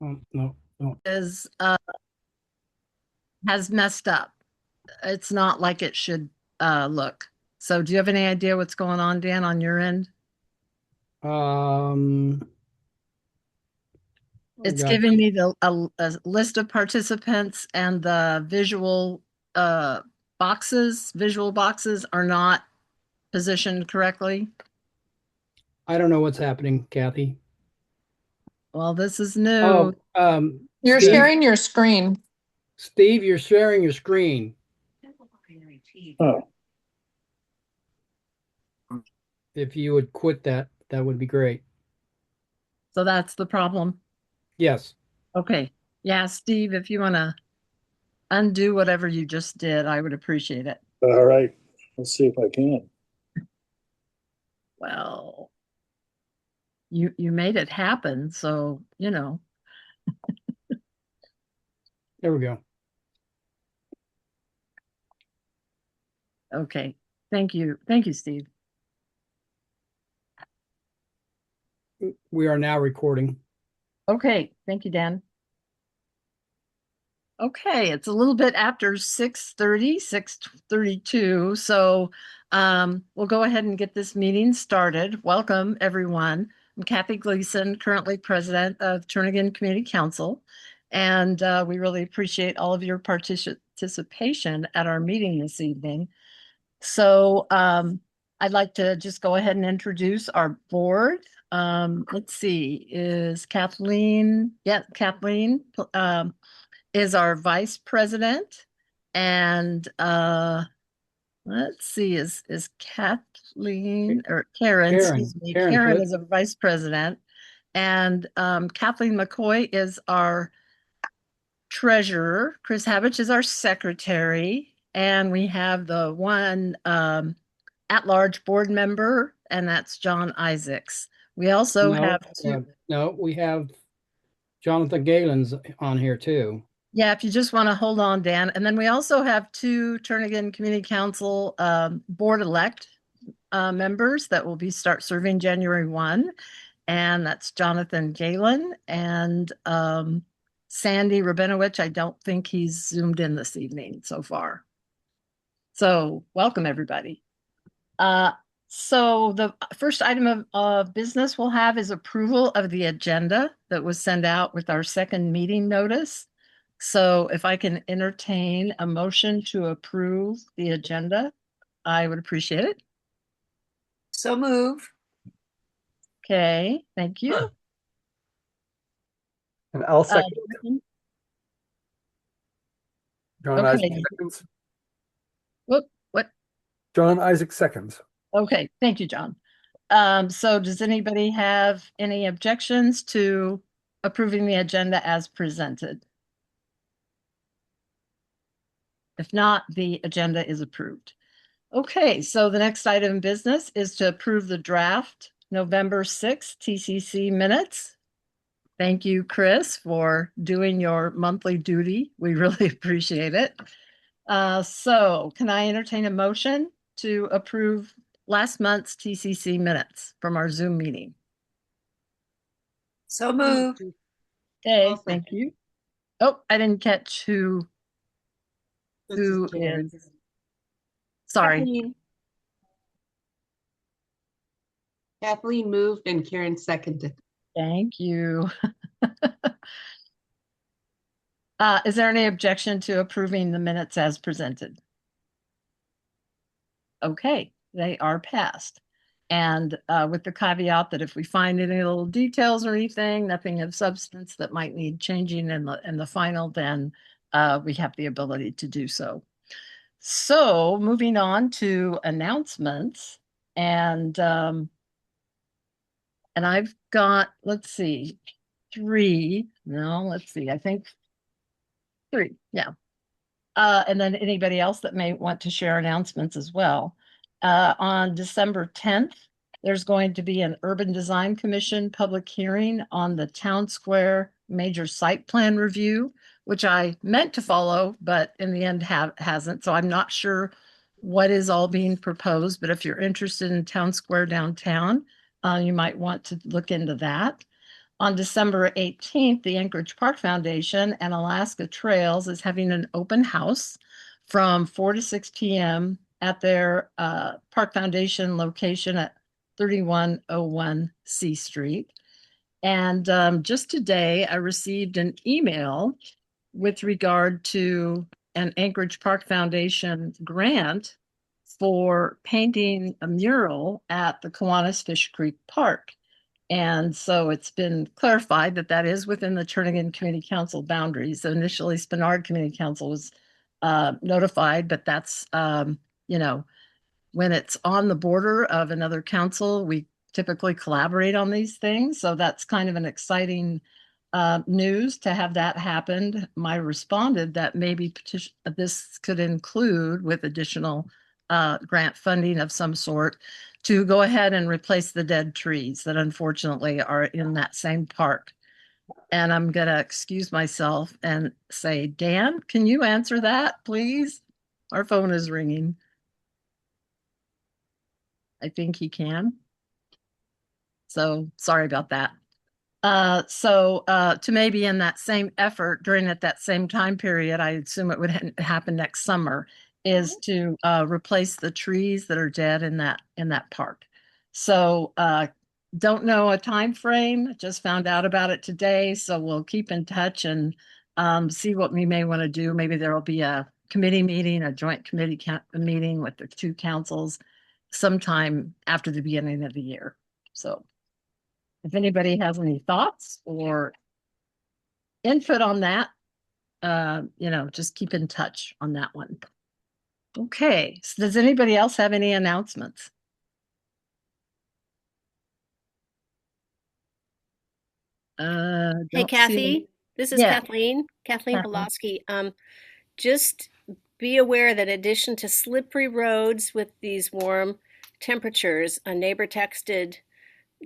No, no. is has messed up. It's not like it should look. So do you have any idea what's going on, Dan, on your end? Um, I It's got, giving me a list of participants and the uh visual boxes are not positioned correctly. I don't know what's happening, Kathy. Well, this is new. Oh, You're sharing your screen. Steve, you're sharing your screen. Oh, If you would quit that, that would be great. So that's the problem. Yes. Okay. Yeah, Steve, if you want to undo whatever you just did, I would appreciate it. all right. Let's see if I can. Well, you made it happen, so There we go. okay. Thank you. Thank you, Steve. We are now recording. Okay, thank you, Dan. Okay, it's a little bit after 6:30, 6:32. So we'll go ahead and get this meeting started. Welcome, everyone. I'm Kathy Gleason, currently president of Turnagain Community Council, and we really appreciate all of your participation at our meeting this evening. So I'd like to just go ahead and introduce our board. Let's see, is Kathleen? Yeah, Kathleen is our vice president. And let's see, is Kathleen or Karen, excuse me, Karen Clip. is our vice president. And Kathleen McCoy is our treasurer. Chris Habich is our secretary. And we have the one at-large board member, and that's John Isaacs. We also No, have two. no, we have Jonathan Galen's on here too. Yeah, if you just want to hold on, Dan. And then we also have two Turnagain Community Council board-elect members that will be start serving January 1. And that's Jonathan Galen and Sandy Rabinowitz. I don't think he's zoomed in this evening so far. So welcome, everybody. So the first item of business we'll have is approval of the agenda that was sent out with our second meeting notice. So if I can entertain a motion to approve the agenda, I would appreciate it. So move. Okay, thank you. And I'll second. John Okay. Isaac seconds. What? John Isaac seconds. Okay, thank you, John. So does anybody have any objections to approving the agenda as presented? If not, the agenda is approved. Okay, so the next item of business is to approve the draft November 6th TCC minutes. Thank you, Chris, for doing your monthly duty. We really appreciate it. So can I entertain a motion to approve last month's TCC minutes from our Zoom meeting? So move. Okay, thank you. Oh, I didn't catch who is. Sorry. Kathleen moved and Karen seconded. Thank you. Is there any objection to approving the minutes as presented? Okay, they are passed. And with the caveat that if we find any little details or anything, nothing of substance that might need changing in the final, then we have the ability to do so. So moving on to announcements, and I've got, let's see, three. No, let's see, I think three. Yeah. And then anybody else that may want to share announcements as well. On December 10th, there's going to be an Urban Design Commission public hearing on the Town Square major site plan review, which I meant to follow, but in the end hasn't. So I'm not sure what is all being proposed, but if you're interested in Town Square downtown, you might want to look into that. On December 18th, the Anchorage Park Foundation and Alaska Trails is having an open house from 4 to 6 p.m. at their Park Foundation location at 3101 C Street. And just today, I received an email with regard to an Anchorage Park Foundation grant for painting a mural at the Kiwanis Fish Creek Park. And so it's been clarified that that is within the Turnagain Community Council boundaries. Initially, Spenard Community Council was notified, but that's, you know, when it's on the border of another council, we typically collaborate on these things. So that's kind of an exciting news to have that happened. I responded that maybe this could include with additional grant funding of some sort to go ahead and replace the dead trees that unfortunately are in that same park. And I'm going to excuse myself and say, Dan, can you answer that, please? Our phone is ringing. I think he can. So sorry about that. To maybe in that same effort during at that same time period, I assume it would happen next summer, is to replace the trees that are dead in that park. So don't know a time frame, just found out about it today. So we'll keep in touch and see what we may want to do. Maybe there will be a committee meeting, a joint committee meeting with the two councils sometime after the beginning of the year. So if anybody has any thoughts or input on that, just keep in touch on that one. Okay, so does anybody else have any announcements? Hey, Don't see any- Kathy, this is Yeah. Kathleen Kathleen. Pulaski. Just be aware that in addition to slippery roads with these warm temperatures, a neighbor texted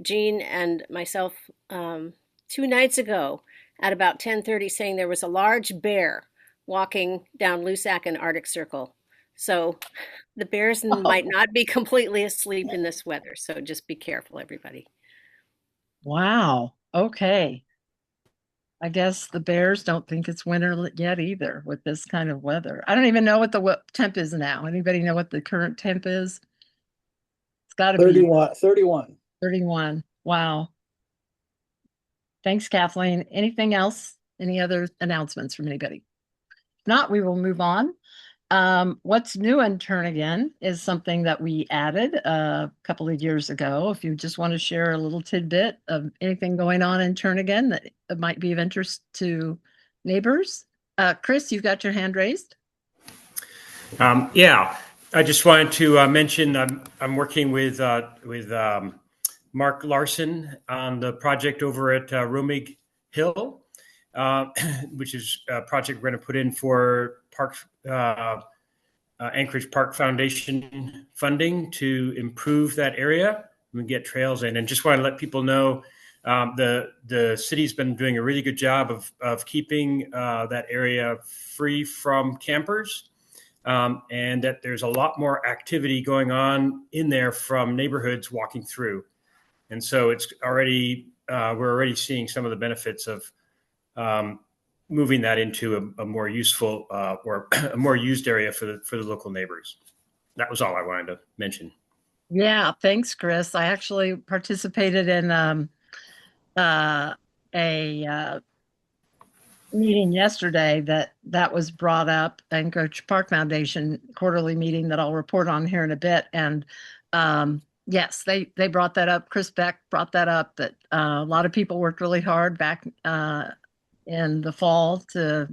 Jean and myself 2 nights ago at about 10:30 saying there was a large bear walking down Lusac and Arctic Circle. So the bears might not be completely asleep in this weather. So just be careful, everybody. Wow. Okay. I guess the bears don't think it's winter yet either with this kind of weather. I don't even know what the temp is now. Anybody know what the current temp is? It's got to be 31. 31. Wow. Thanks, Kathleen. Anything else? Any other announcements from anybody? If not, we will move on. What's new in Turnagain is something that we added a couple of years ago. If you just want to share a little tidbit of anything going on in Turnagain that might be of interest to neighbors. Chris, you've got your hand raised. Yeah, I just wanted to mention I'm working with Mark Larson on the project over at Rumig Hill, which is a project we're going to put in for Anchorage Park Foundation funding to improve that area and get trails in. And just want to let people know the city's been doing a really good job of keeping that area free from campers. And that there's a lot more activity going on in there from neighborhoods walking through. And so it's already, we're already seeing some of the benefits of moving that into a more useful or a more used area for the local neighbors. That was all I wanted to mention. Yeah, thanks, Chris. I actually participated in a meeting yesterday that was brought up, Anchorage Park Foundation quarterly meeting that I'll report on here in a bit. And yes, they brought that up. Chris Beck brought that up, that a lot of people worked really hard back in the fall to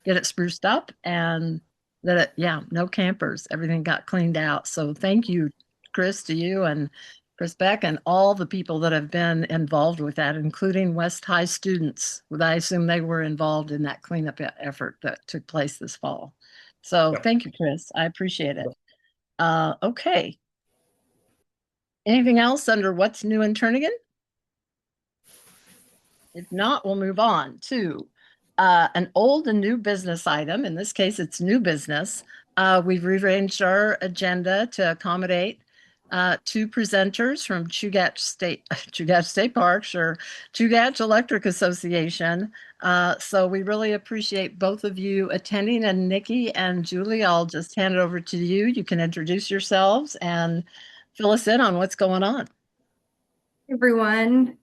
get it spruced up, and that no campers, everything got cleaned out. So thank you, Chris, to you and Chris Beck and all the people that have been involved with that, including West High students. I assume they were involved in that cleanup effort that took place this fall. So Thank you, Chris. I appreciate it. Okay. Anything else under what's new in Turnagain? If not, we'll move on to an old and new business item. In this case, it's new business. We've rearranged our agenda to accommodate two presenters from Chugach State Parks or Chugach Electric Association. So we really appreciate both of you attending. And Nikki and Julie, I'll just hand it over to you. You can introduce yourselves and fill us in on what's going on. Everyone.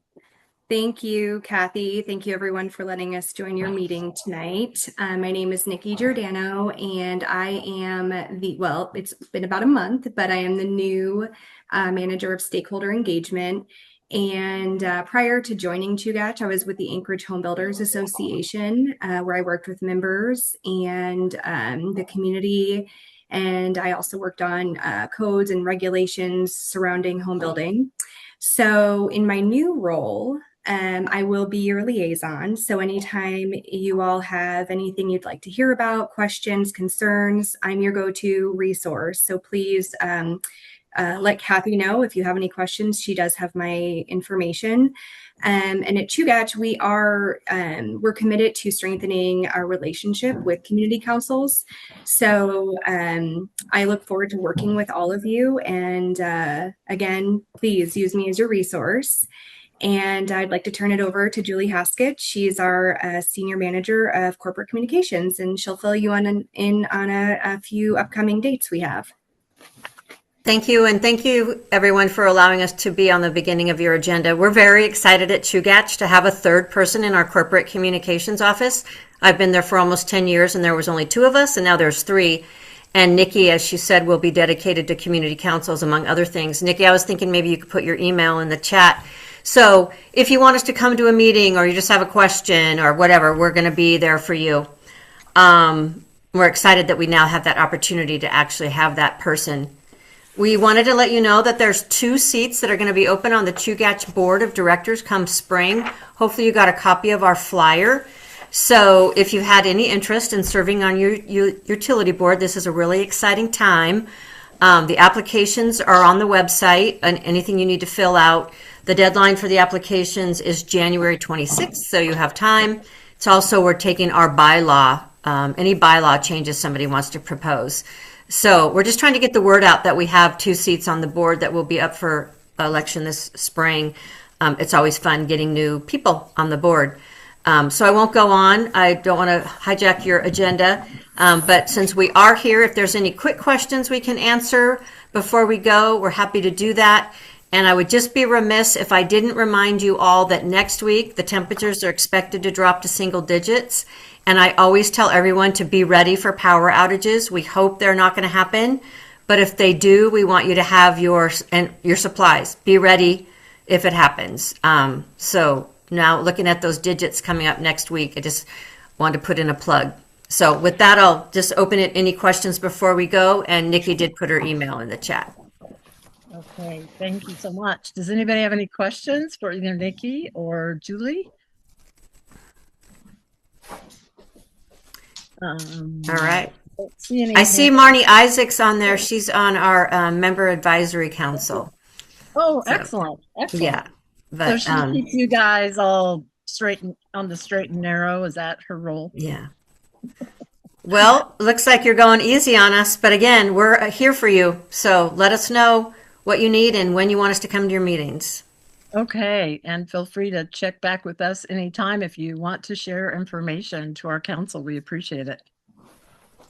Thank you, Kathy. Thank you, everyone, for letting us join your meeting tonight. My name is Nikki Giordano, and I am it's been about a month, but I am the new manager of stakeholder engagement. And prior to joining Chugach, I was with the Anchorage Home Builders Association, where I worked with members and the community. And I also worked on codes and regulations surrounding home building. So in my new role, I will be your liaison. So anytime you all have anything you'd like to hear about, questions, concerns, I'm your go-to resource. So please let Kathy know if you have any questions. She does have my information. And at Chugach, we're committed to strengthening our relationship with community councils. So I look forward to working with all of you. And again, please use me as your resource. And I'd like to turn it over to Julie Haskett. She's our senior manager of corporate communications, and she'll fill you in on a few upcoming dates we have. Thank you, and thank you everyone for allowing us to be on the beginning of your agenda. We're very excited at Chugach to have a third person in our corporate communications office. I've been there for almost 10 years, and there was only 2 of us, and now there's 3. And Nikki, as she said, will be dedicated to community councils, among other things. Nikki, I was thinking maybe you could put your email in the chat. So if you want us to come to a meeting or you just have a question or whatever, we're going to be there for you. We're excited that we now have that opportunity to actually have that person. We wanted to let you know that there's 2 seats that are going to be open on the Chugach Board of Directors come spring. Hopefully you got a copy of our flyer. So if you had any interest in serving on your utility board, this is a really exciting time. The applications are on the website and anything you need to fill out. The deadline for the applications is January 26th, so you have time. It's also, we're taking our bylaw, any bylaw changes somebody wants to propose. So we're just trying to get the word out that we have 2 seats on the board that will be up for election this spring. It's always fun getting new people on the board. So I won't go on. I don't want to hijack your agenda. But since we are here, if there's any quick questions we can answer before we go, we're happy to do that. And I would just be remiss if I didn't remind you all that next week the temperatures are expected to drop to single digits. And I always tell everyone to be ready for power outages. We hope they're not going to happen. But if they do, we want you to have your supplies. Be ready if it happens. So now looking at those digits coming up next week, I just wanted to put in a plug. So with that, I'll just open it. Any questions before we go? And Nikki did put her email in the chat. Okay, thank you so much. Does anybody have any questions for either Nikki or Julie? All right. I see Marnie Isaacs on there. She's on our member advisory council. Oh, excellent. Excellent. Yeah. But, so she keeps you guys all on the straight and narrow. Is that her role? Yeah. Well, looks like you're going easy on us. But again, we're here for you. So let us know what you need and when you want us to come to your meetings. Okay. And feel free to check back with us anytime if you want to share information to our council. We appreciate it.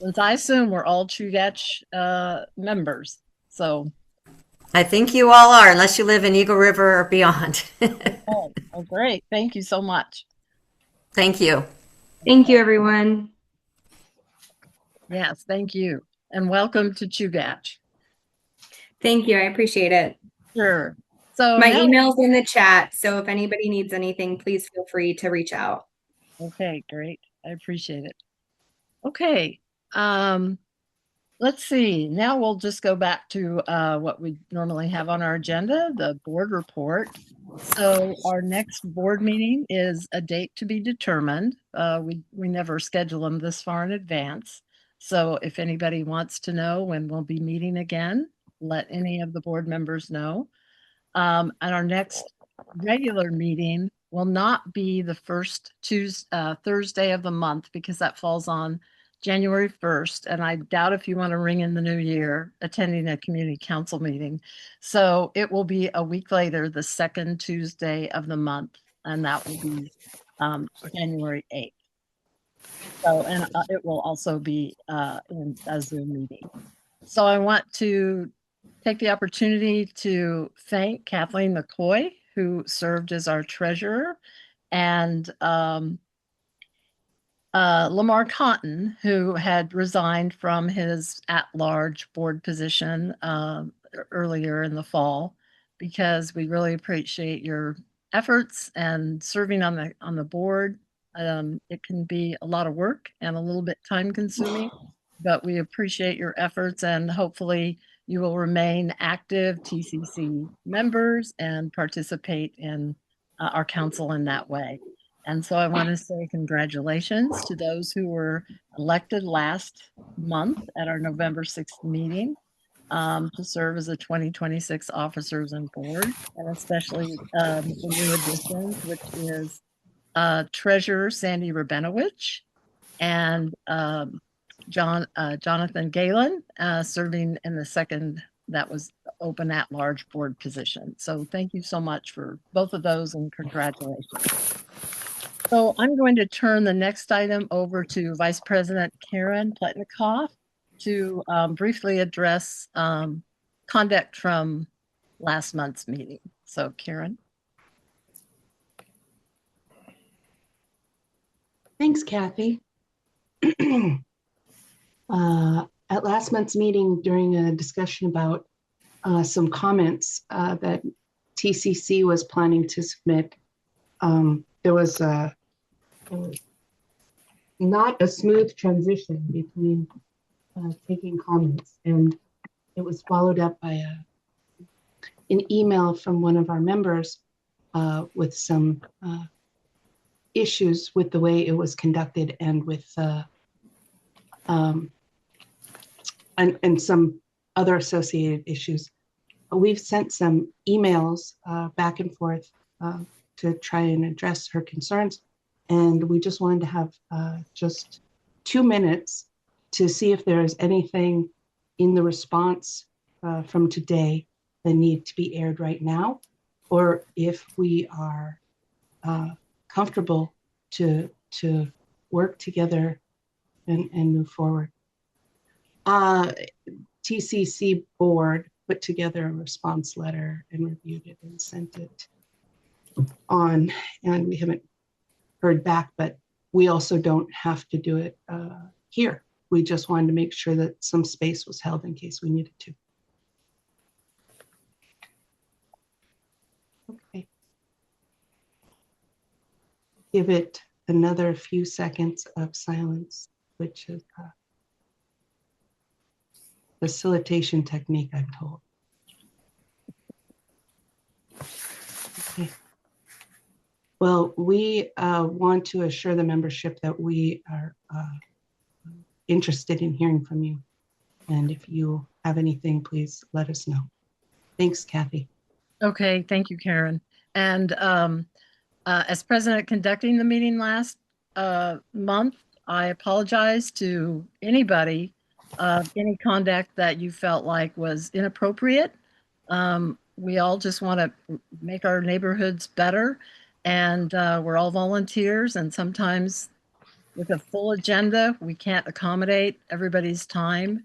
Since I assume we're all Chugach members. So I think you all are, unless you live in Eagle River or beyond. oh, great. Thank you so much. Thank you. Thank you, everyone. Yes, thank you. And welcome to Chugach. Thank you. I appreciate it. Sure. So my email's in the chat. So if anybody needs anything, please feel free to reach out. Okay, great. I appreciate it. Okay. Let's see. Now we'll just go back to what we normally have on our agenda, the board report. So our next board meeting is a date to be determined. We never schedule them this far in advance. So if anybody wants to know when we'll be meeting again, let any of the board members know. And our next regular meeting will not be the first Thursday of the month because that falls on January 1st, and I doubt if you want to ring in the new year, attending a community council meeting. So it will be a week later, the second Tuesday of the month, and that will be January 8th. So, and it will also be in a Zoom meeting. So I want to take the opportunity to thank Kathleen McCoy, who served as our treasurer, and Lamar Cotton, who had resigned from his at-large board position earlier in the fall, because we really appreciate your efforts and serving on the board. It can be a lot of work and a little bit time-consuming, but we appreciate your efforts, and hopefully you will remain active TCC members and participate in our council in that way. And so I want to say congratulations to those who were elected last month at our November 6th meeting to serve as the 2026 officers and board, and especially the new additions, which is Treasurer Sandy Rabenowicz and Jonathan Galen serving in the second that was open at-large board position. So thank you so much for both of those, and congratulations. So I'm going to turn the next item over to Vice President Karen Pletnikoff to briefly address conduct from last month's meeting. So Karen. Thanks, Kathy. At last month's meeting, during a discussion about some comments that TCC was planning to submit, there was not a smooth transition between taking comments, and it was followed up by an email from one of our members with some issues with the way it was conducted, and with and some other associated issues. We've sent some emails back and forth to try and address her concerns. And we just wanted to have just 2 minutes to see if there is anything in the response from today that need to be aired right now, or if we are comfortable to work together and move forward. TCC board put together a response letter and reviewed it and sent it on, and we haven't heard back, but we also don't have to do it here. We just wanted to make sure that some space was held in case we needed to. Okay. Give it another few seconds of silence, which is a facilitation technique, I'm told. Okay. Well, we want to assure the membership that we are interested in hearing from you. And if you have anything, please let us know. Thanks, Kathy. Okay, thank you, Karen. And as president conducting the meeting last month, I apologize to anybody of any conduct that you felt like was inappropriate. We all just want to make our neighborhoods better, and we're all volunteers, and sometimes with a full agenda, we can't accommodate everybody's time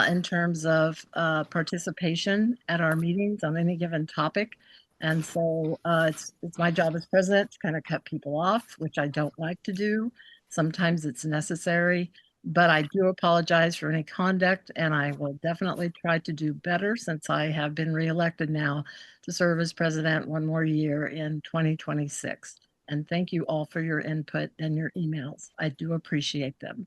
in terms of participation at our meetings on any given topic. And so it's my job as president to kind of cut people off, which I don't like to do. Sometimes it's necessary, but I do apologize for any conduct, and I will definitely try to do better since I have been reelected now to serve as president one more year in 2026. And thank you all for your input and your emails. I do appreciate them.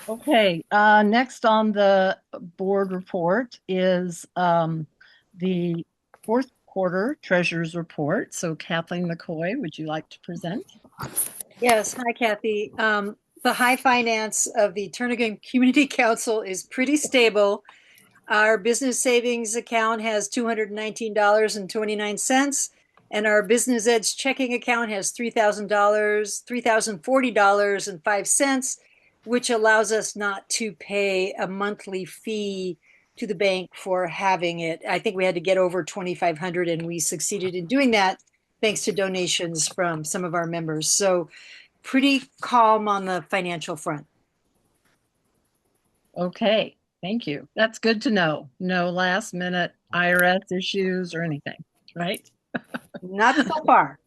Okay, next on the board report is the fourth quarter treasurer's report. So Kathleen McCoy, would you like to present? Yes, hi Kathy. The high finance of the Turnagain Community Council is pretty stable. Our business savings account has $219.29. And our Business Edge checking account has $3,000, $3,040.05, which allows us not to pay a monthly fee to the bank for having it. I think we had to get over 2,500, and we succeeded in doing that thanks to donations from some of our members. So pretty calm on the financial front. Okay, thank you. That's good to know. No last minute IRS issues or anything, right? Not so far.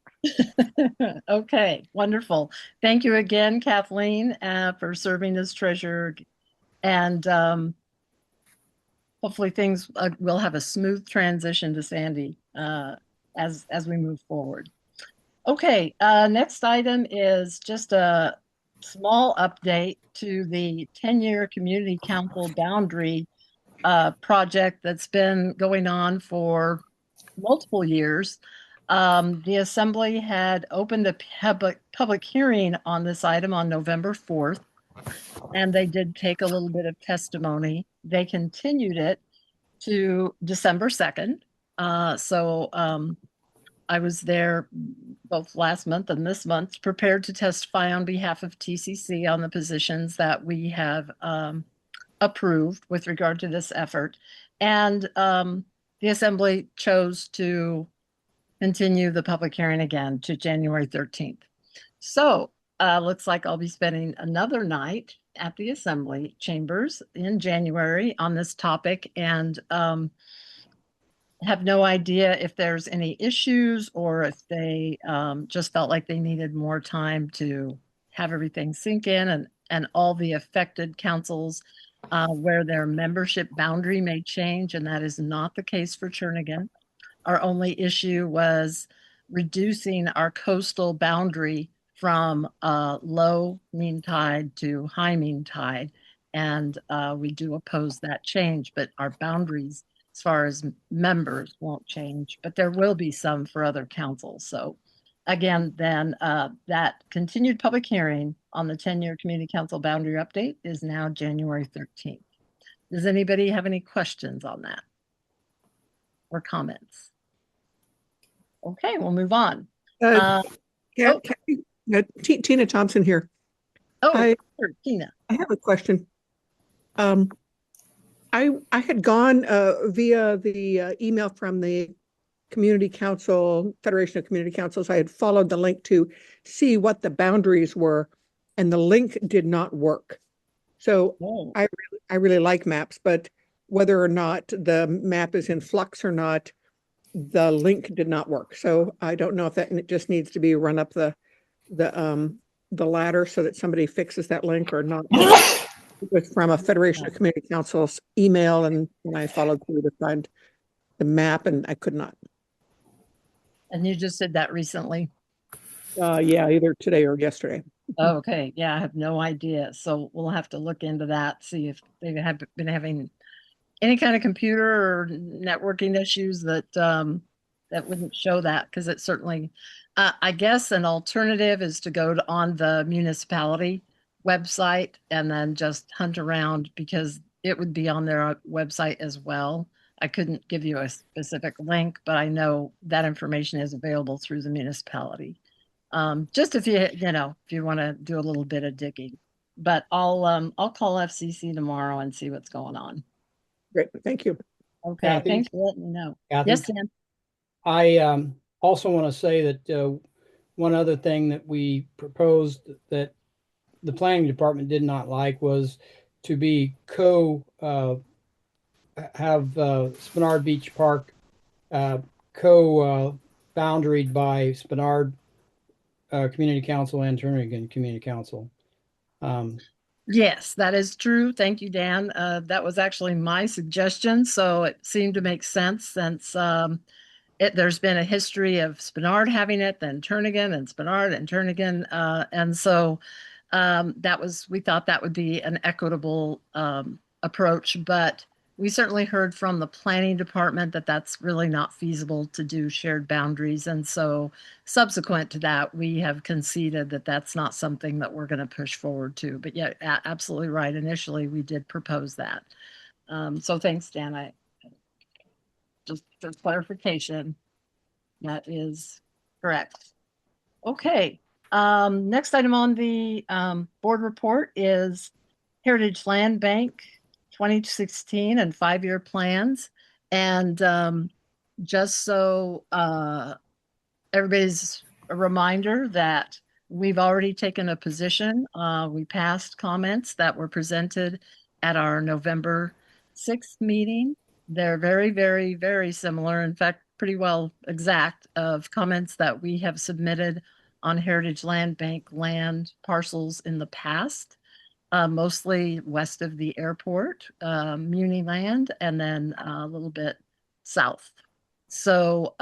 Okay, wonderful. Thank you again, Kathleen, for serving as treasurer. And hopefully things will have a smooth transition to Sandy as we move forward. Okay, next item is just a small update to the 10-year Community Council boundary project that's been going on for multiple years. The Assembly had opened a public hearing on this item on November 4th, and they did take a little bit of testimony. They continued it to December 2nd. I was there both last month and this month, prepared to testify on behalf of TCC on the positions that we have approved with regard to this effort. And the Assembly chose to continue the public hearing again to January 13th. So looks like I'll be spending another night at the Assembly chambers in January on this topic, and have no idea if there's any issues or if they just felt like they needed more time to have everything sink in, and all the affected councils where their membership boundary may change, and that is not the case for Turnagain. Our only issue was reducing our coastal boundary from low mean tide to high mean tide, and we do oppose that change, but our boundaries as far as members won't change, but there will be some for other councils. So again, then that continued public hearing on the 10-year Community Council boundary update is now January 13th. Does anybody have any questions on that or comments? Okay, we'll move on. Tina Thompson here. Sure, Tina. I have a question. I had gone via the email from the Community Council, Federation of Community Councils. I had followed the link to see what the boundaries were, and the link did not work. So I really like maps, but whether or not the map is in flux or not, the link did not work. So I don't know if that just needs to be run up the ladder so that somebody fixes that link or not. It was from a Federation of Community Councils email, and when I followed through to find the map, and I could not. And you just did that recently? Yeah, either today or yesterday. Okay, yeah, I have no idea. So we'll have to look into that, see if they have been having any kind of computer or networking issues that that wouldn't show that, because it certainly, I guess an alternative is to go on the municipality website and then just hunt around, because it would be on their website as well. I couldn't give you a specific link, but I know that information is available through the municipality. Just if you want to do a little bit of digging, but I'll call FCC tomorrow and see what's going on. Great, thank you. Okay, Kathy? thanks for letting me know. Kathy? Yes, Dan. I also want to say that one other thing that we proposed that the planning department did not like was to be have Spenard Beach Park boundaried by Spenard Community Council and Turnagain Community Council. Yes, that is true. Thank you, Dan. That was actually my suggestion, so it seemed to make sense since there's been a history of Spenard having it, then Turnagain and Spenard and Turnagain, and so we thought that would be an equitable approach, but we certainly heard from the planning department that that's really not feasible to do shared boundaries. And so subsequent to that, we have conceded that that's not something that we're going to push forward to. But yeah, absolutely right. Initially, we did propose that. So thanks, Dan. Just for clarification. That is correct. Okay. Next item on the board report is Heritage Land Bank 2016 and 5-year plans. And just so everybody's a reminder that we've already taken a position. We passed comments that were presented at our November 6th meeting. They're very, very, very similar. In fact, pretty well exact of comments that we have submitted on Heritage Land Bank land parcels in the past, mostly west of the airport, Muni land, and then a little bit south. So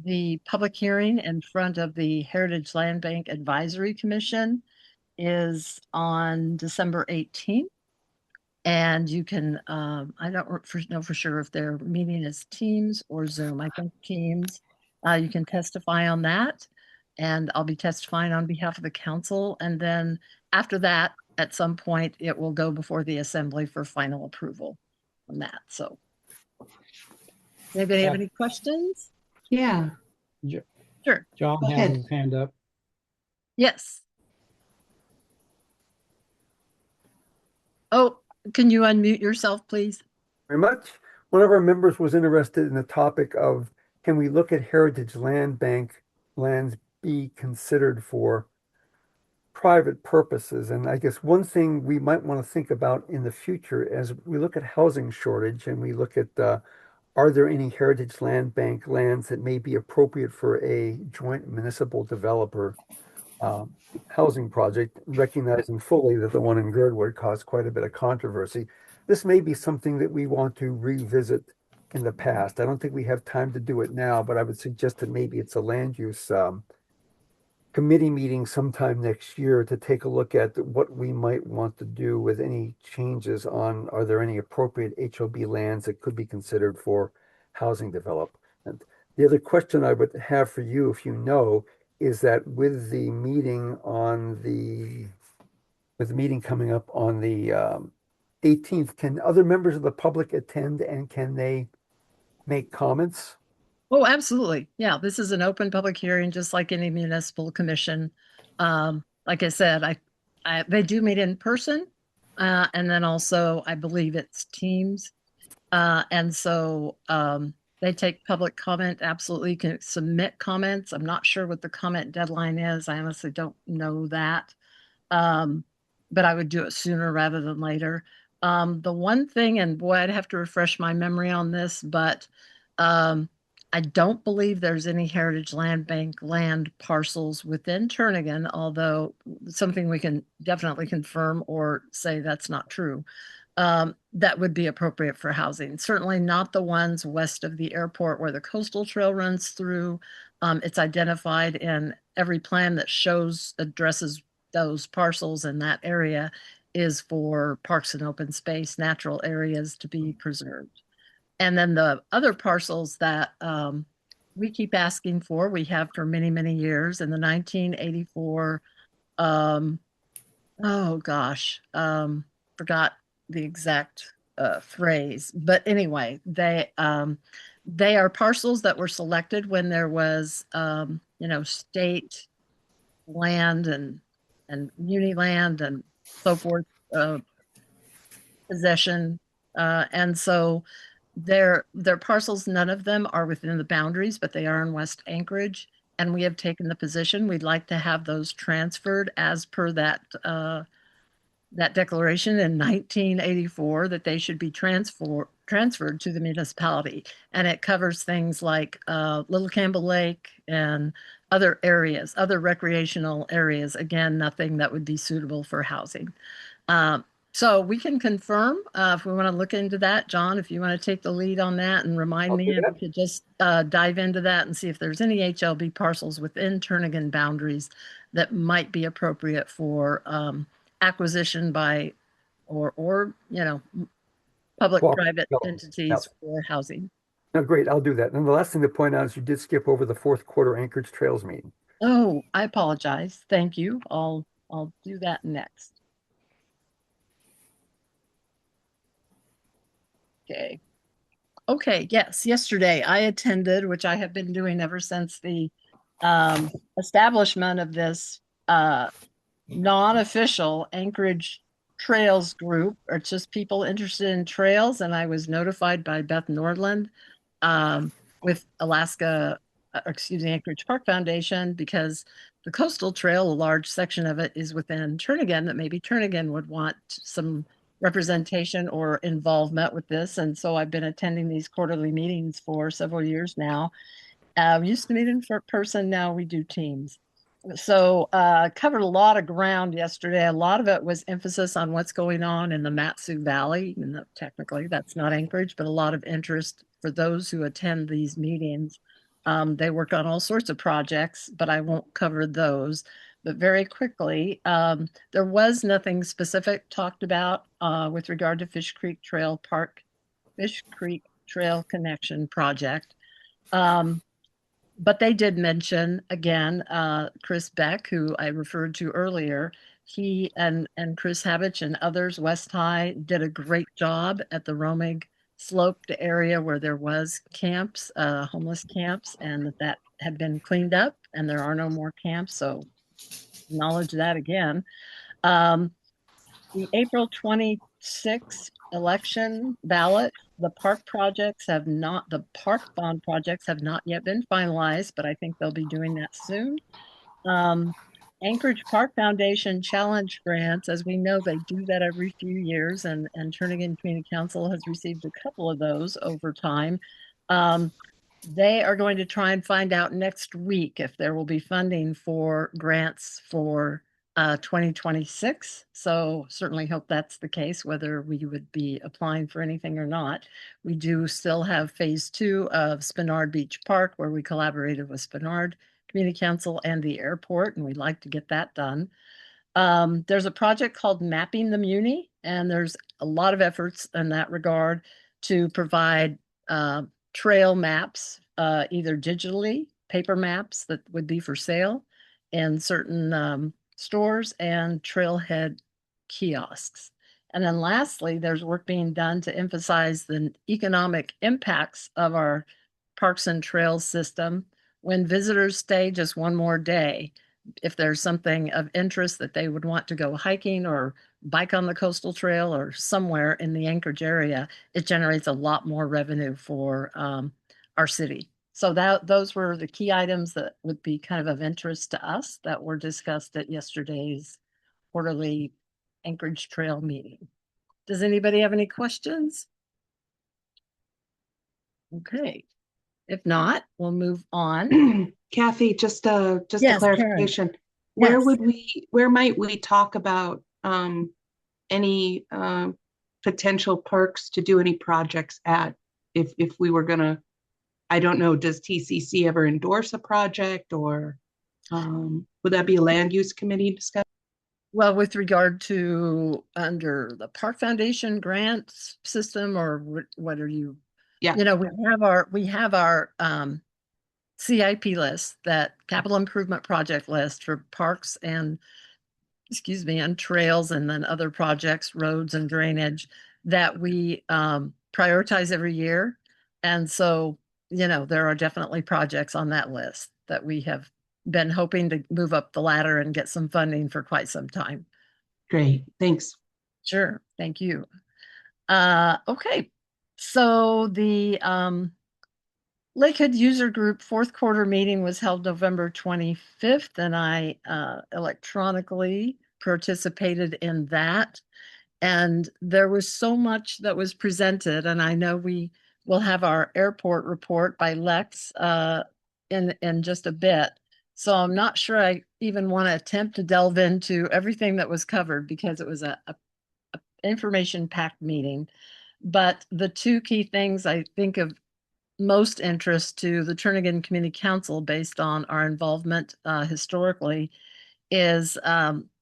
the public hearing in front of the Heritage Land Bank Advisory Commission is on December 18th. And you can, I don't know for sure if their meeting is Teams or Zoom. I think Teams. You can testify on that. And I'll be testifying on behalf of the council. And then after that, at some point, it will go before the assembly for final approval on that. So, anybody have any questions? Yeah. Sure. John Go has ahead. his hand up. Yes. Oh, can you unmute yourself, please? Very much. One of our members was interested in the topic of, can we look at Heritage Land Bank lands be considered for private purposes? And I guess one thing we might want to think about in the future as we look at housing shortage and we look at are there any Heritage Land Bank lands that may be appropriate for a joint municipal developer housing project, recognizing fully that the one in Girdwood caused quite a bit of controversy. This may be something that we want to revisit in the past. I don't think we have time to do it now, but I would suggest that maybe it's a land use committee meeting sometime next year to take a look at what we might want to do with any changes on, are there any appropriate HOB lands that could be considered for housing development? The other question I would have for you, if you know, is that with the meeting coming up on the 18th, can other members of the public attend and can they make comments? Oh, absolutely. Yeah, this is an open public hearing, just like any municipal commission. Like I said, they do meet in person, and then also I believe it's Teams, and so they take public comment. Absolutely, you can submit comments. I'm not sure what the comment deadline is. I honestly don't know that, but I would do it sooner rather than later. The one thing, and boy, I'd have to refresh my memory on this, but I don't believe there's any Heritage Land Bank land parcels within Turnagain, although something we can definitely confirm or say that's not true. That would be appropriate for housing. Certainly not the ones west of the airport where the coastal trail runs through. It's identified in every plan that addresses those parcels in that area is for parks and open space, natural areas to be preserved. And then the other parcels that we keep asking for, we have for many, many years. In the 1984, oh gosh, forgot the exact phrase. But anyway, they are parcels that were selected when there was, state land and muni land and so forth, possession. And so their parcels, none of them are within the boundaries, but they are in West Anchorage. And we have taken the position we'd like to have those transferred as per that declaration in 1984 that they should be transferred to the municipality. And it covers things like Little Campbell Lake and other areas, other recreational areas. Again, nothing that would be suitable for housing. So we can confirm if we want to look into that. John, if you want to take the lead on that and remind me, if we could just dive into that and see if there's any HLB parcels within Turnagain boundaries that might be appropriate for acquisition by or public-private entities for housing. No, great, I'll do that. And the last thing to point out is you did skip over the fourth quarter Anchorage Trails meeting. Oh, I apologize. Thank you. I'll do that next. Okay. Okay, yes, yesterday I attended, which I have been doing ever since the establishment of this non-official Anchorage Trails group, or just people interested in trails. And I was notified by Beth Nordland with Anchorage Park Foundation, because the coastal trail, a large section of it is within Turnagain, that maybe Turnagain would want some representation or involvement with this. And so I've been attending these quarterly meetings for several years now. We used to meet in person, now we do teams. So covered a lot of ground yesterday. A lot of it was emphasis on what's going on in the Matsu Valley. Even though technically that's not Anchorage, but a lot of interest for those who attend these meetings. They work on all sorts of projects, but I won't cover those. But very quickly, there was nothing specific talked about with regard to Fish Creek Trail Connection Project. But they did mention again, Chris Beck, who I referred to earlier. He and Chris Habich and others, West High, did a great job at the Romig sloped area where there was camps, homeless camps, and that had been cleaned up and there are no more camps. So acknowledge that again. The April 26th election ballot, the park bond projects have not yet been finalized, but I think they'll be doing that soon. Anchorage Park Foundation challenge grants, as we know, they do that every few years, and Turnagain Community Council has received a couple of those over time. They are going to try and find out next week if there will be funding for grants for 2026. So certainly hope that's the case, whether we would be applying for anything or not. We do still have phase 2 of Spenard Beach Park, where we collaborated with Spenard Community Council and the airport, and we'd like to get that done. There's a project called Mapping the Muni, and there's a lot of efforts in that regard to provide trail maps, either digitally, paper maps that would be for sale in certain stores, and trailhead kiosks. And then lastly, there's work being done to emphasize the economic impacts of our parks and trails system when visitors stay just one more day. If there's something of interest that they would want to go hiking or bike on the coastal trail or somewhere in the Anchorage area, it generates a lot more revenue for our city. So those were the key items that would be kind of interest to us that were discussed at yesterday's quarterly Anchorage Trail meeting. Does anybody have any questions? Okay. If not, we'll move on. Kathy, just a Yes, clarification. Where might we talk about any potential parks to do any projects at if we were gonna, I don't know, does TCC ever endorse a project, or would that be a land use committee discussion? Well, with regard to under the Park Foundation grant system, or what are you? Yeah. You know, we have our CIP list, that capital improvement project list for parks and trails, and then other projects, roads and drainage, that we prioritize every year. And so, there are definitely projects on that list that we have been hoping to move up the ladder and get some funding for quite some time. Great, thanks. Sure, thank you. Okay, so the Lakewood User Group fourth quarter meeting was held November 25th, and I electronically participated in that. And there was so much that was presented, and I know we will have our airport report by Lex in just a bit. So I'm not sure I even want to attempt to delve into everything that was covered, because it was a information-packed meeting. But the two key things I think of most interest to the Turnagain Community Council, based on our involvement historically, is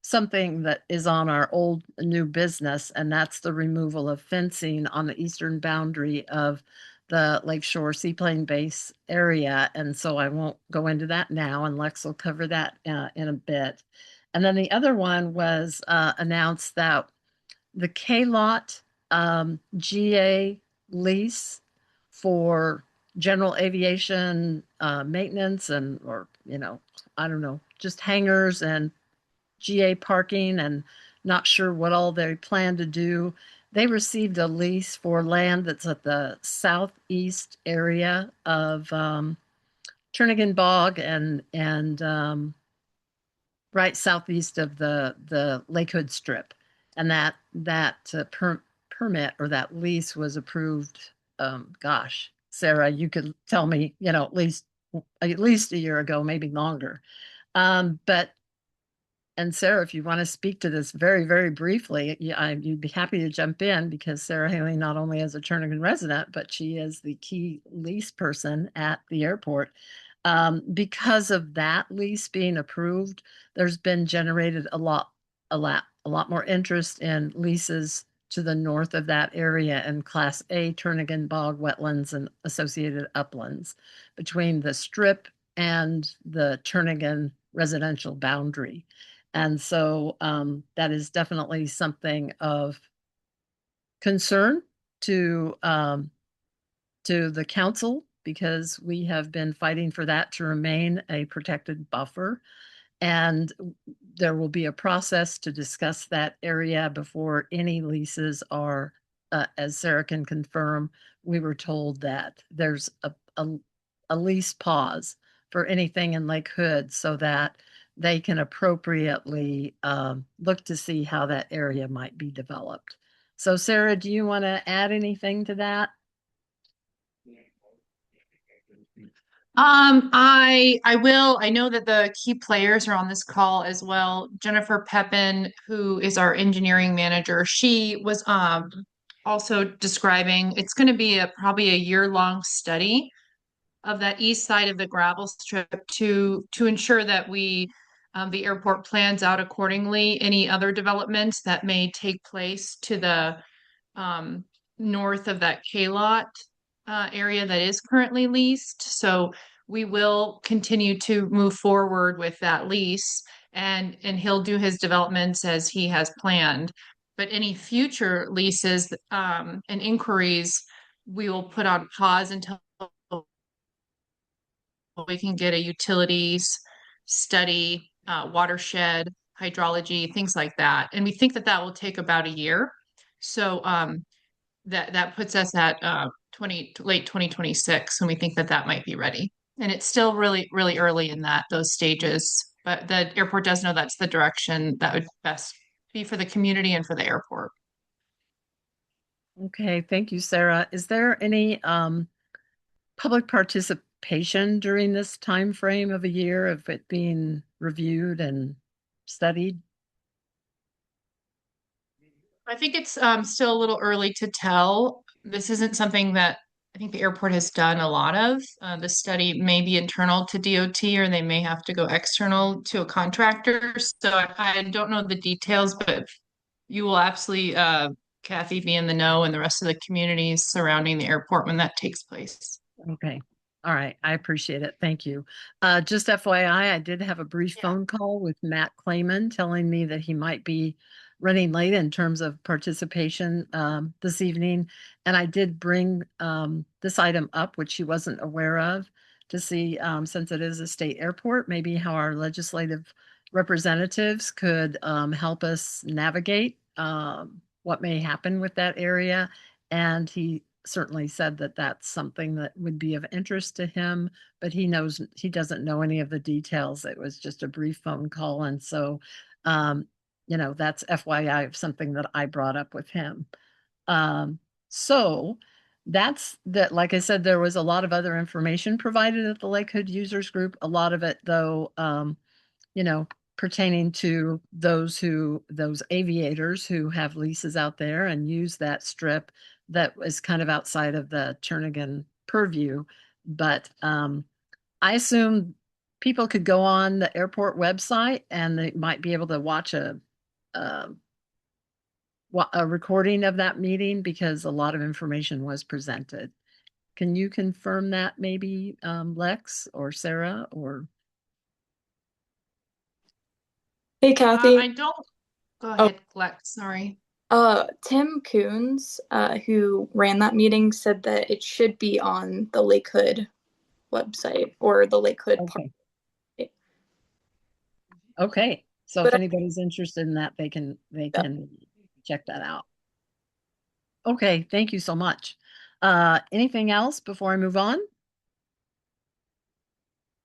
something that is on our old new business, and that's the removal of fencing on the eastern boundary of the Lakeshore Seaplane Base area. And so I won't go into that now, and Lex will cover that in a bit. And then the other one was announced that the K-Lot GA lease for general aviation maintenance and, or, I don't know, just hangars and GA parking, and not sure what all they plan to do. They received a lease for land that's at the southeast area of Turnagain Bog and right southeast of the Lake Hood Strip, and that permit or that lease was approved. Gosh, Sarah, you could tell me, at least a year ago, maybe longer. But and Sarah, if you want to speak to this very, very briefly, you'd be happy to jump in, because Sarah Haley not only is a Turnagain resident, but she is the key lease person at the airport. Because of that lease being approved, there's been generated a lot more interest in leases to the north of that area and Class A Turnagain bog wetlands and associated uplands between the Strip and the Turnagain residential boundary. And so that is definitely something of concern to the council, because we have been fighting for that to remain a protected buffer. And there will be a process to discuss that area before any leases are, as Sarah can confirm, we were told that there's a lease pause for anything in Lake Hood so that they can appropriately look to see how that area might be developed. So Sarah, do you want to add anything to that? I will. I know that the key players are on this call as well. Jennifer Pepin, who is our engineering manager, she was also describing it's going to be probably a year-long study of that east side of the gravel strip to ensure that the airport plans out accordingly any other developments that may take place to the north of that K-lot area that is currently leased. So we will continue to move forward with that lease, and he'll do his developments as he has planned. But any future leases and inquiries, we will put on pause until we can get a utilities study, watershed, hydrology, things like that. And we think that that will take about a year. So that puts us at late 2026 when we think that that might be ready. And it's still really, really early in those stages. But the airport does know that's the direction that would best be for the community and for the airport. Okay, thank you, Sarah. Is there any public participation during this time frame of a year of it being reviewed and studied? I think it's still a little early to tell. This isn't something that I think the airport has done a lot of. The study may be internal to DOT, or they may have to go external to a contractor. So I don't know the details, but you will absolutely, Kathy, be in the know, and the rest of the communities surrounding the airport when that takes place. Okay. All right. I appreciate it. Thank you. Just FYI, I did have a brief phone call with Matt Clayman telling me that he might be running late in terms of participation this evening. And I did bring this item up, which he wasn't aware of, to see, since it is a state airport, maybe how our legislative representatives could help us navigate what may happen with that area. And he certainly said that that's something that would be of interest to him, but he doesn't know any of the details. It was just a brief phone call. And so, that's FYI of something that I brought up with him. So that's that. Like I said, there was a lot of other information provided at the Lake Hood Users Group. A lot of it, though, pertaining to those aviators who have leases out there and use that strip that was kind of outside of the Turnagain purview. But I assume people could go on the airport website and they might be able to watch a recording of that meeting, because a lot of information was presented. Can you confirm that, maybe Lex or Sarah? Or Hey, Kathy. I don't. Go ahead, Lex. Sorry. Tim Coons, who ran that meeting, said that it should be on the Lake Hood website or the Lake Hood Okay. park. Okay. So But if anybody's interested in that, they can check that out. Okay, thank you so much. Anything else before I move on?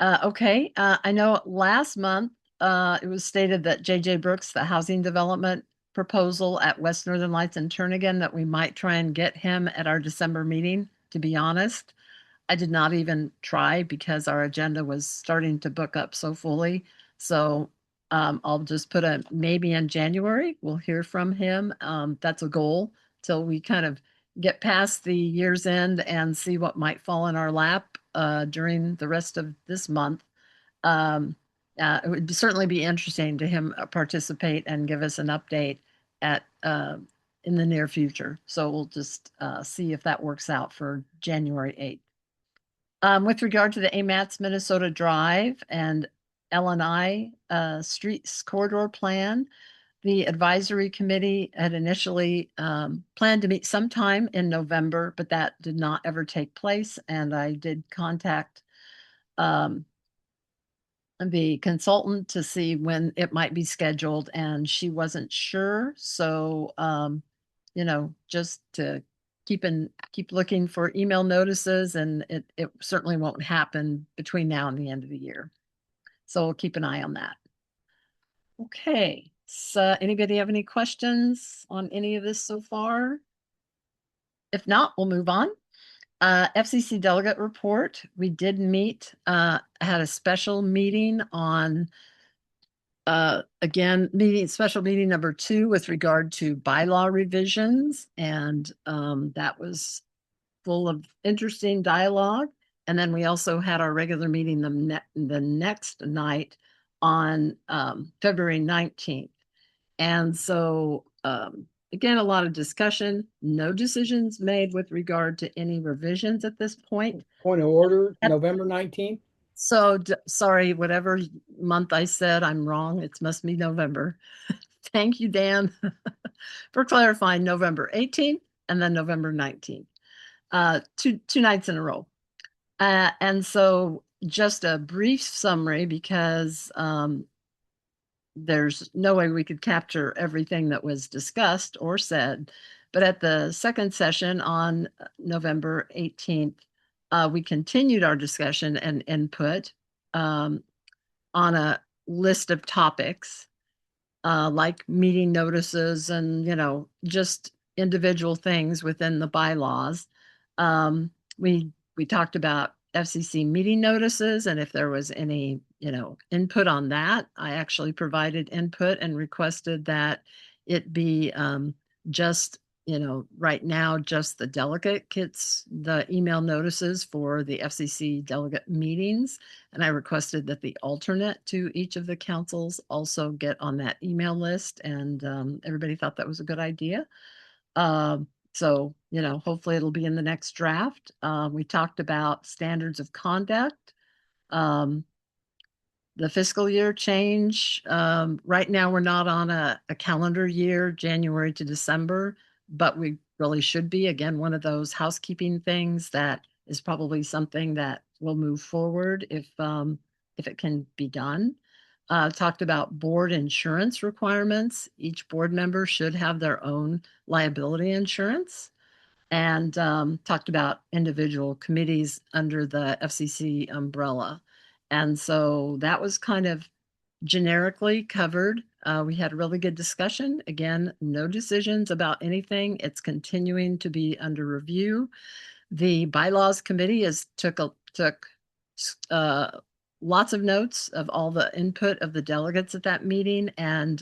Okay, I know last month it was stated that J.J. Brooks, the housing development proposal at West Northern Lights and Turnagain, that we might try and get him at our December meeting. To be honest, I did not even try because our agenda was starting to book up so fully. So I'll just put a maybe in January. We'll hear from him. That's a goal till we kind of get past the year's end and see what might fall in our lap during the rest of this month. It would certainly be interesting to him participate and give us an update at in the near future. So we'll just see if that works out for January 8th. With regard to the AMATS Minnesota Drive and L&I Streets Corridor Plan, the advisory committee had initially planned to meet sometime in November, but that did not ever take place. And I did contact the consultant to see when it might be scheduled, and she wasn't sure. So, just to keep looking for email notices, and it certainly won't happen between now and the end of the year. So we'll keep an eye on that. Okay. So anybody have any questions on any of this so far? If not, we'll move on. FCC delegate report. We did meet, had a special meeting on, special meeting number 2 with regard to bylaw revisions. And that was full of interesting dialogue. And then we also had our regular meeting the next night on February 19th. And so, again, a lot of discussion, no decisions made with regard to any revisions at this point. Point of order, November 19th. So sorry, whatever month I said, I'm wrong. It must be November. Thank you, Dan, for clarifying November 18th and then November 19th. Two nights in a row. And so just a brief summary, because there's no way we could capture everything that was discussed or said. But at the second session on November 18th, we continued our discussion and input on a list of topics like meeting notices and, just individual things within the bylaws. We talked about FCC meeting notices, and if there was any, input on that. I actually provided input and requested that it be just, right now, just the delegate gets the email notices for the FCC delegate meetings. And I requested that the alternate to each of the councils also get on that email list. And everybody thought that was a good idea. So, hopefully it'll be in the next draft. We talked about standards of conduct. The fiscal year change. Right now, we're not on a calendar year, January to December, but we really should be. Again, one of those housekeeping things that is probably something that will move forward if it can be done. Talked about board insurance requirements. Each board member should have their own liability insurance. And talked about individual committees under the FCC umbrella. And so that was kind of generically covered. We had a really good discussion. Again, no decisions about anything. It's continuing to be under review. The bylaws committee took lots of notes of all the input of the delegates at that meeting. And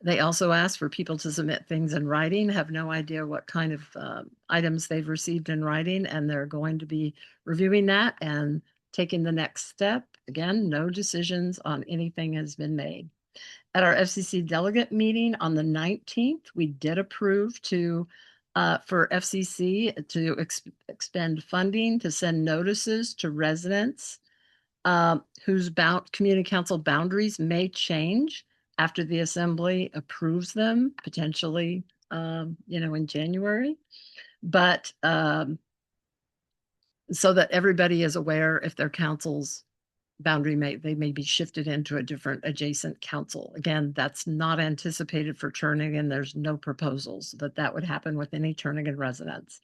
they also asked for people to submit things in writing. Have no idea what kind of items they've received in writing, and they're going to be reviewing that and taking the next step. Again, no decisions on anything has been made. At our FCC delegate meeting on the 19th, we did approve for FCC to expend funding to send notices to residents whose community council boundaries may change after the assembly approves them, potentially in January. But so that everybody is aware if their council's boundary they may be shifted into a different adjacent council. Again, that's not anticipated for Turnagain. There's no proposals that would happen with any Turnagain residents.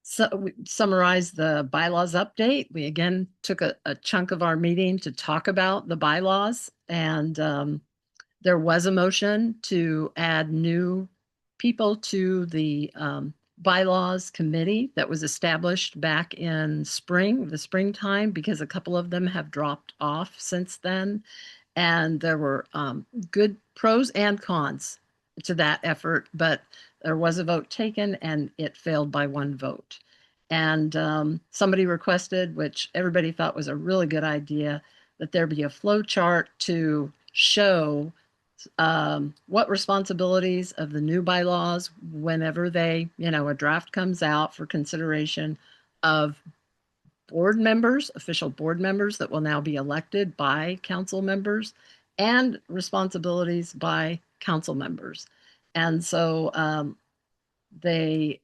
So we summarized the bylaws update. We again took a chunk of our meeting to talk about the bylaws, and there was a motion to add new people to the bylaws committee that was established back in the springtime, because a couple of them have dropped off since then. And there were good pros and cons to that effort, but there was a vote taken and it failed by one vote. And somebody requested, which everybody thought was a really good idea, that there be a flow chart to show what responsibilities of the new bylaws, whenever a draft comes out for consideration, of board members, official board members that will now be elected by council members, and responsibilities by council members. And so we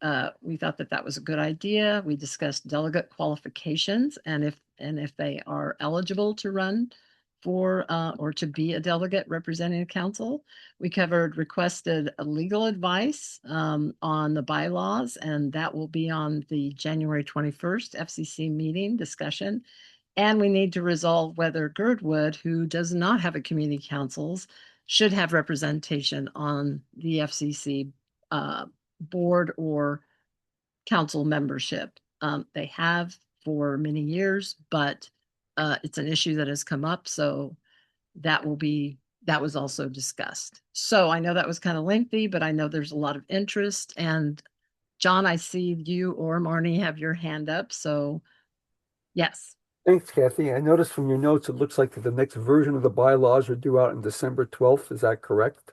thought that was a good idea. We discussed delegate qualifications and if they are eligible to run for or to be a delegate representing the council. We covered requested legal advice on the bylaws, and that will be on the January 21st FCC meeting discussion. And we need to resolve whether Girdwood, who does not have a community councils, should have representation on the FCC board or council membership. They have for many years, but it's an issue that has come up. So that was also discussed. So I know that was kind of lengthy, but I know there's a lot of interest. And John, I see you or Marnie have your hand up. So yes. Thanks, Kathy. I noticed from your notes, it looks like the next version of the bylaws are due out on December 12th. Is that correct?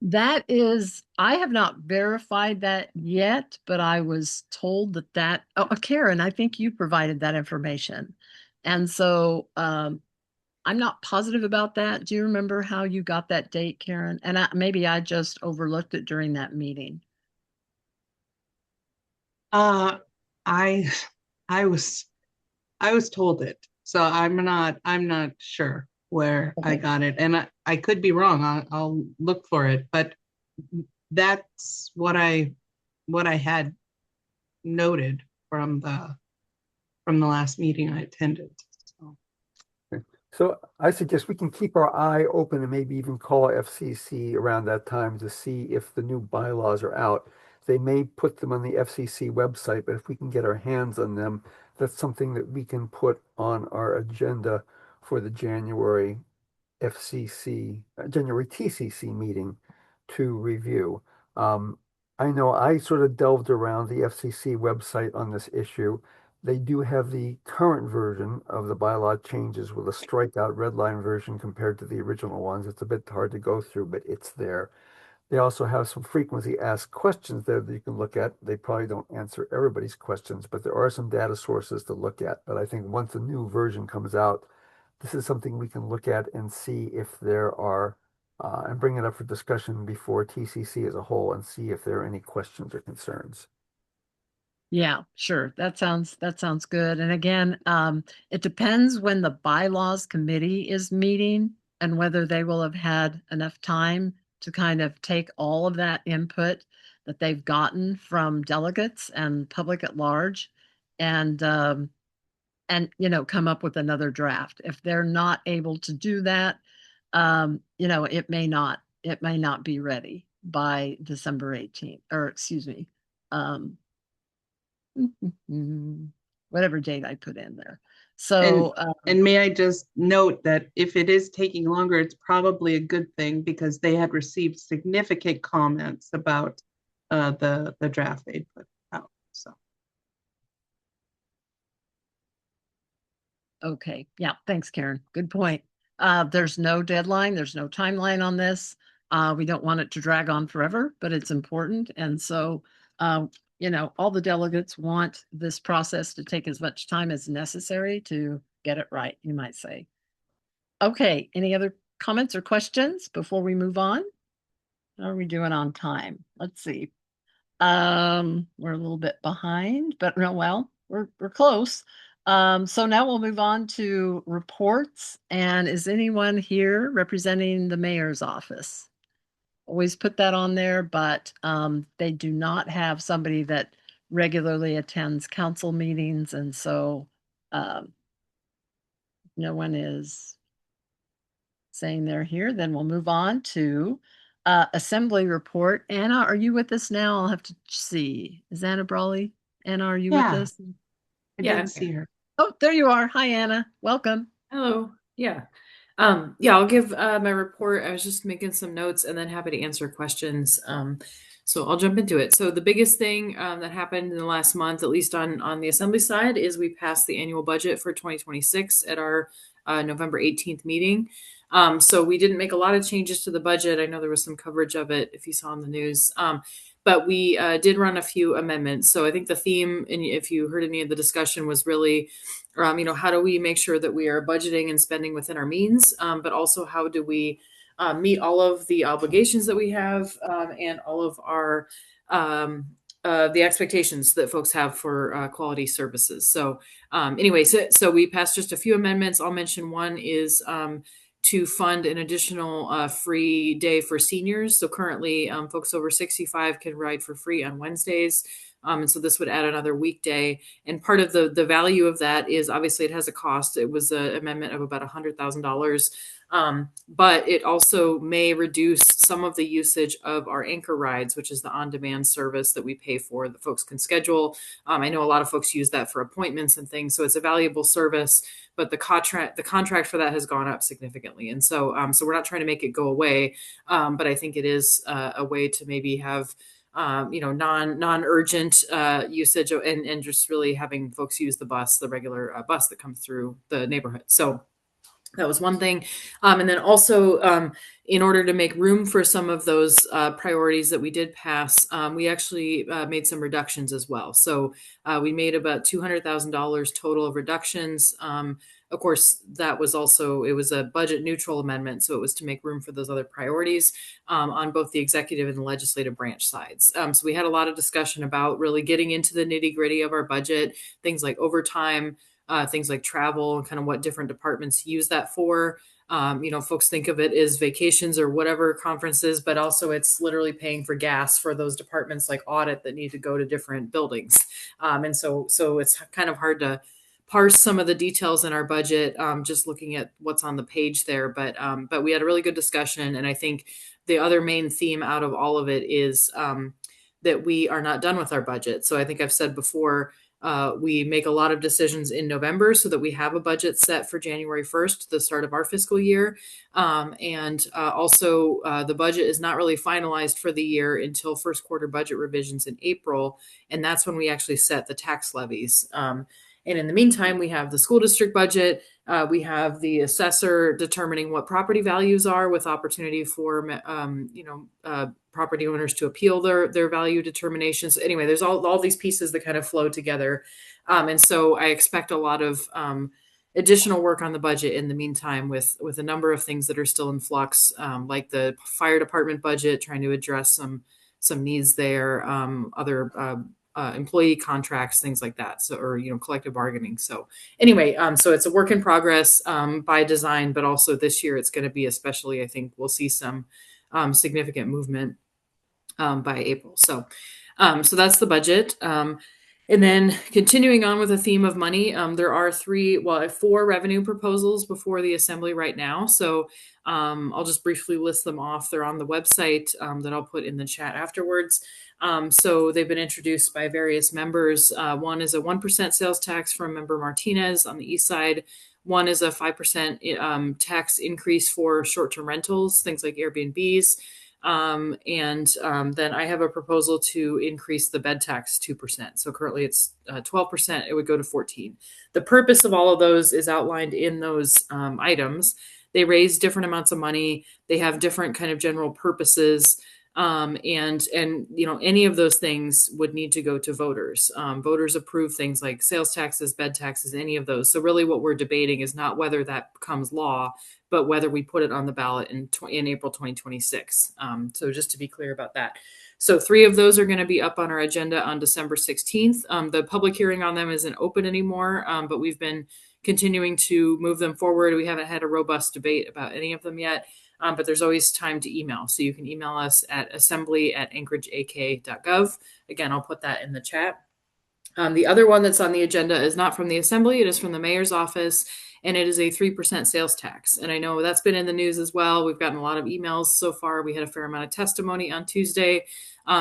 That is, I have not verified that yet, but I was told Karen, I think you provided that information. And so I'm not positive about that. Do you remember how you got that date, Karen? And maybe I just overlooked it during that meeting. I was told it, so I'm not sure where I got it, and I could be wrong. I'll look for it, but that's what I had noted from the last meeting I attended. So I suggest we can keep our eye open and maybe even call FCC around that time to see if the new bylaws are out. They may put them on the FCC website, but if we can get our hands on them, that's something that we can put on our agenda for the January TCC meeting to review. I know I sort of delved around the FCC website on this issue. They do have the current version of the bylaw changes with a strikeout red line version compared to the original ones. It's a bit hard to go through, but it's there. They also have some frequently asked questions there that you can look at. They probably don't answer everybody's questions, but there are some data sources to look at. But I think once the new version comes out, this is something we can look at and see if there are, and bring it up for discussion before TCC as a whole and see if there are any questions or concerns. Yeah, sure. That sounds good. And again, it depends when the bylaws committee is meeting and whether they will have had enough time to kind of take all of that input that they've gotten from delegates and public at large and come up with another draft. If they're not able to do that, it may not be ready by December 18th, or excuse me, whatever date I put in there. So, and may I just note that if it is taking longer, it's probably a good thing because they had received significant comments about the draft they put out. So. Okay. Yeah. Thanks, Karen. Good point. There's no deadline. There's no timeline on this. We don't want it to drag on forever, but it's important. And so, all the delegates want this process to take as much time as necessary to get it right, you might say. Okay. Any other comments or questions before we move on? How are we doing on time? Let's see. We're a little bit behind, but no, well, we're close. So now we'll move on to reports. And is anyone here representing the mayor's office? Always put that on there, but they do not have somebody that regularly attends council meetings, and so no one is saying they're here. Then we'll move on to assembly report. Anna, are you with us now? I'll have to see. Is Anna Brawley? Anna, are you with Yeah. us? I Yeah, didn't I'm see her. Oh, there you are. Hi, Anna. Welcome. Hello. Yeah. Yeah, I'll give my report. I was just making some notes and then happy to answer questions. So I'll jump into it. So the biggest thing that happened in the last month, at least on the assembly side, is we passed the annual budget for 2026 at our November 18th meeting. So we didn't make a lot of changes to the budget. I know there was some coverage of it if you saw in the news. But we did run a few amendments. So I think the theme, and if you heard any of the discussion, was really, how do we make sure that we are budgeting and spending within our means, but also how do we meet all of the obligations that we have and all of our the expectations that folks have for quality services. So anyway, so we passed just a few amendments. I'll mention one is to fund an additional free day for seniors. So currently, folks over 65 can ride for free on Wednesdays. And so this would add another weekday. And part of the value of that is obviously it has a cost. It was an amendment of about $100,000. But it also may reduce some of the usage of our anchor rides, which is the on-demand service that we pay for that folks can schedule. I know a lot of folks use that for appointments and things. So it's a valuable service, but the contract for that has gone up significantly. And so, so we're not trying to make it go away. But I think it is a way to maybe have non-urgent usage and just really having folks use the bus, the regular bus that comes through the neighborhood. So that was one thing. And then also, in order to make room for some of those priorities that we did pass, we actually made some reductions as well. So we made about $200,000 total of reductions. Of course, that was also, it was a budget neutral amendment. So it was to make room for those other priorities on both the executive and the legislative branch sides. So we had a lot of discussion about really getting into the nitty gritty of our budget, things like overtime, things like travel and kind of what different departments use that for. Folks think of it as vacations or whatever conferences, but also it's literally paying for gas for those departments like audit that need to go to different buildings. And so it's kind of hard to parse some of the details in our budget, just looking at what's on the page there. But we had a really good discussion. And I think the other main theme out of all of it is that we are not done with our budget. So I think I've said before, we make a lot of decisions in November so that we have a budget set for January 1st, the start of our fiscal year. Also, the budget is not really finalized for the year until first quarter budget revisions in April. And that's when we actually set the tax levies. And in the meantime, we have the school district budget. We have the assessor determining what property values are with opportunity for, property owners to appeal their value determinations. Anyway, there's all these pieces that kind of flow together. And so I expect a lot of additional work on the budget in the meantime with a number of things that are still in flux, like the fire department budget, trying to address some needs there, other employee contracts, things like that. So, or, collective bargaining. So anyway, so it's a work in progress by design, but also this year it's going to be especially, I think we'll see some significant movement by April. So that's the budget. And then continuing on with the theme of money, there are 4 revenue proposals before the assembly right now. So I'll just briefly list them off. They're on the website that I'll put in the chat afterwards. So they've been introduced by various members. One is a 1% sales tax from member Martinez on the east side. One is a 5% tax increase for short-term rentals, things like Airbnbs. Then I have a proposal to increase the bed tax 2%. So currently it's 12%. It would go to 14%. The purpose of all of those is outlined in those items. They raise different amounts of money. They have different kind of general purposes. And any of those things would need to go to voters. Voters approve things like sales taxes, bed taxes, any of those. So really what we're debating is not whether that becomes law, but whether we put it on the ballot in April 2026. So just to be clear about that. So 3 of those are going to be up on our agenda on December 16th. The public hearing on them isn't open anymore, but we've been continuing to move them forward. We haven't had a robust debate about any of them yet. But there's always time to email. So you can email us at assembly@anchorageak.gov. Again, I'll put that in the chat. The other one that's on the agenda is not from the Assembly. It is from the mayor's office, and it is a 3% sales tax. And I know that's been in the news as well. We've gotten a lot of emails so far. We had a fair amount of testimony on Tuesday.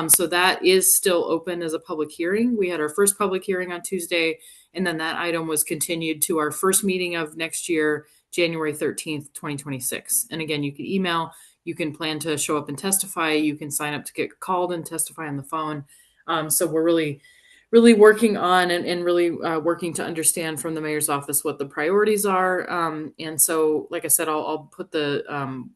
So that is still open as a public hearing. We had our first public hearing on Tuesday, and then that item was continued to our first meeting of next year, January 13th, 2026. And again, you can email, you can plan to show up and testify, you can sign up to get called and testify on the phone. So we're really working on and really working to understand from the mayor's office what the priorities are. And so, like I said, I'll put the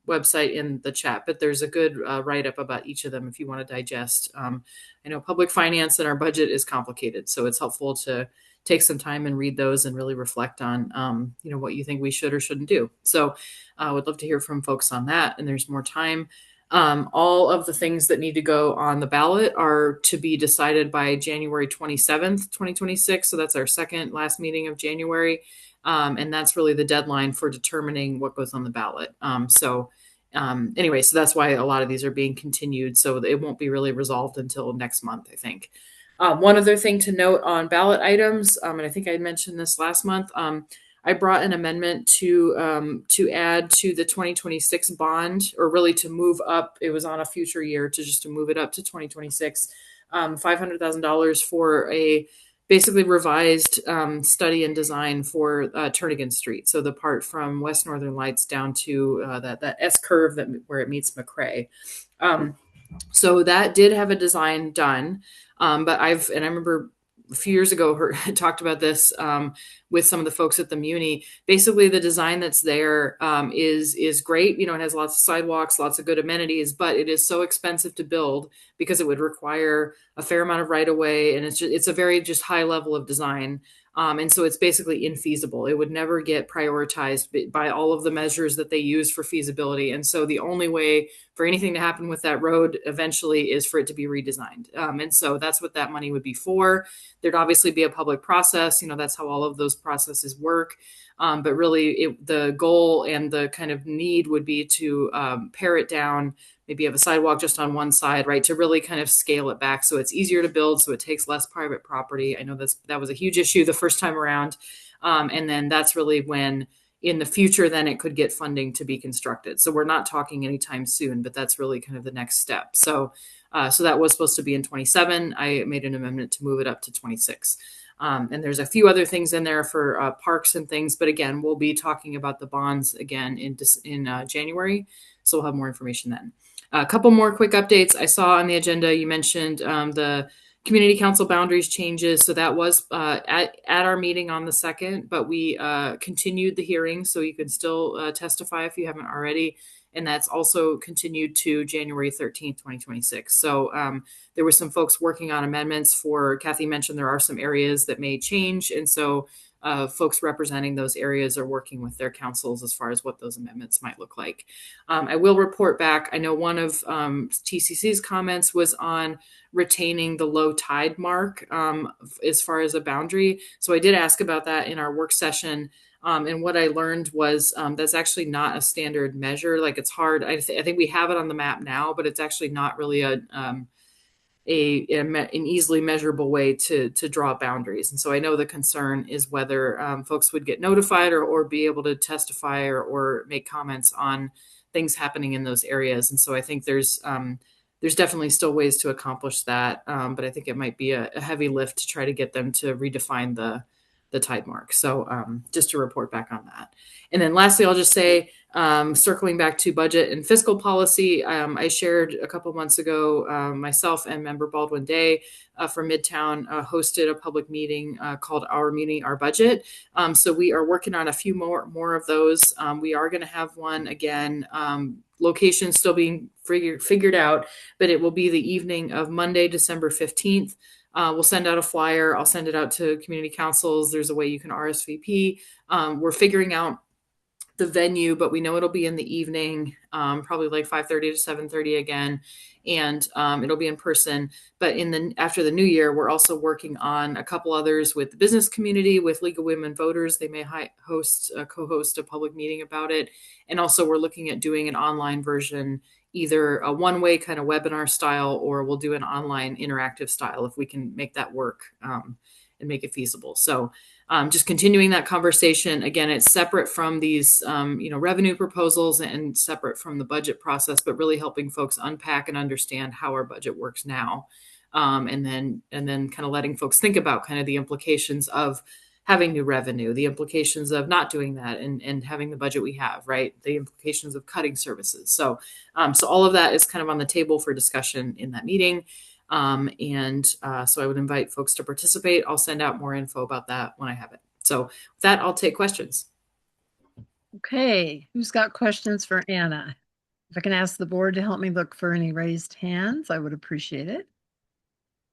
website in the chat, but there's a good write-up about each of them if you want to digest. I know public finance and our budget is complicated, so it's helpful to take some time and read those and really reflect on, what you think we should or shouldn't do. So I would love to hear from folks on that. And there's more time. All of the things that need to go on the ballot are to be decided by January 27th, 2026. So that's our second last meeting of January. And that's really the deadline for determining what goes on the ballot. Anyway, so that's why a lot of these are being continued. So it won't be really resolved until next month, I think. One other thing to note on ballot items, and I think I mentioned this last month, I brought an amendment to add to the 2026 bond, or really to move up. It was on a future year to move it up to 2026, $500,000 for a basically revised study and design for Turnagain Street. So the part from West Northern Lights down to that S curve where it meets McRae. So that did have a design done. But I remember a few years ago talked about this with some of the folks at the Muni. Basically, the design that's there is great. It has lots of sidewalks, lots of good amenities, but it is so expensive to build because it would require a fair amount of right of way, and it's a very just high level of design. And so it's basically infeasible. It would never get prioritized by all of the measures that they use for feasibility. And so the only way for anything to happen with that road eventually is for it to be redesigned. And so that's what that money would be for. There'd obviously be a public process. That's how all of those processes work. But really the goal and the kind of need would be to pare it down, maybe have a sidewalk just on one side, right? To really kind of scale it back so it's easier to build, so it takes less private property. I know that was a huge issue the first time around. And then that's really when in the future, then it could get funding to be constructed. So we're not talking anytime soon, but that's really kind of the next step. So that was supposed to be in 27. I made an amendment to move it up to 26. And there's a few other things in there for parks and things. But again, we'll be talking about the bonds again in January. So we'll have more information then. A couple more quick updates. I saw on the agenda, you mentioned the community council boundaries changes. So that was at our meeting on the 2nd, but we continued the hearing. So you can still testify if you haven't already. And that's also continued to January 13th, 2026. So there were some folks working on amendments for, Kathy mentioned there are some areas that may change. And so folks representing those areas are working with their councils as far as what those amendments might look like. I will report back. I know one of TCC's comments was on retaining the low tide mark as far as a boundary. So I did ask about that in our work session. And what I learned was that's actually not a standard measure. Like it's hard. I think we have it on the map now, but it's actually not really an easily measurable way to draw boundaries. And so I know the concern is whether folks would get notified or be able to testify or make comments on things happening in those areas. And so I think there's definitely still ways to accomplish that. But I think it might be a heavy lift to try to get them to redefine the the tide mark. So just to report back on that. And then lastly, I'll just say, circling back to budget and fiscal policy, I shared a couple months ago, myself and member Baldwin Day from Midtown hosted a public meeting called Our Meeting, Our Budget. So we are working on a few more of those. We are going to have one again, location still being figured out, but it will be the evening of Monday, December 15th. We'll send out a flyer. I'll send it out to community councils. There's a way you can RSVP. We're figuring out the venue, but we know it'll be in the evening, probably like 5:30 to 7:30 again, and it'll be in person. But after the new year, we're also working on a couple others with the business community, with League of Women Voters. They may co-host a public meeting about it, and also we're looking at doing an online version, either a one-way kind of webinar style, or we'll do an online interactive style if we can make that work and make it feasible. So just continuing that conversation. Again, it's separate from these, revenue proposals and separate from the budget process, but really helping folks unpack and understand how our budget works now. And then kind of letting folks think about kind of the implications of having new revenue, the implications of not doing that and having the budget we have, right? The implications of cutting services. So all of that is kind of on the table for discussion in that meeting. So I would invite folks to participate. I'll send out more info about that when I have it. So with that, I'll take questions. Okay, who's got questions for Anna? If I can ask the board to help me look for any raised hands, I would appreciate it.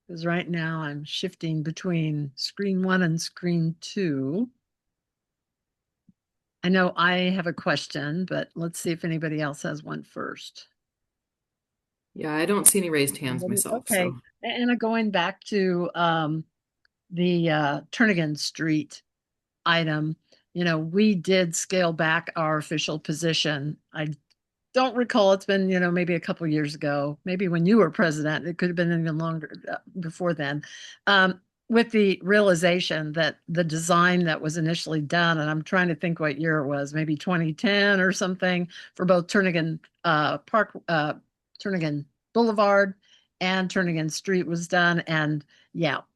Because right now I'm shifting between screen 1 and screen 2. I know I have a question, but let's see if anybody else has one first. Yeah, I don't see any raised hands myself. Okay, So. Anna, going back to the Turnagain Street item, we did scale back our official position. I don't recall, it's been, maybe a couple of years ago, maybe when you were president, it could have been even longer before then, with the realization that the design that was initially done, and I'm trying to think what year it was, maybe 2010 or something, for both Turnagain Turnagain Boulevard and Turnagain Street was done, and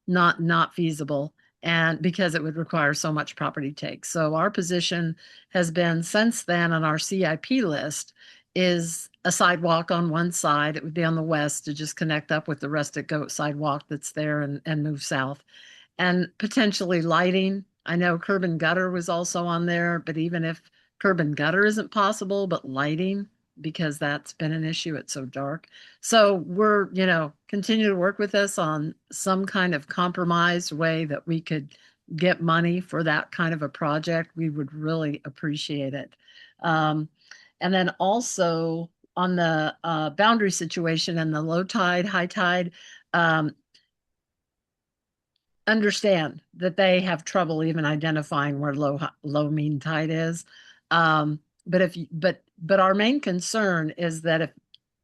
not feasible, and because it would require so much property take. So our position has been since then on our CIP list is a sidewalk on one side. It would be on the west to just connect up with the rustic goat sidewalk that's there and move south, and potentially lighting. I know curb and gutter was also on there, but even if curb and gutter isn't possible, but lighting, because that's been an issue. It's so dark. So we're, continue to work with us on some kind of compromised way that we could get money for that kind of a project. We would really appreciate it. And then also on the boundary situation and the low tide, high tide, understand that they have trouble even identifying where low mean tide is. But our main concern is that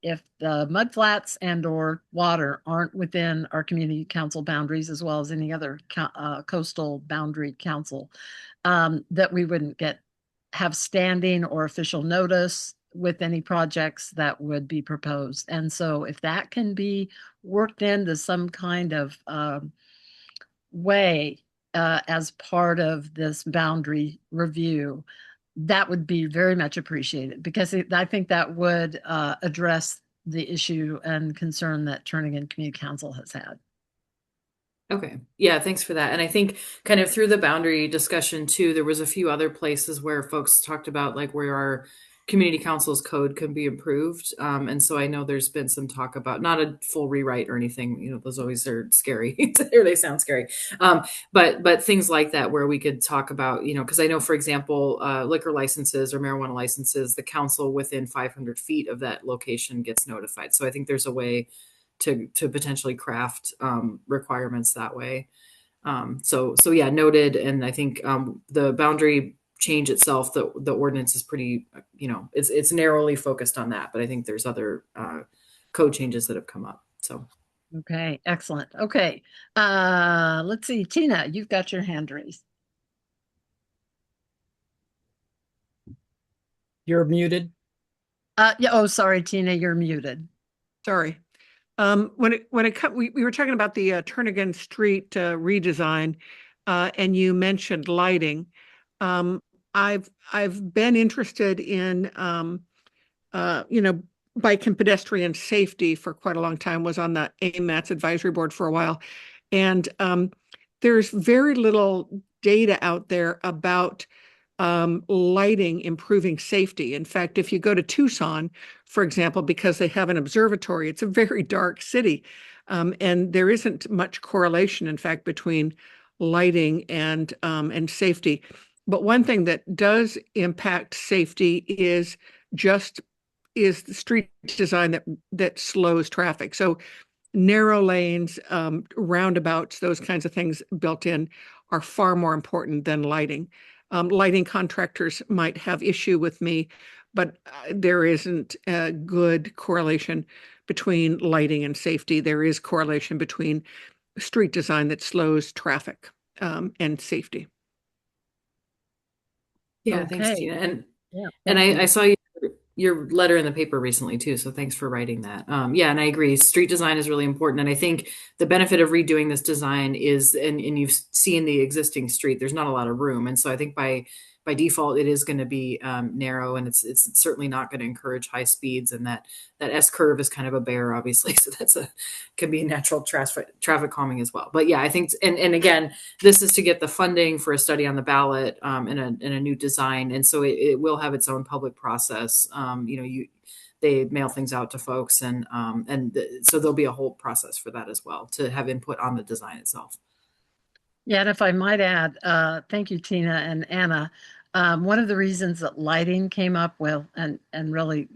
if the mudflats and or water aren't within our community council boundaries, as well as any other coastal boundary council, that we wouldn't have standing or official notice with any projects that would be proposed. And so if that can be worked into some kind of way as part of this boundary review, that would be very much appreciated, because I think that would address the issue and concern that Turnagain Community Council has had. Okay. Yeah, thanks for that. And I think kind of through the boundary discussion too, there was a few other places where folks talked about like where our community council's code can be improved. And so I know there's been some talk about not a full rewrite or anything, those always are scary or they sound scary. But things like that where we could talk about, because I know, for example, liquor licenses or marijuana licenses, the council within 500 feet of that location gets notified. So I think there's a way to potentially craft requirements that way. So yeah, noted. And I think the boundary change itself, the ordinance is pretty, it's narrowly focused on that, but I think there's other code changes that have come up. So. Okay, excellent. Okay, let's see, Tina, you've got your hand raised. You're muted. Yeah. Oh, sorry, Tina, you're muted. Sorry. We were talking about the Turnagain Street redesign. and you mentioned lighting. I've been interested in bike and pedestrian safety for quite a long time. Was on the AMATS advisory board for a while, and there's very little data out there about lighting improving safety. In fact, if you go to Tucson, for example, because they have an observatory, it's a very dark city, and there isn't much correlation, in fact, between lighting and safety. But one thing that does impact safety is the street design that slows traffic. So narrow lanes, roundabouts, those kinds of things built in are far more important than lighting. Lighting contractors might have issue with me, but there isn't a good correlation between lighting and safety. There is correlation between street design that slows traffic and safety. Yeah, thanks, Okay. Tina. And Yeah, and thank I you. saw your letter in the paper recently too, so thanks for writing that. Yeah, and I agree. Street design is really important, and I think the benefit of redoing this design is, and you've seen the existing street. There's not a lot of room, and so I think by default it is going to be narrow, and it's certainly not going to encourage high speeds. And that S curve is kind of a bear, obviously, so can be natural traffic calming as well. But yeah, I think, and again, this is to get the funding for a study on the ballot in a new design, and so it will have its own public process. They mail things out to folks, and so there'll be a whole process for that as well to have input on the design itself. Yeah, and if I might add, thank you, Tina and Anna. One of the reasons that lighting came up with and really,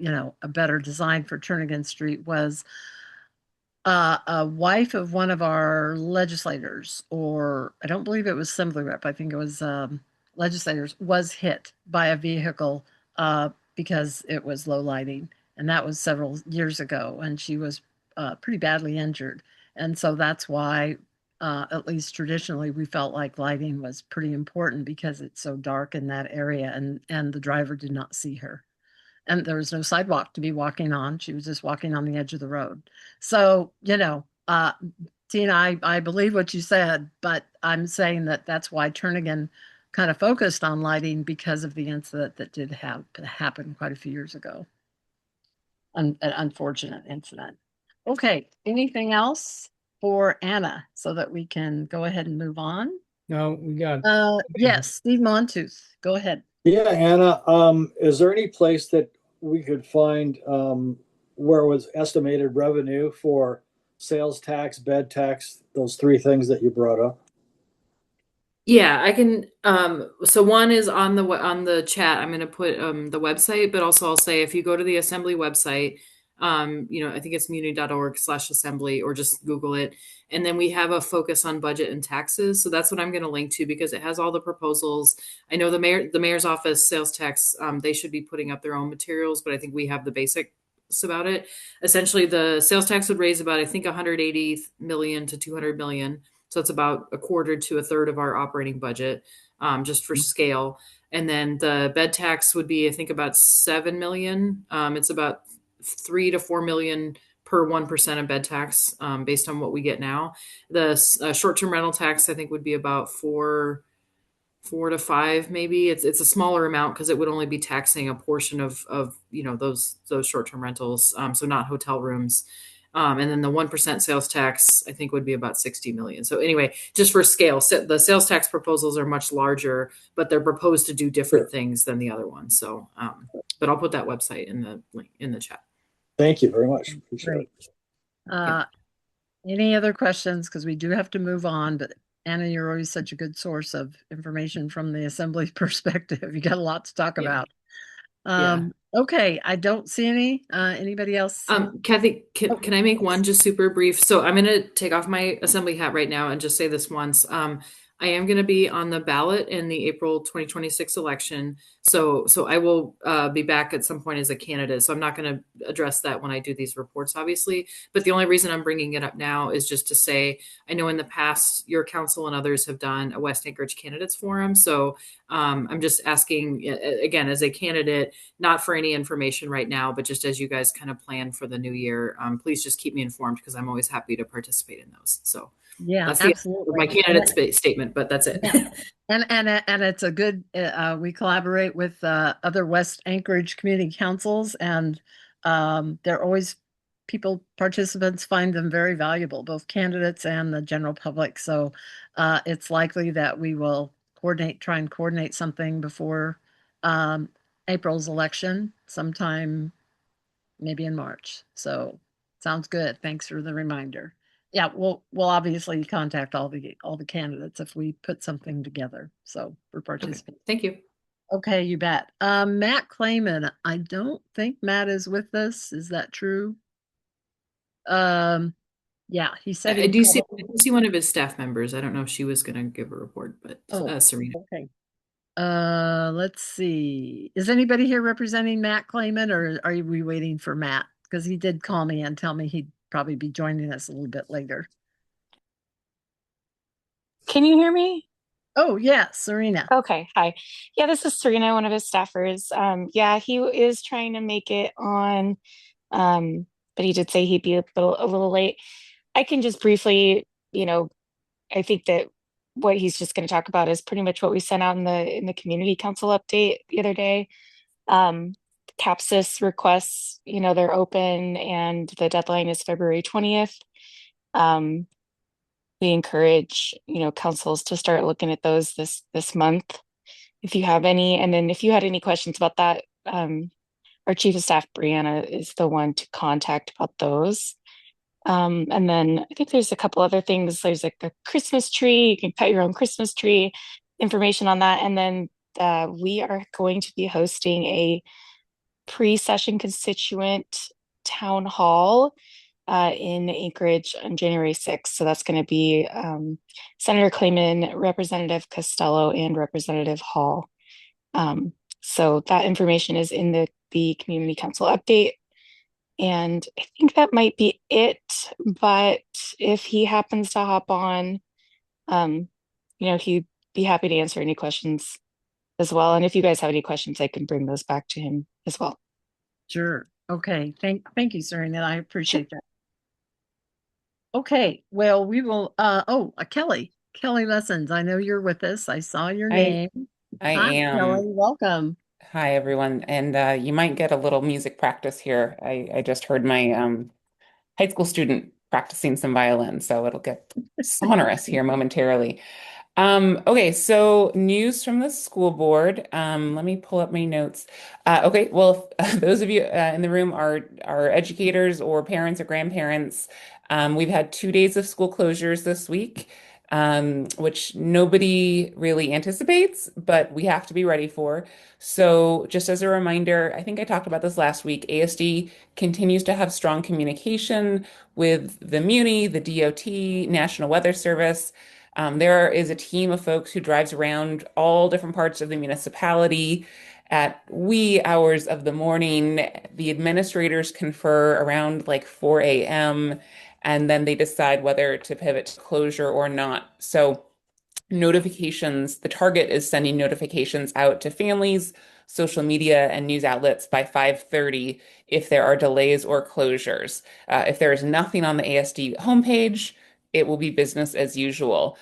a better design for Turnagain Street was a wife of one of our legislators, or I don't believe it was Assembly Rep, I think it was legislators, was hit by a vehicle because it was low lighting. And that was several years ago, and she was pretty badly injured. And so that's why, at least traditionally, we felt like lighting was pretty important because it's so dark in that area, and the driver did not see her. And there was no sidewalk to be walking on. She was just walking on the edge of the road. So, Tina, I believe what you said, but I'm saying that's why Turnagain kind of focused on lighting because of the incident that did happen quite a few years ago. An unfortunate incident. Okay, anything else for Anna so that we can go ahead and move on? No, we got. Yes, Steve Montooth, go ahead. Yeah, Anna, is there any place that we could find where it was estimated revenue for sales tax, bed tax, those three things that you brought up? Yeah, I can. So one is on the chat. I'm going to put the website, but also I'll say if you go to the Assembly website, I think it's muni.org/assembly, or just Google it. And then we have a focus on budget and taxes. So that's what I'm going to link to because it has all the proposals. I know the mayor's office sales tax, they should be putting up their own materials, but I think we have the basics about it. Essentially, the sales tax would raise about, I think, 180 million to 200 million. So it's about a quarter to a third of our operating budget, just for scale. And then the bed tax would be, I think, about 7 million. It's about 3 to 4 million per 1% of bed tax, based on what we get now. The short-term rental tax, I think, would be about 4 to 5, maybe. It's a smaller amount because it would only be taxing a portion of those short-term rentals, so not hotel rooms. And then the 1% sales tax, I think, would be about 60 million. So anyway, just for scale, the sales tax proposals are much larger, but they're proposed to do different things than the other ones. So, but I'll put that website in the link in the chat. Thank you very much. Appreciate it. Any other questions? Because we do have to move on, but Anna, you're always such a good source of information from the Assembly perspective. You got a lot to talk about. Okay, I don't see anybody else. Kathy, can I make one just super brief? So I'm going to take off my Assembly hat right now and just say this once. I am going to be on the ballot in the April 2026 election. So I will be back at some point as a candidate. So I'm not going to address that when I do these reports, obviously. But the only reason I'm bringing it up now is just to say, I know in the past, your council and others have done a West Anchorage Candidates Forum. So I'm just asking, again, as a candidate, not for any information right now, but just as you guys kind of plan for the new year, please just keep me informed because I'm always happy to participate in those. So yeah, that's absolutely. my candidate statement. appointment, but that's it. And it's a good, we collaborate with other West Anchorage community councils, and they're always, participants find them very valuable, both candidates and the general public. So it's likely that we will try and coordinate something before April's election, sometime maybe in March. So sounds good. Thanks for the reminder. Yeah, we'll obviously contact all the candidates if we put something together. So for participants. Thank you. Okay, you bet. Matt Clayman, I don't think Matt is with us. Is that true? Yeah, he said I do see one of his staff members. I don't know if she was going to give a report, but Serena. Okay. Let's see. Is anybody here representing Matt Clayman, or are we waiting for Matt? Because he did call me and tell me he'd probably be joining us a little bit later. Can you hear me? Oh, yeah, Serena. Okay, hi. Yeah, this is Serena, one of his staffers. Yeah, he is trying to make it on, but he did say he'd be a little late. I can just briefly, I think that what he's just going to talk about is pretty much what we sent out in the community council update the other day. CAPSIS requests, they're open and the deadline is February 20th. We encourage, councils to start looking at those this month if you have any. And then if you had any questions about that, our chief of staff, Brianna, is the one to contact about those. And then I think there's a couple other things. There's like a Christmas tree. You can cut your own Christmas tree, information on that. And then we are going to be hosting a pre-session constituent town hall in Anchorage on January 6th. So that's going to be Senator Clayman, Representative Costello, and Representative Hall. So that information is in the community council update. And I think that might be it. But if he happens to hop on, he'd be happy to answer any questions as well. And if you guys have any questions, I can bring those back to him as well. Sure. Okay. Thank you, Serena. I appreciate that. Okay. Well, we will. Kelly Lessons. I know you're with us. I saw your name. I Hi, am. Kelly. Welcome. Hi, everyone. And you might get a little music practice here. I just heard my high school student practicing some violin, so it'll get sonorous here momentarily. Okay, so news from the school board. Let me pull up my notes. Okay, well, those of you in the room are educators or parents or grandparents. We've had 2 days of school closures this week, which nobody really anticipates, but we have to be ready for. So just as a reminder, I think I talked about this last week, ASD continues to have strong communication with the Muni, the DOT, National Weather Service. There is a team of folks who drives around all different parts of the municipality at wee hours of the morning. The administrators confer around like 4 a.m. and then they decide whether to pivot to closure or not. So notifications, the target is sending notifications out to families, social media, and news outlets by 5:30 if there are delays or closures. If there is nothing on the ASD homepage, it will be business as usual.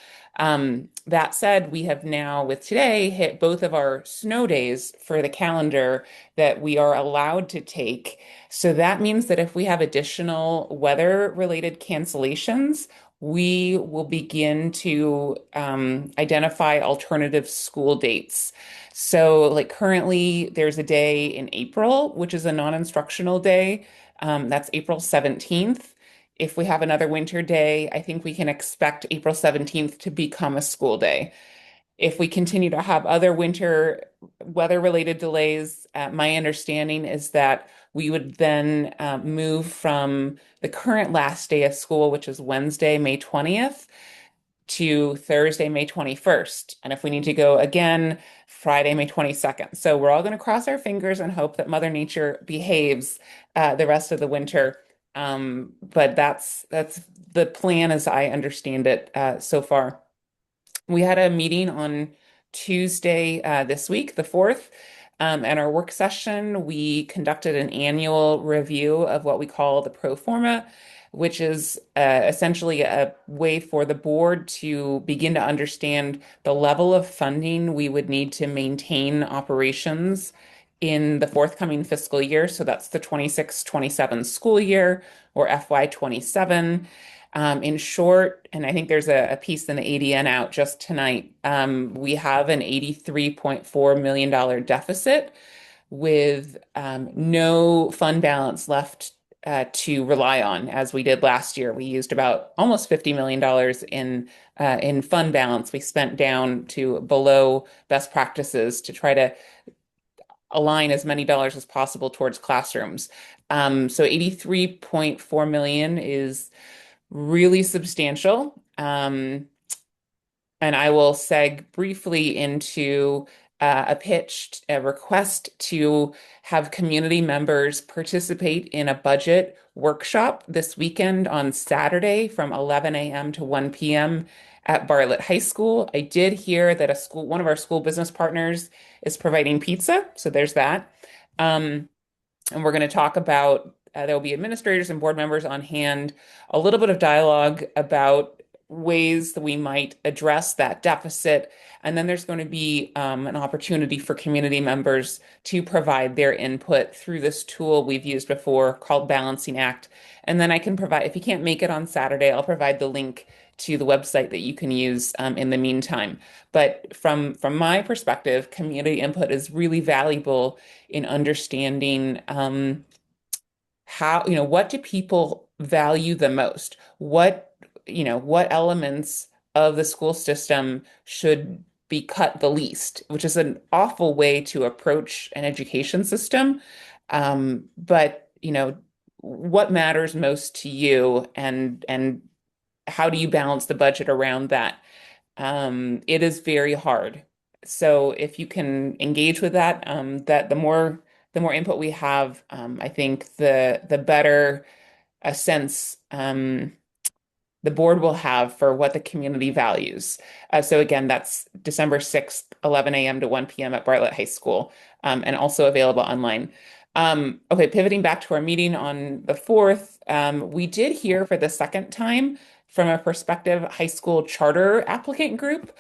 That said, we have now, with today, hit both of our snow days for the calendar that we are allowed to take. So that means that if we have additional weather-related cancellations, we will begin to identify alternative school dates. So like currently there's a day in April, which is a non-instructional day. That's April 17th. If we have another winter day, I think we can expect April 17th to become a school day. If we continue to have other winter weather-related delays, my understanding is that we would then move from the current last day of school, which is Wednesday, May 20th, to Thursday, May 21st. And if we need to go again, Friday, May 22nd. So we're all going to cross our fingers and hope that Mother Nature behaves the rest of the winter. But that's the plan as I understand it so far. We had a meeting on Tuesday this week, the 4th, and our work session, we conducted an annual review of what we call the pro forma. which is essentially a way for the board to begin to understand the level of funding we would need to maintain operations in the forthcoming fiscal year. So that's the 26-27 school year, or FY27. In short, and I think there's a piece in the ADN out just tonight, we have an $83.4 million deficit with no fund balance left to rely on, as we did last year. We used about almost $50 million in fund balance. We spent down to below best practices to try to align as many dollars as possible towards classrooms. So 83.4 million is really substantial. And I will seg briefly into a request to have community members participate in a budget workshop this weekend on Saturday from 11 a.m. to 1 p.m. at Bartlett High School. I did hear that one of our school business partners is providing pizza, so there's that. And we're going to talk about, there will be administrators and board members on hand, a little bit of dialogue about ways that we might address that deficit. And then there's going to be an opportunity for community members to provide their input through this tool we've used before called Balancing Act. And then I can provide, if you can't make it on Saturday, I'll provide the link to the website that you can use in the meantime. But from my perspective, community input is really valuable in understanding how, what do people value the most? What elements of the school system should be cut the least, which is an awful way to approach an education system. But what matters most to you, and how do you balance the budget around that? It is very hard. So if you can engage with that, that the more input we have, I think the better a sense the board will have for what the community values. So again, that's December 6th, 11 a.m. to 1 p.m. at Bartlett High School, and also available online. Okay, pivoting back to our meeting on the 4th, we did hear for the second time from a prospective high school charter applicant group.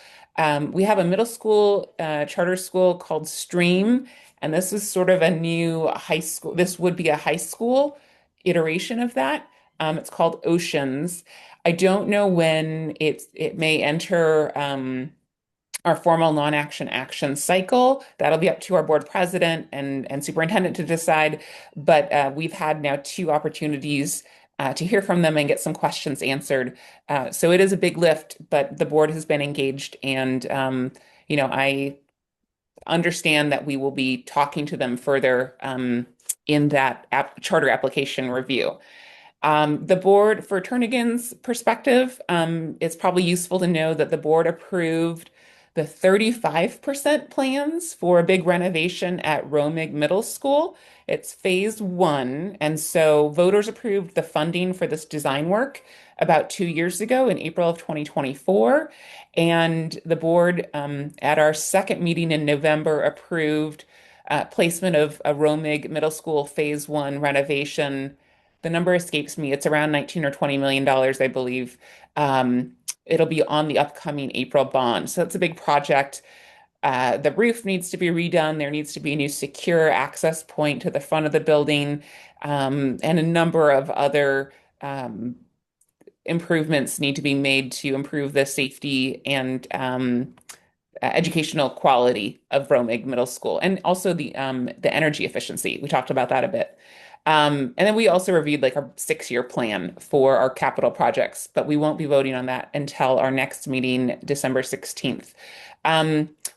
We have a middle school charter school called Stream, and this is sort of a new high school. This would be a high school iteration of that. It's called Oceans. I don't know when it may enter our formal non-action action cycle. That'll be up to our board president and superintendent to decide. But we've had now 2 opportunities to hear from them and get some questions answered. So it is a big lift, but the board has been engaged, and I understand that we will be talking to them further in that charter application review. The board, for Turnagain's perspective, it's probably useful to know that the board approved the 35% plans for a big renovation at Romig Middle School. It's phase 1. And so voters approved the funding for this design work about 2 years ago in April of 2024. And the board, at our second meeting in November, approved placement of a Romig Middle School phase 1 renovation. The number escapes me. It's around $19 or $20 million, I believe. It'll be on the upcoming April bond. So it's a big project. The roof needs to be redone. There needs to be a new secure access point to the front of the building, and a number of other improvements need to be made to improve the safety and educational quality of Romig Middle School, and also the energy efficiency. We talked about that a bit. And then we also reviewed like our 6-year plan for our capital projects, but we won't be voting on that until our next meeting, December 16th.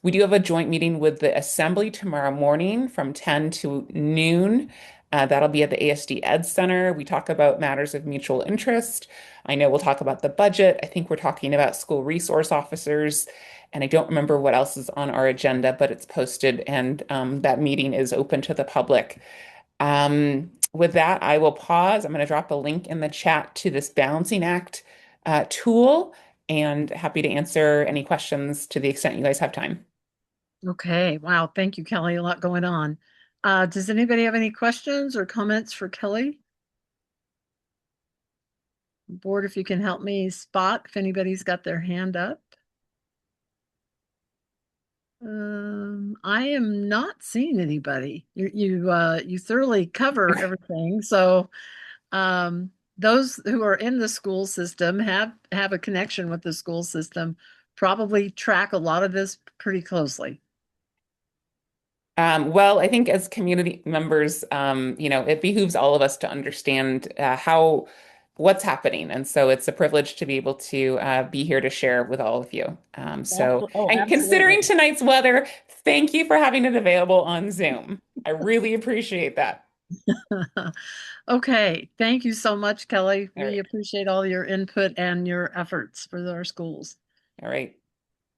We do have a joint meeting with the Assembly tomorrow morning from 10 to noon. That'll be at the ASD Ed Center. We talk about matters of mutual interest. I know we'll talk about the budget. I think we're talking about school resource officers, and I don't remember what else is on our agenda, but it's posted, and that meeting is open to the public. With that, I will pause. I'm going to drop a link in the chat to this Balancing Act tool, and happy to answer any questions to the extent you guys have time. Okay. Wow. Thank you, Kelly. A lot going on. Does anybody have any questions or comments for Kelly? Board, if you can help me spot if anybody's got their hand up. I am not seeing anybody. You thoroughly cover everything. So those who are in the school system have a connection with the school system, probably track a lot of this pretty closely. Well, I think as community members, it behooves all of us to understand what's happening. And so it's a privilege to be able to be here to share with all of you. And considering Absolutely. tonight's weather, thank you for having it available on Zoom. I really appreciate that. Okay, thank you so much, Kelly. All We right. appreciate all your input and your efforts for our schools. All right.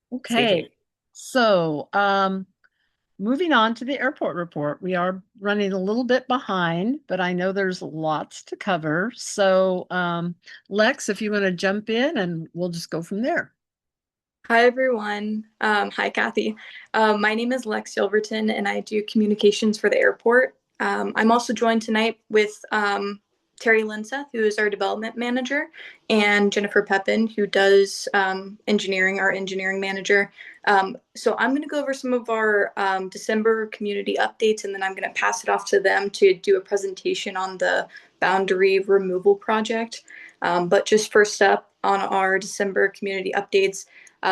Stay Okay, safe. so moving on to the airport report. We are running a little bit behind, but I know there's lots to cover. So Lex, if you want to jump in and we'll just go from there. Hi, everyone. Hi, Kathy. My name is Lex Silverton, and I do communications for the airport. I'm also joined tonight with Terry Linseth, who is our development manager, and Jennifer Pepin, who does engineering, our engineering manager. So I'm going to go over some of our December community updates, and then I'm going to pass it off to them to do a presentation on the boundary removal project. But just first up on our December community updates,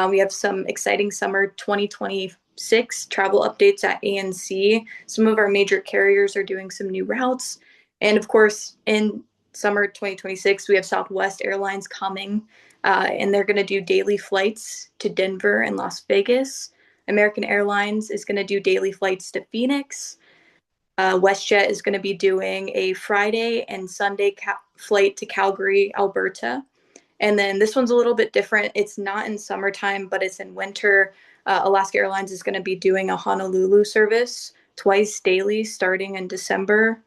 we have some exciting summer 2026 travel updates at ANC. Some of our major carriers are doing some new routes. And of course, in summer 2026, we have Southwest Airlines coming, and they're going to do daily flights to Denver and Las Vegas. American Airlines is going to do daily flights to Phoenix. WestJet is going to be doing a Friday and Sunday flight to Calgary, Alberta. And then this one's a little bit different. It's not in summertime, but it's in winter. Alaska Airlines is going to be doing a Honolulu service twice daily starting in December.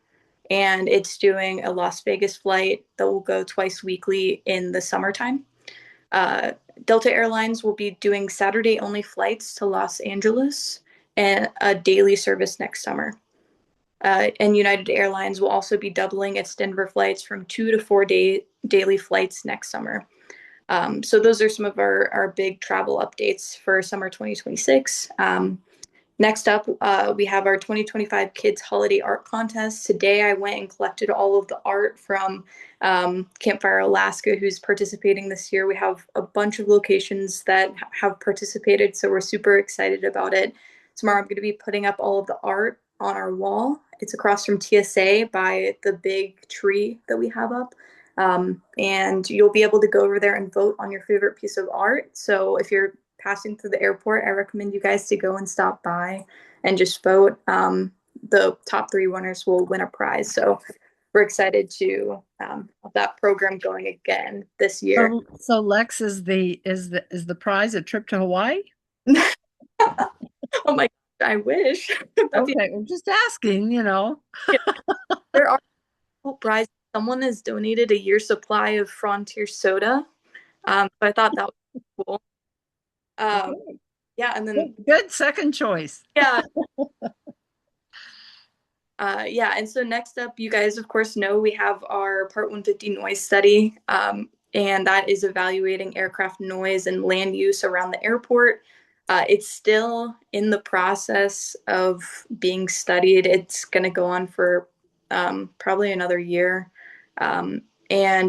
And it's doing a Las Vegas flight that will go twice weekly in the summertime. Delta Airlines will be doing Saturday only flights to Los Angeles and a daily service next summer. And United Airlines will also be doubling its Denver flights from 2 to 4 daily flights next summer. So those are some of our big travel updates for summer 2026. Next up, we have our 2025 Kids Holiday Art Contest. Today, I went and collected all of the art from Campfire Alaska, who's participating this year. We have a bunch of locations that have participated, so we're super excited about it. Tomorrow, I'm going to be putting up all of the art on our wall. It's across from TSA by the big tree that we have up. And you'll be able to go over there and vote on your favorite piece of art. So if you're passing through the airport, I recommend you guys to go and stop by and just vote. The top 3 winners will win a prize. So we're excited to have that program going again this year. So Lex, is the prize a trip to Hawaii? Oh my God, I wish. Okay, I'm just asking, Yeah. There are prizes. Someone has donated a year's supply of Frontier soda. So I thought that was cool. Yeah, and then good second choice. Yeah. Yeah, and so next up, you guys, of course, know we have our Part 150 noise study, and that is evaluating aircraft noise and land use around the airport. It's still in the process of being studied. It's going to go on for probably another year. And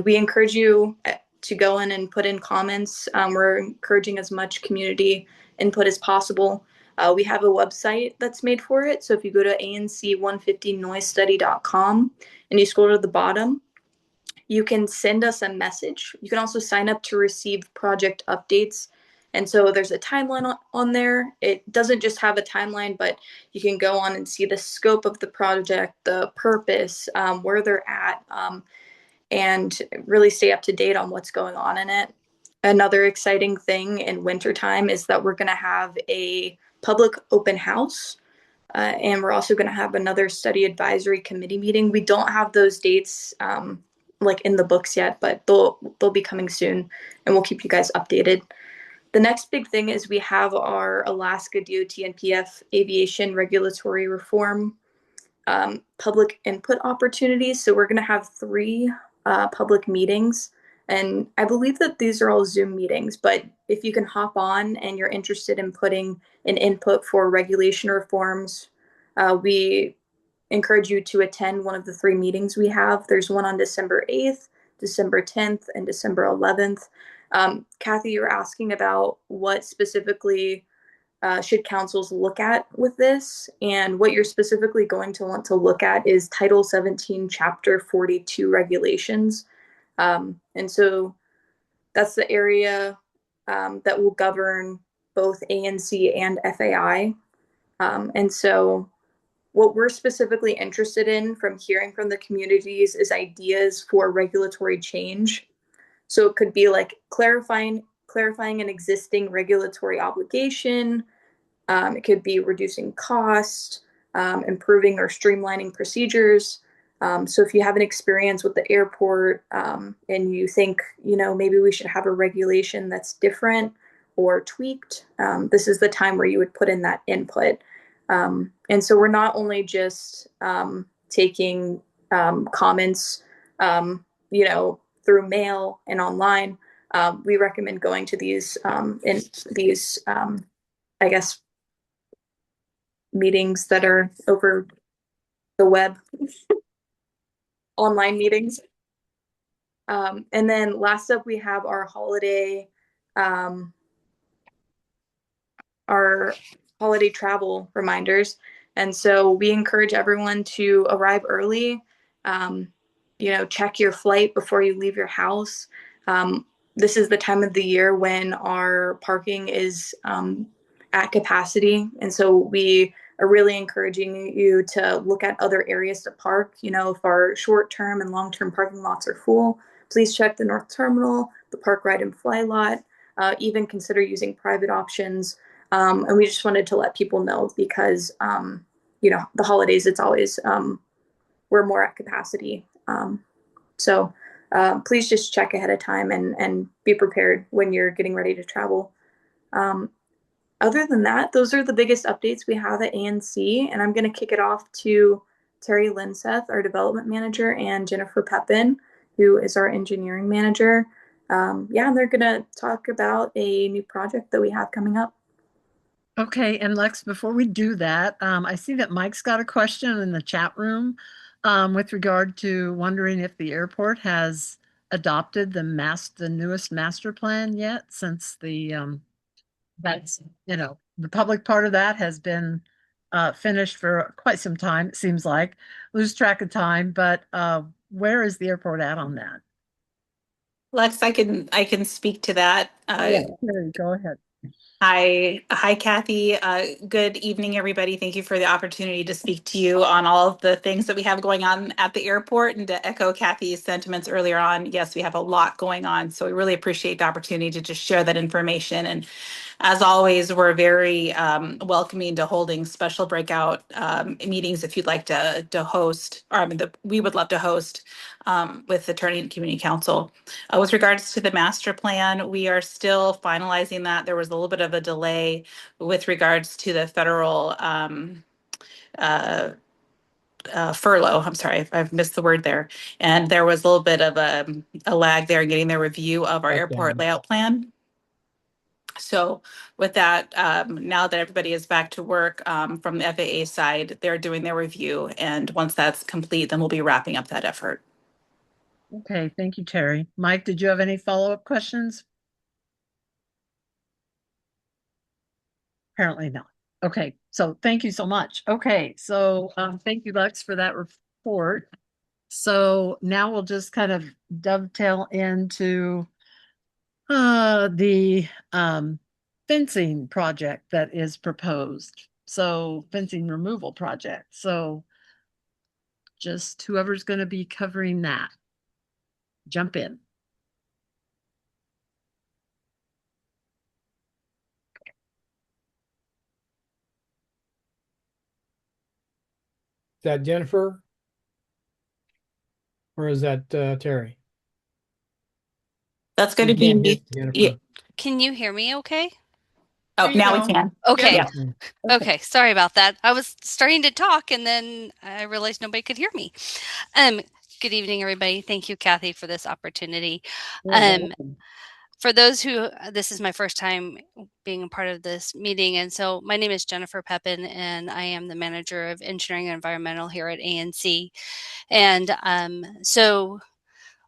we encourage you to go in and put in comments. We're encouraging as much community input as possible. We have a website that's made for it. So if you go to anc150noisestudy.com and you scroll to the bottom, you can send us a message. You can also sign up to receive project updates. And so there's a timeline on there. It doesn't just have a timeline, but you can go on and see the scope of the project, the purpose, where they're at, and really stay up to date on what's going on in it. Another exciting thing in wintertime is that we're going to have a public open house. And we're also going to have another study advisory committee meeting. We don't have those dates like in the books yet, but they'll be coming soon, and we'll keep you guys updated. The next big thing is we have our Alaska DOT and PF aviation regulatory reform public input opportunities. So we're going to have 3 public meetings And I believe that these are all Zoom meetings, but if you can hop on and you're interested in putting an input for regulation reforms, we encourage you to attend one of the 3 meetings we have. There's one on December 8th, December 10th, and December 11th. Kathy, you're asking about what specifically should councils look at with this? And what you're specifically going to want to look at is Title 17, Chapter 42 regulations. And so that's the area that will govern both ANC and FAI. And so what we're specifically interested in from hearing from the communities is ideas for regulatory change. So it could be like clarifying an existing regulatory obligation. It could be reducing cost, improving or streamlining procedures. So if you have an experience with the airport and you think, maybe we should have a regulation that's different or tweaked, this is the time where you would put in that input. And so we're not only just taking comments, through mail and online. We recommend going to these I guess, meetings that are over the web, online meetings. And then last up, we have our holiday travel reminders. And so we encourage everyone to arrive early, check your flight before you leave your house. This is the time of the year when our parking is at capacity. And so we are really encouraging you to look at other areas to park. If our short-term and long-term parking lots are full, please check the North Terminal, the Park Ride and Fly lot, even consider using private options. And we just wanted to let people know because, the holidays, it's always, we're more at capacity. So please just check ahead of time and be prepared when you're getting ready to travel. Other than that, those are the biggest updates we have at ANC, and I'm going to kick it off to Terry Linseth, our development manager, and Jennifer Pepin, who is our engineering manager. And they're going to talk about a new project that we have coming up. Okay, and Lex, before we do that, I see that Mike's got a question in the chat room with regard to wondering if the airport has adopted the newest master plan yet, since that's, the public part of that has been finished for quite some time, it seems like. Lose track of time, but where is the airport at on that? Lex, I can speak to that. Yeah, go ahead. Hi, Kathy. Good evening, everybody. Thank you for the opportunity to speak to you on all of the things that we have going on at the airport. And to echo Kathy's sentiments earlier on, yes, we have a lot going on. So we really appreciate the opportunity to just share that information. And as always, we're very welcoming to holding special breakout meetings if you'd like to host, or we would love to host with the Turnagain Community Council. With regards to the master plan, we are still finalizing that. There was a little bit of a delay with regards to the federal furlough. I'm sorry, I've missed the word there. And there was a little bit of a lag there in getting the review of our airport layout plan. So with that, now that everybody is back to work from the FAA side, they're doing their review. And once that's complete, then we'll be wrapping up that effort. Okay, thank you, Terry. Mike, did you have any follow-up questions? Apparently not. Okay, so thank you so much. Okay, so thank you, Lex, for that report. So now we'll just kind of dovetail into the fencing project that is proposed. So fencing removal project. So just whoever's going to be covering that, jump in. Is that Jennifer? Or is that Terry? That's going to be me. Jennifer. Can you hear me okay? Oh, now we can. Okay. Yeah. Okay. Sorry about that. I was starting to talk and then I realized nobody could hear me. Good evening, everybody. Thank you, Kathy, for this opportunity. You're welcome. For those who, this is my first time being a part of this meeting, and so my name is Jennifer Pepin, and I am the manager of engineering and environmental here at ANC. And so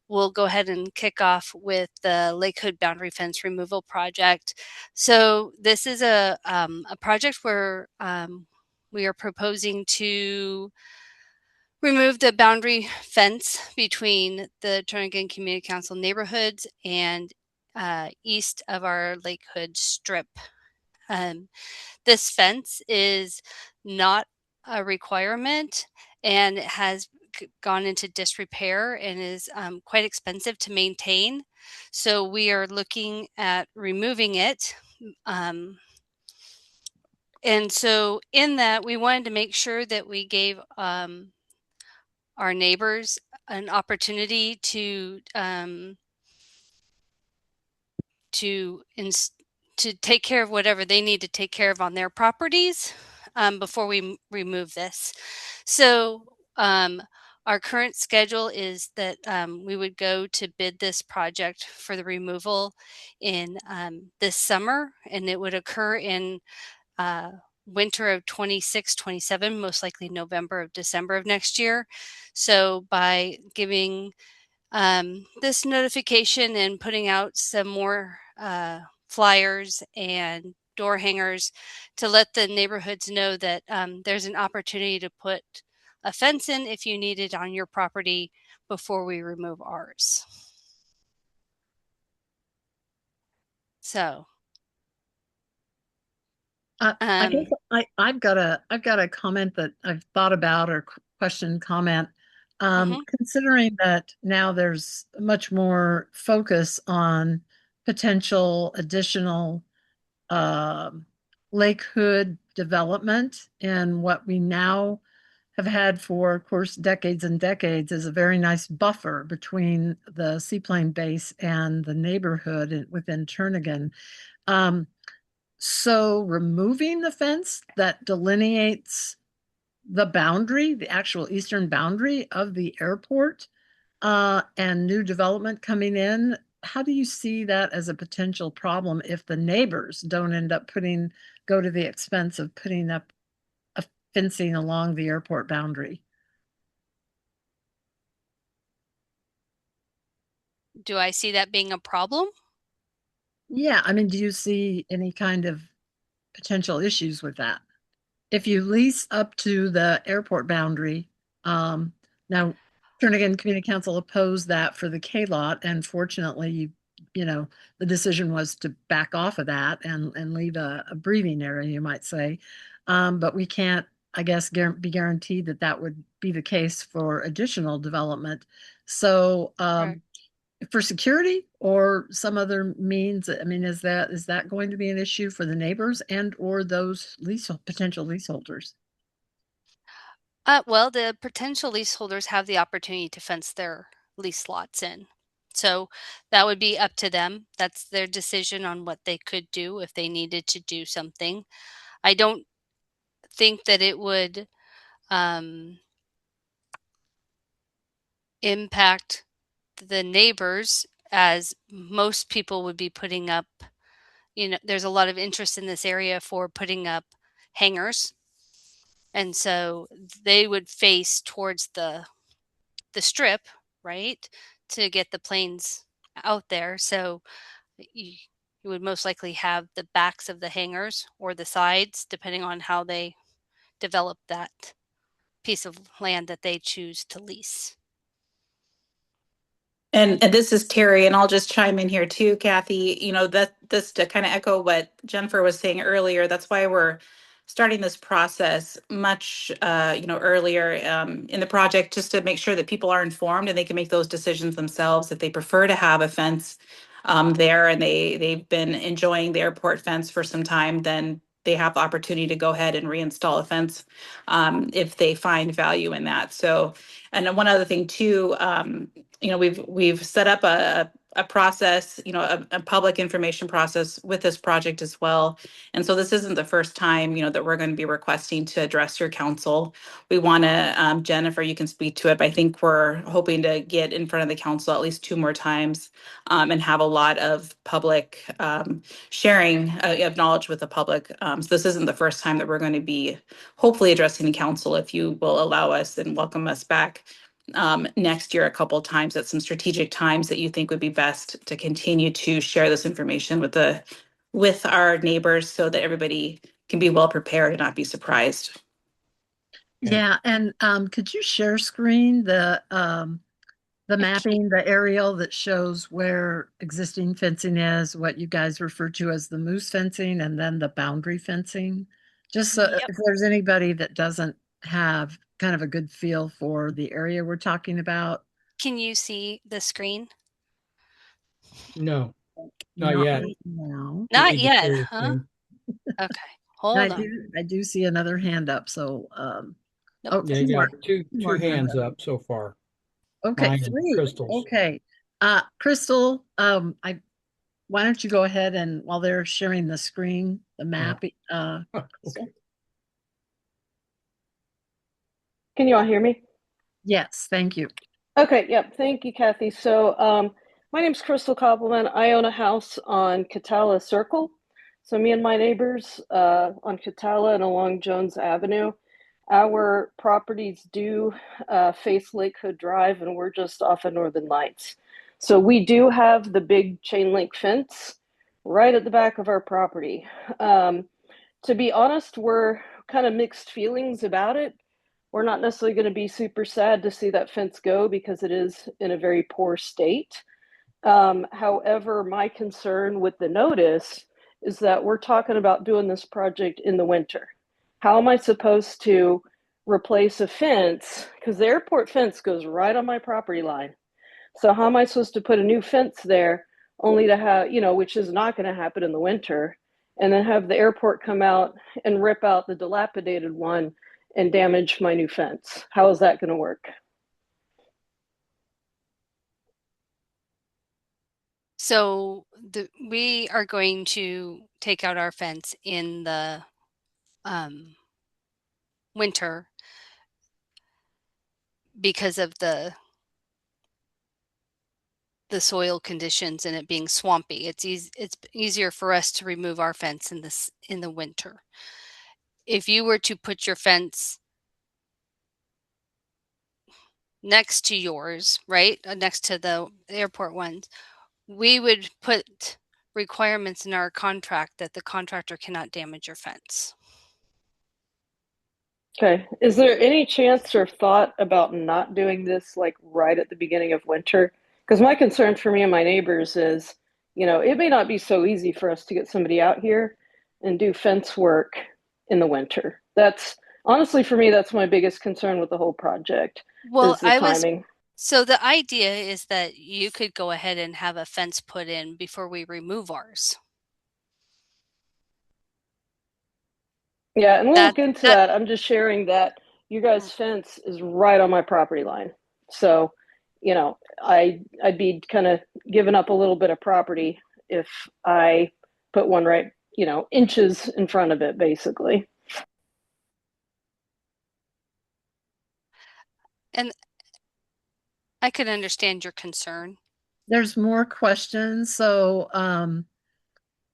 we'll go ahead and kick off with the Lake Hood boundary fence removal project. So this is a project where we are proposing to remove the boundary fence between the Turnagain Community Council neighborhoods and east of our Lake Hood strip. This fence is not a requirement, and it has gone into disrepair and is quite expensive to maintain. So we are looking at removing it. And so in that, we wanted to make sure that we gave our neighbors an opportunity to take care of whatever they need to take care of on their properties before we remove this. So our current schedule is that we would go to bid this project for the removal in this summer, and it would occur in winter of 26, 27, most likely November of December of next year. So by giving this notification and putting out some more flyers and door hangers to let the neighborhoods know that there's an opportunity to put a fence in if you need it on your property before we remove ours. So I guess I've got a comment that I've thought about, or question comment. Considering that now there's much more focus on potential additional Lake Hood development, and what we now have had for, of course, decades and decades is a very nice buffer between the seaplane base and the neighborhood within Turnagain. So removing the fence that delineates the boundary, the actual eastern boundary of the airport, and new development coming in, how do you see that as a potential problem if the neighbors don't end up go to the expense of putting up a fencing along the airport boundary? Do I see that being a problem? Yeah, I mean, do you see any kind of potential issues with that? If you lease up to the airport boundary, now Turnagain Community Council opposed that for the K lot, and fortunately, the decision was to back off of that and leave a breathing area, you might say. But we can't, I guess, be guaranteed that that would be the case for additional development. So, for security or some other means, I mean, is that going to be an issue for the neighbors and or those potential leaseholders? Well, the potential leaseholders have the opportunity to fence their lease lots in. So that would be up to them. That's their decision on what they could do if they needed to do something. I don't think that it would impact the neighbors, as most people would be putting up, there's a lot of interest in this area for putting up hangars. And so they would face towards the strip, right, to get the planes out there. So you would most likely have the backs of the hangars or the sides, depending on how they develop that piece of land that they choose to lease. And this is Terry, and I'll just chime in here too, Kathy. That this to kind of echo what Jennifer was saying earlier. That's why we're starting this process much earlier in the project, just to make sure that people are informed and they can make those decisions themselves. If they prefer to have a fence there, and they've been enjoying the airport fence for some time, then they have the opportunity to go ahead and reinstall a fence if they find value in that. So, and one other thing too, we've set up a process, a public information process with this project as well. And so this isn't the first time, that we're going to be requesting to address your council. We want to, Jennifer, you can speak to it, but I think we're hoping to get in front of the council at least 2 more times and have a lot of public sharing of knowledge with the public. So this isn't the first time that we're going to be hopefully addressing the council, if you will allow us and welcome us back next year a couple of times at some strategic times that you think would be best to continue to share this information with our neighbors so that everybody can be well prepared and not be surprised. Yeah, and could you share screen the mapping, the aerial that shows where existing fencing is, what you guys refer to as the moose fencing, and then the boundary fencing? Just so if there's anybody that doesn't have kind of a good feel for the area we're talking about. Can you see the screen? No, not yet. No. Not yet, huh? Okay, hold I on. I do see another hand up. So, Nope. Yeah, you got two hands up so far. Okay, Mine and 3. Crystal's. Okay. Crystal, why don't you go ahead and while they're sharing the screen, the map, Okay. Can you all hear me? Yes, thank you. Okay, yep. Thank you, Kathy. So my name's Crystal Koppelman. I own a house on Catala Circle. So me and my neighbors on Catala and along Jones Avenue, our properties do face Lake Hood Drive, and we're just off of Northern Lights. So we do have the big chain link fence right at the back of our property. To be honest, we're kind of mixed feelings about it. We're not necessarily going to be super sad to see that fence go because it is in a very poor state. However, my concern with the notice is that we're talking about doing this project in the winter. How am I supposed to replace a fence? Because the airport fence goes right on my property line. So how am I supposed to put a new fence there only to have, which is not going to happen in the winter, and then have the airport come out and rip out the dilapidated one and damage my new fence? How is that going to work? So we are going to take out our fence in the winter because of the soil conditions and it being swampy. It's easier for us to remove our fence in the winter. If you were to put your fence next to yours, right, next to the airport ones, we would put requirements in our contract that the contractor cannot damage your fence. Okay. Is there any chance or thought about not doing this like right at the beginning of winter? Because my concern for me and my neighbors is, it may not be so easy for us to get somebody out here and do fence work in the winter. That's honestly, for me, that's my biggest concern with the whole project. Well, is the timing. So the idea is that you could go ahead and have a fence put in before we remove ours. Yeah, and we'll look into that. I'm just sharing that you guys' fence is right on my property line. So, I'd be kind of giving up a little bit of property if I put one right, inches in front of it, basically. And I could understand your concern. There's more questions. So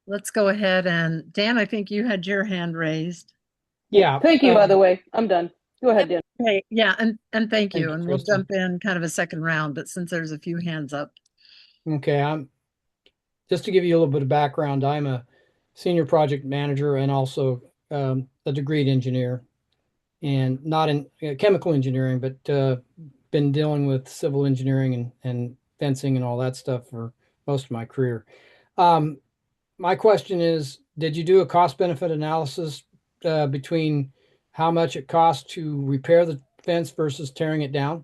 let's go ahead and Dan, I think you had your hand raised. Yeah. Thank you, by the way. I'm done. Go ahead, Dan. Okay, yeah, and thank you. And we'll Kristen. jump in kind of a second round, but since there's a few hands up. Okay, just to give you a little bit of background, I'm a senior project manager and also a degreed engineer, and not in chemical engineering, but been dealing with civil engineering and fencing and all that stuff for most of my career. My question is, did you do a cost benefit analysis between how much it costs to repair the fence versus tearing it down?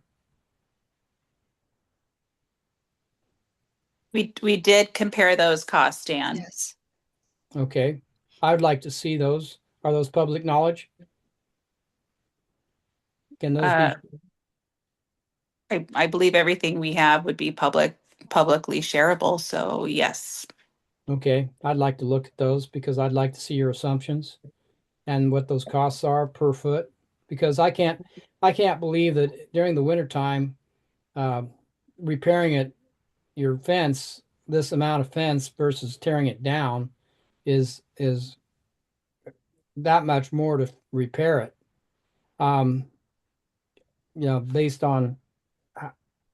We did compare those costs, Dan. Yes. Okay. I would like to see those. Are those public knowledge? Can those be? I believe everything we have would be public publicly shareable. So yes. Okay, I'd like to look at those because I'd like to see your assumptions and what those costs are per foot. Because I can't believe that during the wintertime, repairing your fence, this amount of fence versus tearing it down is that much more to repair it. Um, based on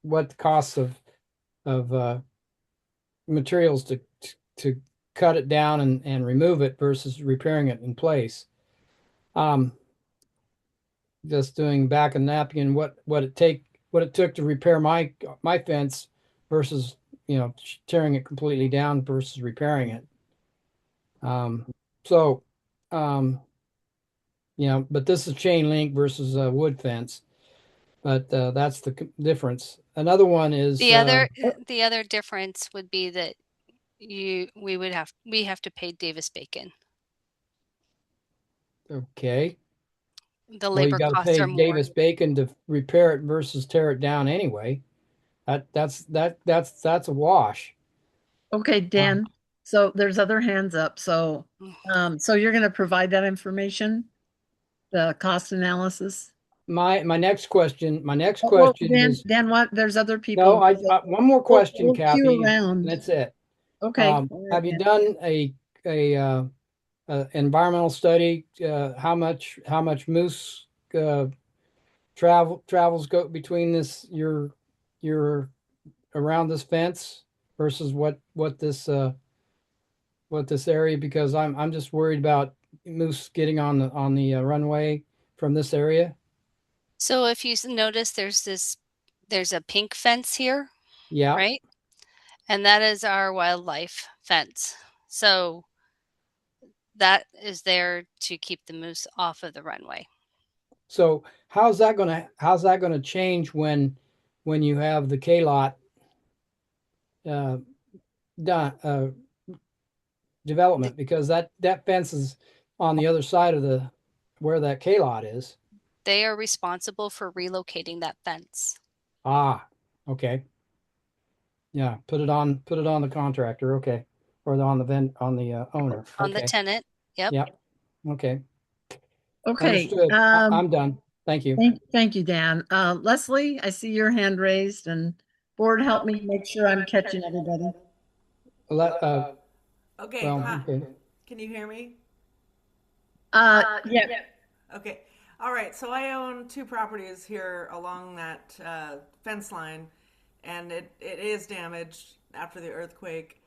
what the costs of materials to cut it down and remove it versus repairing it in place. Um, just doing back of napkin what it took to repair my fence versus tearing it completely down versus repairing it. So but this is chain link versus a wood fence, but that's the difference. Another one is the other difference would be that we have to pay Davis Bacon. Okay. The Well, you labor got to costs pay are more. Davis Bacon to repair it versus tear it down anyway. That's a wash. Okay, Dan. So there's other hands up. So so you're going to provide that information, the cost analysis. My next question Well, Dan, is what? There's other people. no. I one more question, we'll Kathy. queue around. And that's it. Okay. Have you done a environmental study? How much moose travels go between your around this fence versus what this area, because I'm just worried about moose getting on the runway from this area. So if you notice, there's a pink fence here, Yeah. right? And that is our wildlife fence. So that is there to keep the moose off of the runway. So how's that gonna change when you have the K lot done development, because that fence is on the other side of the where that K lot is. They are responsible for relocating that fence. Ah, okay. Yeah, put it on the contractor, okay, or on the owner. On the Okay. tenant. Yep. Yep. Okay. Okay. Understood. I'm done. Thank you. Thank you, Dan. Leslie, I see your hand raised, and board, help me make sure I'm catching everybody. Okay. Well, Hi. okay. Can you hear me? Yeah. Okay. All right. So I own 2 properties here along that fence line, and it is damaged after the earthquake.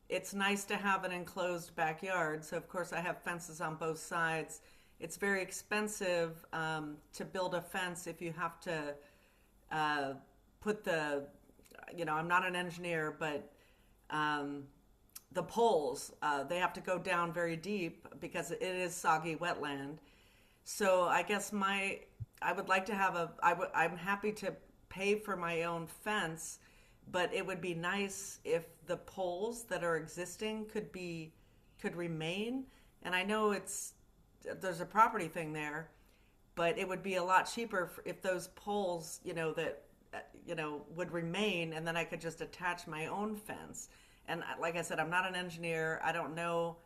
It's nice to have an enclosed backyard. So, of course, I have fences on both sides. It's very expensive to build a fence if you have to put I'm not an engineer, but the poles, they have to go down very deep because it is soggy wetland. So I guess I would like to have I'm happy to pay for my own fence, but it would be nice if the poles that are existing could remain. And I know there's a property thing there, but it would be a lot cheaper if those poles, would remain, and then I could just attach my own fence. And like I said, I'm not an engineer. I don't know,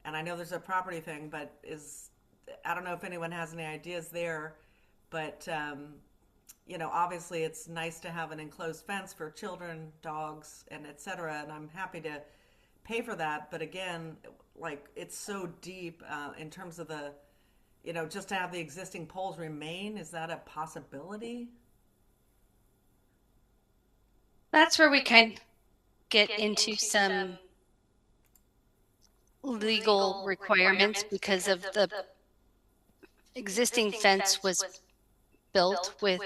and I know there's a property thing, but I don't know if anyone has any ideas there. But obviously, it's nice to have an enclosed fence for children, dogs, and etc. And I'm happy to pay for that. But again, like, it's so deep in terms of just to have the existing poles remain. Is that a possibility? That's where we kind of get into some legal requirements because of the existing fence was built with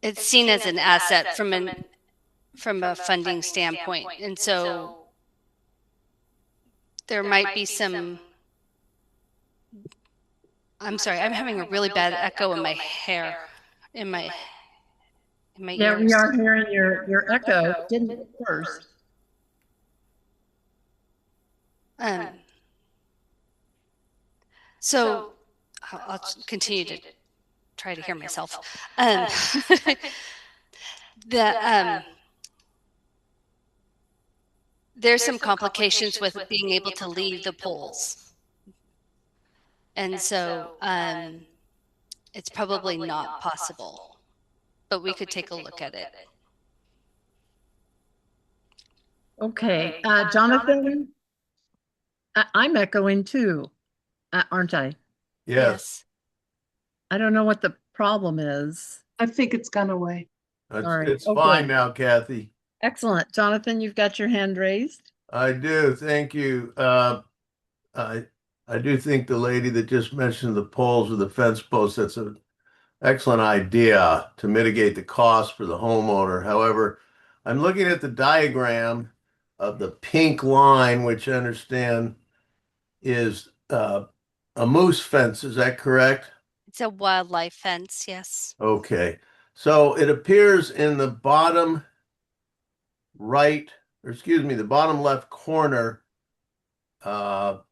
it's seen as an asset from a funding standpoint, and so there might be some. I'm sorry, I'm having a really bad echo in my hair, in my Yeah, ears. we are hearing your echo. Didn't it first? So I'll continue to try to hear myself. The there's some complications with being able to leave the polls. And so it's probably not possible, but we could take a look at it. Okay, Jonathan, I'm echoing too, aren't I? Yes. I don't know what the problem is. I think it's gone away. It's, All right, it's okay. fine now, Kathy. Excellent. Jonathan, you've got your hand raised. I do. Thank you. I do think the lady that just mentioned the poles or the fence posts, that's an excellent idea to mitigate the cost for the homeowner. However, I'm looking at the diagram of the pink line, which I understand is a moose fence. Is that correct? It's a wildlife fence, yes. Okay. So it appears in the bottom right, or excuse me, the bottom left corner, that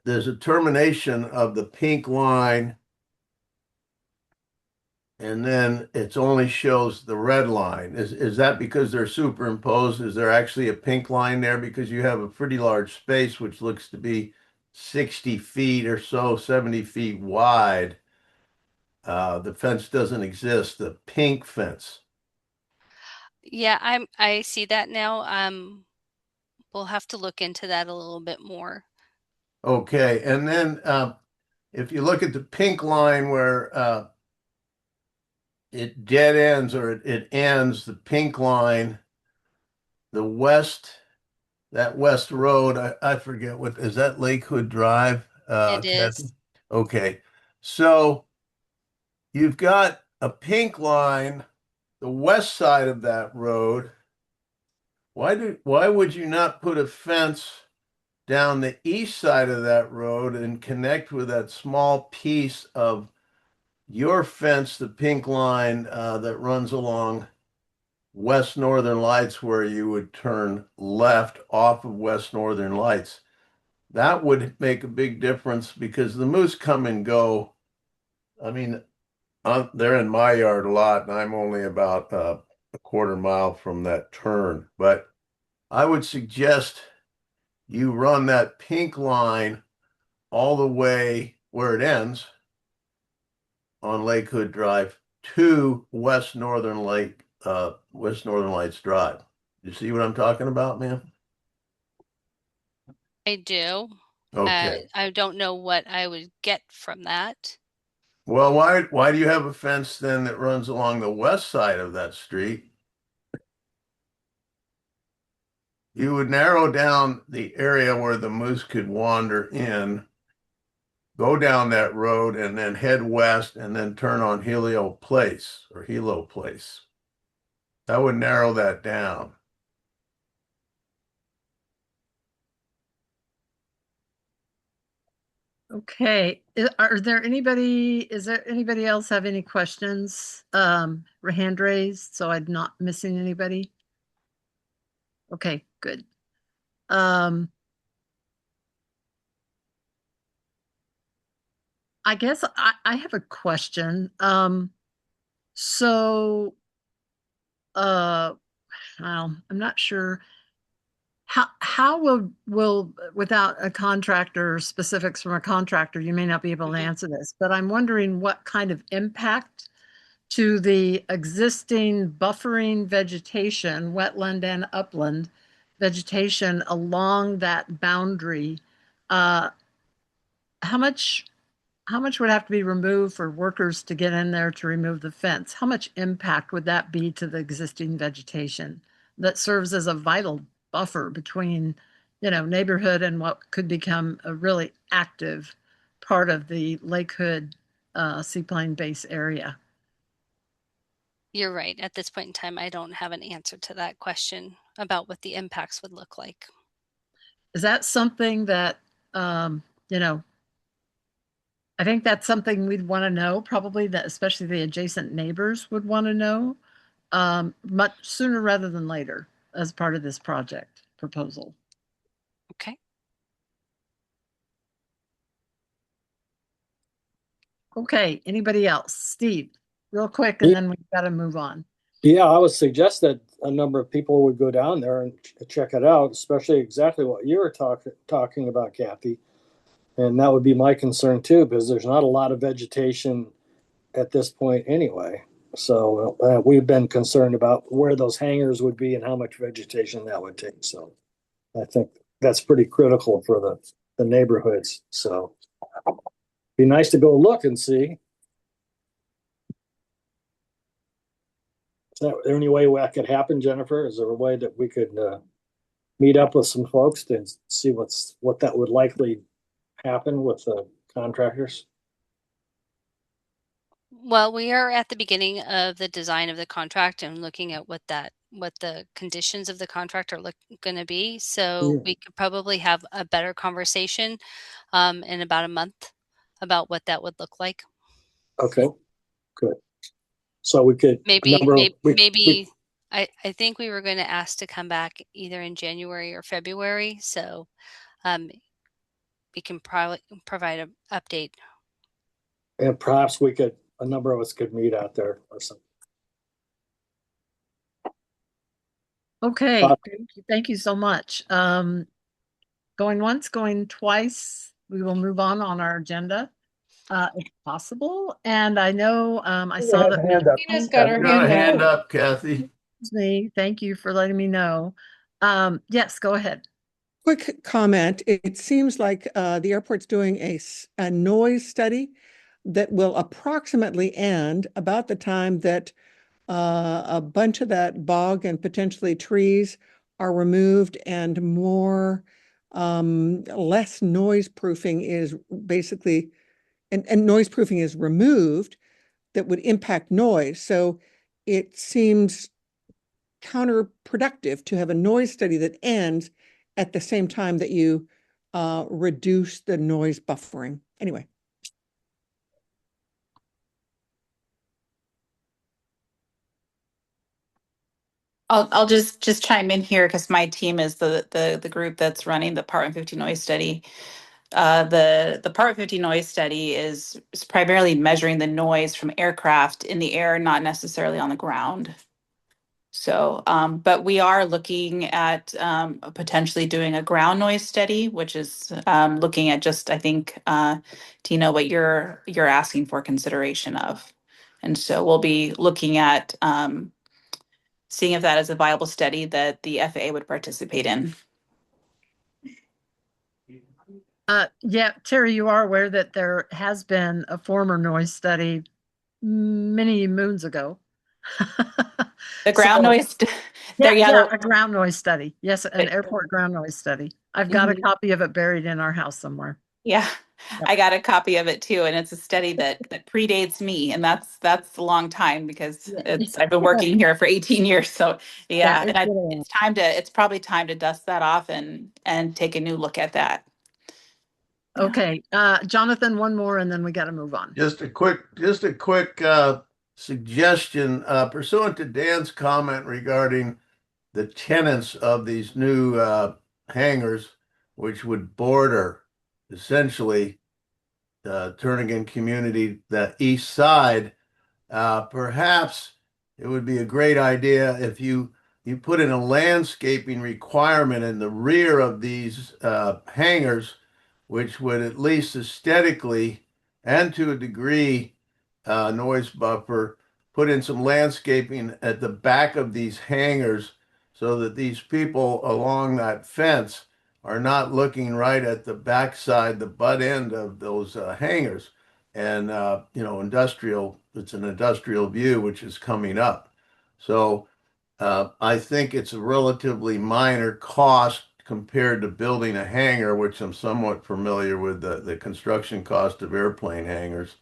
there's a termination of the pink line, and then it only shows the red line. Is that because they're superimposed? Is there actually a pink line there? Because you have a pretty large space, which looks to be 60 feet or so, 70 feet wide. The fence doesn't exist, the pink fence. Yeah, I see that now. We'll have to look into that a little bit more. Okay, and then if you look at the pink line where it dead ends or it ends, the pink line, the west, that west road, I forget what, is that Lakewood Drive? It Kathy? is. Okay, so you've got a pink line, the west side of that road. Why would you not put a fence down the east side of that road and connect with that small piece of your fence, the pink line that runs along West Northern Lights, where you would turn left off of West Northern Lights? That would make a big difference because the moose come and go. I mean, they're in my yard a lot, and I'm only about a quarter mile from that turn. But I would suggest you run that pink line all the way where it ends on Lakewood Drive to West Northern Lights Drive. You see what I'm talking about, ma'am? I do. Okay. I don't know what I would get from that. Well, why do you have a fence then that runs along the west side of that street? You would narrow down the area where the moose could wander in, go down that road, and then head west and then turn on Hilo Place. That would narrow that down. Okay, is there anybody else have any questions? Hand raised, so I'm not missing anybody. Okay, good. I guess I have a question. So, well, I'm not sure how will without a contractor, specifics from a contractor, you may not be able to answer this, but I'm wondering what kind of impact to the existing buffering vegetation, wetland and upland vegetation along that boundary. How much would have to be removed for workers to get in there to remove the fence? How much impact would that be to the existing vegetation that serves as a vital buffer between, neighborhood and what could become a really active part of the Lakewood Seaplane Base area? You're right. At this point in time, I don't have an answer to that question about what the impacts would look like. Is that something that, I think that's something we'd want to know, probably that especially the adjacent neighbors would want to know much sooner rather than later as part of this project proposal. Okay. Okay, anybody else? Steve, real quick, and then we've got to move on. Yeah, I would suggest that a number of people would go down there and check it out, especially exactly what you were talking about, Kathy. And that would be my concern too, because there's not a lot of vegetation at this point anyway. So we've been concerned about where those hangars would be and how much vegetation that would take. So I think that's pretty critical for the neighborhoods. So be nice to go look and see. Is there any way that could happen, Jennifer? Is there a way that we could meet up with some folks to see what that would likely happen with the contractors? Well, we are at the beginning of the design of the contract and looking at what the conditions of the contract are going to be. So we could probably have a better conversation in about a month about what that would look like. Okay, good. So we could maybe I think we were going to ask to come back either in January or February. So we can probably provide an update. And perhaps a number of us could meet out there or something. Okay, thank you so much. Going once, going twice. We will move on our agenda, if possible. And I know I saw that Tina's got her hand up, Kathy. Me. Thank you for letting me know. Yes, go ahead. Quick comment. It seems like the airport's doing a noise study that will approximately end about the time that a bunch of that bog and potentially trees are removed and less noise proofing is basically, and noise proofing is removed that would impact noise. So it seems counterproductive to have a noise study that ends at the same time that you reduce the noise buffering. Anyway. I'll just chime in here because my team is the group that's running the Part 150 noise study. The Part 150 noise study is primarily measuring the noise from aircraft in the air, not necessarily on the ground. So, but we are looking at potentially doing a ground noise study, which is looking at just, I think, Tina, what you're asking for consideration of. And so we'll be looking at seeing if that is a viable study that the FAA would participate in. Yeah, Terry, you are aware that there has been a former noise study many moons ago. The ground noise. A ground noise study. Yes, an airport ground noise study. I've got a copy of it buried in our house somewhere. Yeah, I got a copy of it too, and it's a study that predates me, and that's a long time because I've been working here for 18 years. So yeah, and it's probably time to dust that off and take a new look at that. Okay, Jonathan, one more, and then we got to move on. Just a quick suggestion pursuant to Dan's comment regarding the tenants of these new hangars, which would border essentially Turnagain community, the east side. Perhaps it would be a great idea if you put in a landscaping requirement in the rear of these hangars, which would at least aesthetically and to a degree noise buffer, put in some landscaping at the back of these hangars so that these people along that fence are not looking right at the backside, the butt end of those hangars. And, it's an industrial view, which is coming up. So I think it's a relatively minor cost compared to building a hangar, which I'm somewhat familiar with the construction cost of airplane hangars.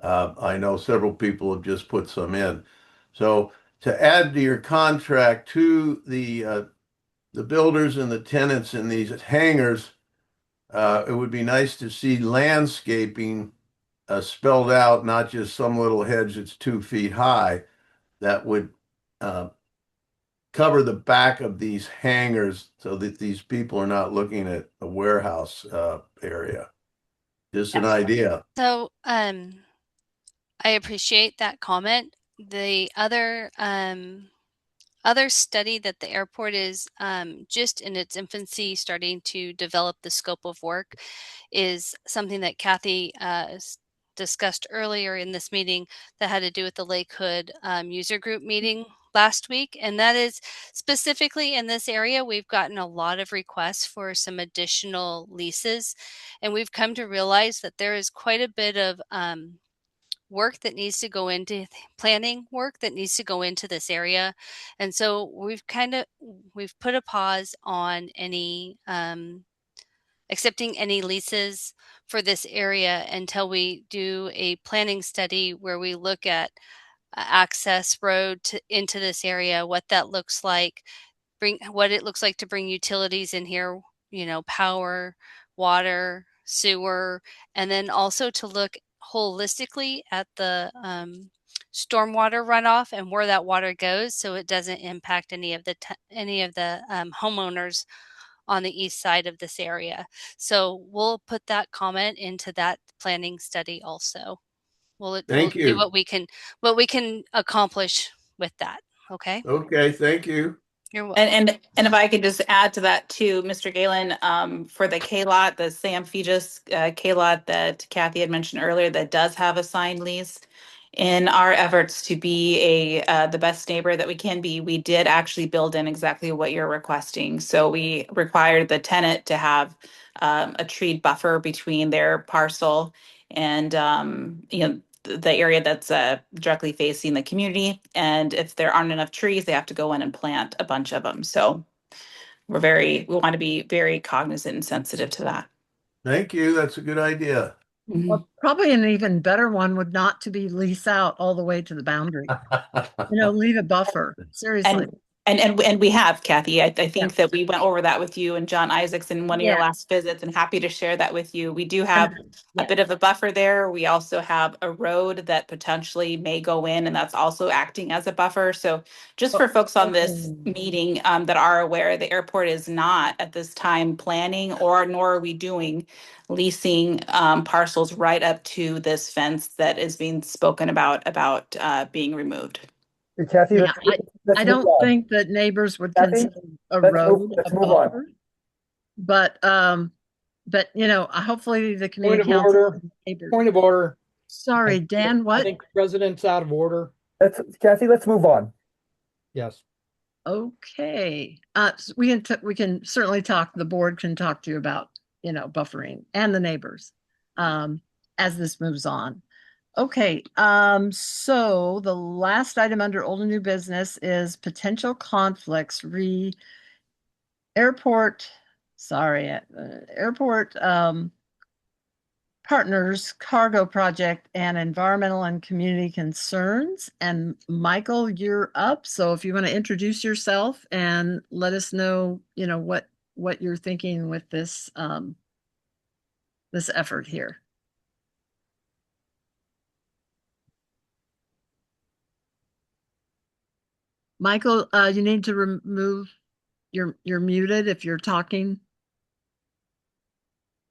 I know several people have just put some in. So to add to your contract to the builders and the tenants in these hangars, it would be nice to see landscaping spelled out, not just some little hedge that's 2 feet high, that would cover the back of these hangars so that these people are not looking at a warehouse area. Just an idea. So I appreciate that comment. The other study that the airport is just in its infancy starting to develop the scope of work is something that Kathy discussed earlier in this meeting that had to do with the Lake Hood user group meeting last week. And that is specifically in this area, we've gotten a lot of requests for some additional leases. And we've come to realize that there is quite a bit of work that needs to go into planning work that needs to go into this area. And so we've put a pause on any accepting any leases for this area until we do a planning study where we look at access road into this area, what that looks like, what it looks like to bring utilities in here, power, water, sewer, and then also to look holistically at the stormwater runoff and where that water goes, so it doesn't impact any of the homeowners on the east side of this area. So we'll put that comment into that planning study also. We'll Thank see you. what we can accomplish with that. Okay. Okay, thank you. You're welcome. And if I could just add to that too, Mr. Galen, for the K-Lot, the Sam Fegis K-Lot that Kathy had mentioned earlier that does have a signed lease, in our efforts to be the best neighbor that we can be, we did actually build in exactly what you're requesting. So we required the tenant to have a treed buffer between their parcel and the area that's directly facing the community. And if there aren't enough trees, they have to go in and plant a bunch of them. So we want to be very cognizant and sensitive to that. Thank you. That's a good idea. Well, probably an even better one would not to be lease out all the way to the boundary. Leave a buffer. Seriously. And we have, Kathy. I think that we went over that with you and John Isaacs in one of your last visits, and happy to share that with you. We do have a bit of a buffer there. We also have a road that potentially may go in, and that's also acting as a buffer. So just for folks on this meeting that are aware, the airport is not at this time planning nor are we doing leasing parcels right up to this fence that is being spoken about being removed. Kathy, Yeah, I don't think that neighbors would consider a road a buffer, but hopefully the community council. Point of order. Sorry, Dan, what? I think the president's out of order. Kathy, let's move on. Yes. Okay. So we can certainly talk, the board can talk to you about, buffering and the neighbors as this moves on. Okay, so the last item under old and new business is potential conflicts airport partners, cargo project, and environmental and community concerns. And Michael, you're up. So if you want to introduce yourself and let us know, what you're thinking with this this effort here. Michael, you need to remove you're muted if you're talking.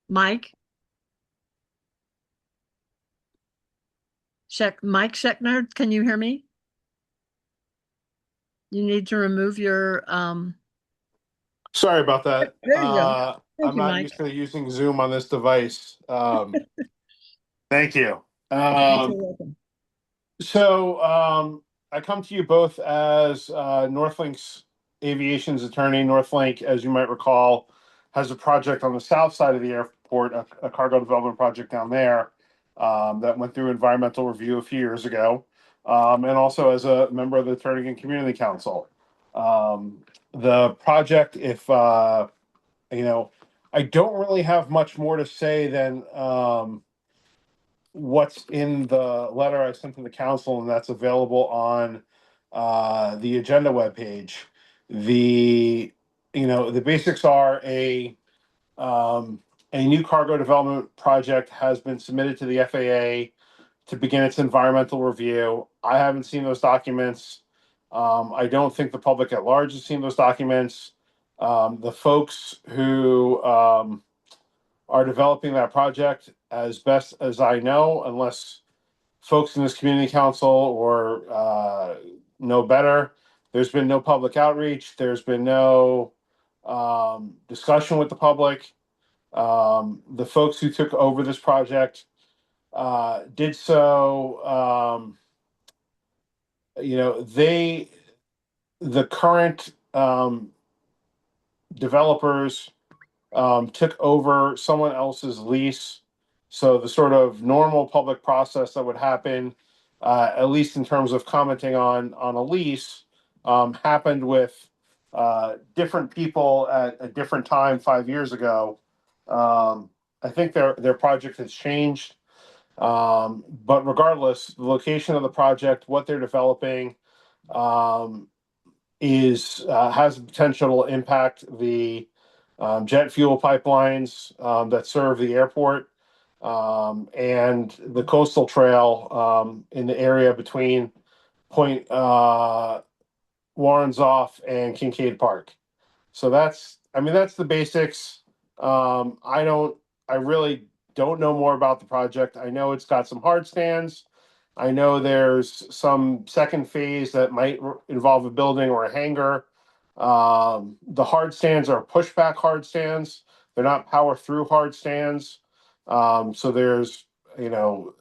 Mike? Mike Scheckner, can you hear me? You need to remove your Sorry about that. There you go. I'm not used to using Zoom on this device. Thank you. So I come to you both as Northlink's aviation's attorney. Northlink, as you might recall, has a project on the south side of the airport, a cargo development project down there that went through environmental review a few years ago, and also as a member of the Turnagain Community Council. The project, I don't really have much more to say than what's in the letter I sent to the council, and that's available on the agenda webpage. The basics are a new cargo development project has been submitted to the FAA to begin its environmental review. I haven't seen those documents. I don't think the public at large has seen those documents. The folks who are developing that project, as best as I know, unless folks in this community council or know better. There's been no public outreach. There's been no discussion with the public. The folks who took over this project did so. The current developers took over someone else's lease. So the sort of normal public process that would happen, at least in terms of commenting on a lease, happened with different people at a different time 5 years ago. I think their project has changed, but regardless, the location of the project, what they're developing, is has the potential to impact the jet fuel pipelines that serve the airport, and the coastal trail in the area between Point Warrenzoff and Kincaid Park. So that's the basics. I really don't know more about the project. I know it's got some hard stands. I know there's some second phase that might involve a building or a hangar. The hard stands are pushback hard stands. They're not power through hard stands. So there's, the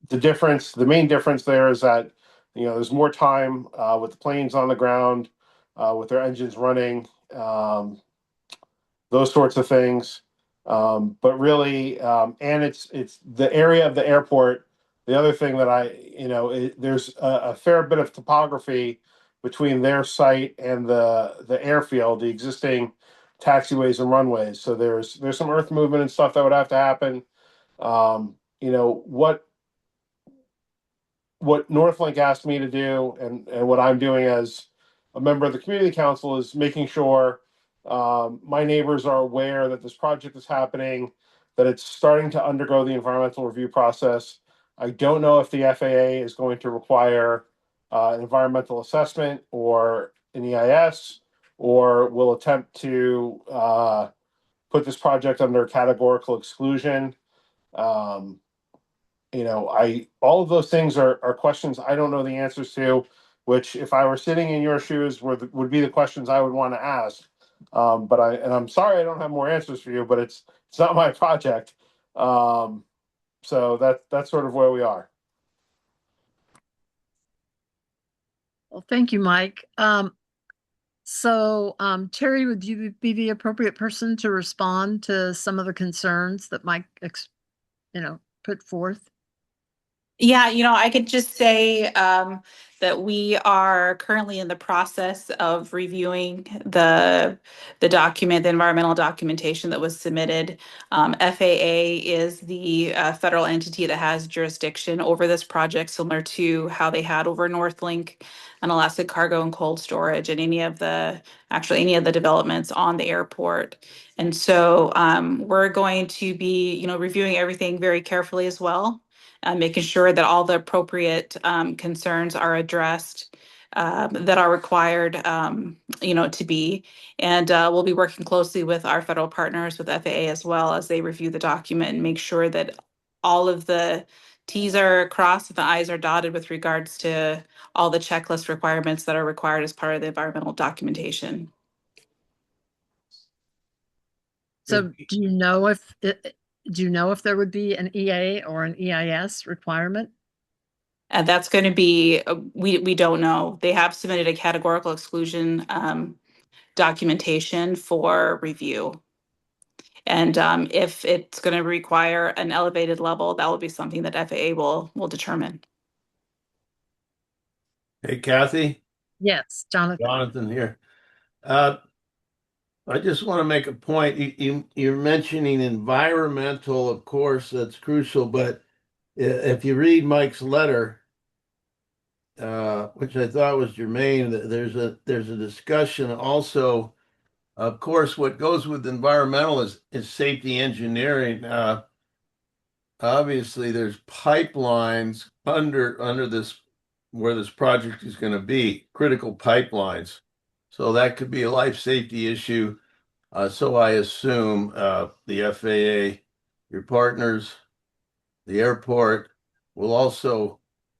difference, the main difference there is that, there's more time with the planes on the ground, with their engines running, those sorts of things. But really, and it's the area of the airport. The other thing that there's a fair bit of topography between their site and the airfield, the existing taxiways and runways. So there's some earth movement and stuff that would have to happen. What Northlink asked me to do, and what I'm doing as a member of the community council, is making sure my neighbors are aware that this project is happening, that it's starting to undergo the environmental review process. I don't know if the FAA is going to require an environmental assessment or an EIS, or will attempt to put this project under categorical exclusion. All of those things are questions I don't know the answers to, which, if I were sitting in your shoes, would be the questions I would want to ask. I'm sorry I don't have more answers for you, but it's not my project. So that's sort of where we are. Well, thank you, Mike. Terry, would you be the appropriate person to respond to some of the concerns that Mike, put forth? Yeah, I could just say that we are currently in the process of reviewing the document, the environmental documentation that was submitted. FAA is the federal entity that has jurisdiction over this project, similar to how they had over Northlink and Alaska Cargo and Cold Storage, and any of the developments on the airport. And so we're going to be, reviewing everything very carefully as well. Making sure that all the appropriate concerns are addressed that are required, to be. And we'll be working closely with our federal partners, with FAA, as well, as they review the document and make sure that all of the T's are crossed and the I's are dotted with regards to all the checklist requirements that are required as part of the environmental documentation. So do you know if there would be an EA or an EIS requirement? And that's going to be, we don't know. They have submitted a categorical exclusion documentation for review. And if it's going to require an elevated level, that will be something that FAA will determine. Hey, Kathy. Yes, Jonathan. Jonathan here. I just want to make a point. You're mentioning environmental, of course, that's crucial, but if you read Mike's letter, which I thought was germane, there's a discussion also. Of course, what goes with environmental is safety engineering. Obviously, there's pipelines under this, where this project is going to be, critical pipelines. So that could be a life safety issue. So I assume the FAA, your partners, the airport, will also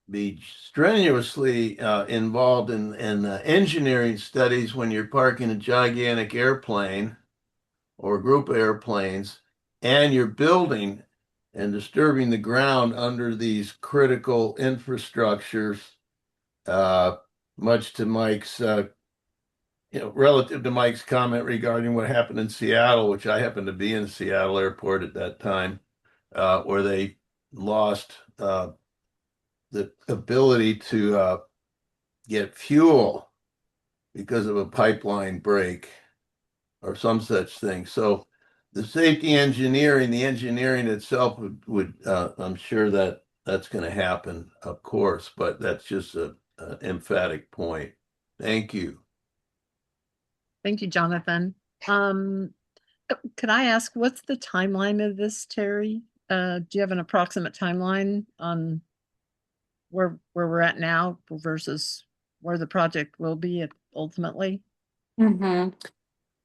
be strenuously involved in engineering studies when you're parking a gigantic airplane or a group of airplanes and you're building and disturbing the ground under these critical infrastructures, much to Mike's, relative to Mike's comment regarding what happened in Seattle, which I happened to be in Seattle airport at that time, where they lost the ability to get fuel because of a pipeline break or some such thing. So the safety engineering, the engineering itself would I'm sure that that's going to happen, of course, but that's just an emphatic point. Thank you. Thank you, Jonathan. Could I ask, what's the timeline of this, Terry? Do you have an approximate timeline on where we're at now versus where the project will be ultimately?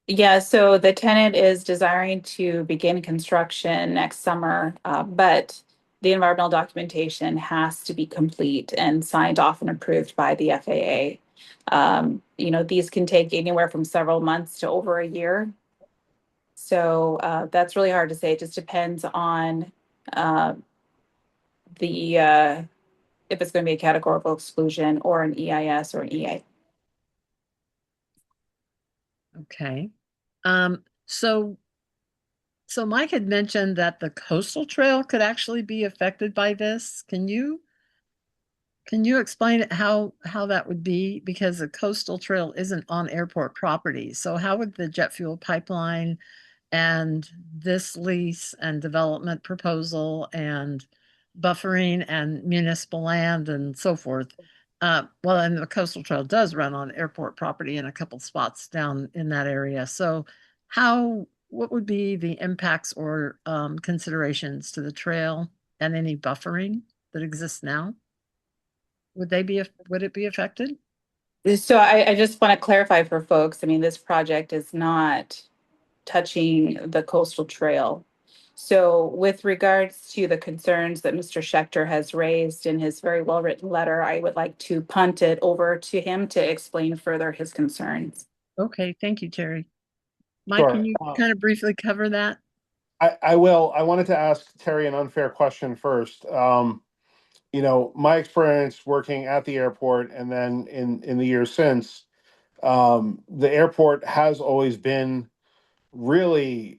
Yeah, so the tenant is desiring to begin construction next summer, but the environmental documentation has to be complete and signed off and approved by the FAA. These can take anywhere from several months to over a year. So that's really hard to say. It just depends on if it's going to be a categorical exclusion or an EIS or an EA. Okay. So Mike had mentioned that the coastal trail could actually be affected by this. Can you explain how that would be? Because the coastal trail isn't on airport property. So how would the jet fuel pipeline and this lease and development proposal and buffering and municipal land and so forth? And the coastal trail does run on airport property in a couple spots down in that area. So what would be the impacts or considerations to the trail and any buffering that exists now? Would it be affected? So I just want to clarify for folks, I mean, this project is not touching the coastal trail. So with regards to the concerns that Mr. Schechter has raised in his very well-written letter, I would like to punt it over to him to explain further his concerns. Okay, thank you, Terry. Mike, Sure. can you kind of briefly cover that? I will. I wanted to ask Terry an unfair question first. My experience working at the airport and then in the years since, the airport has always been really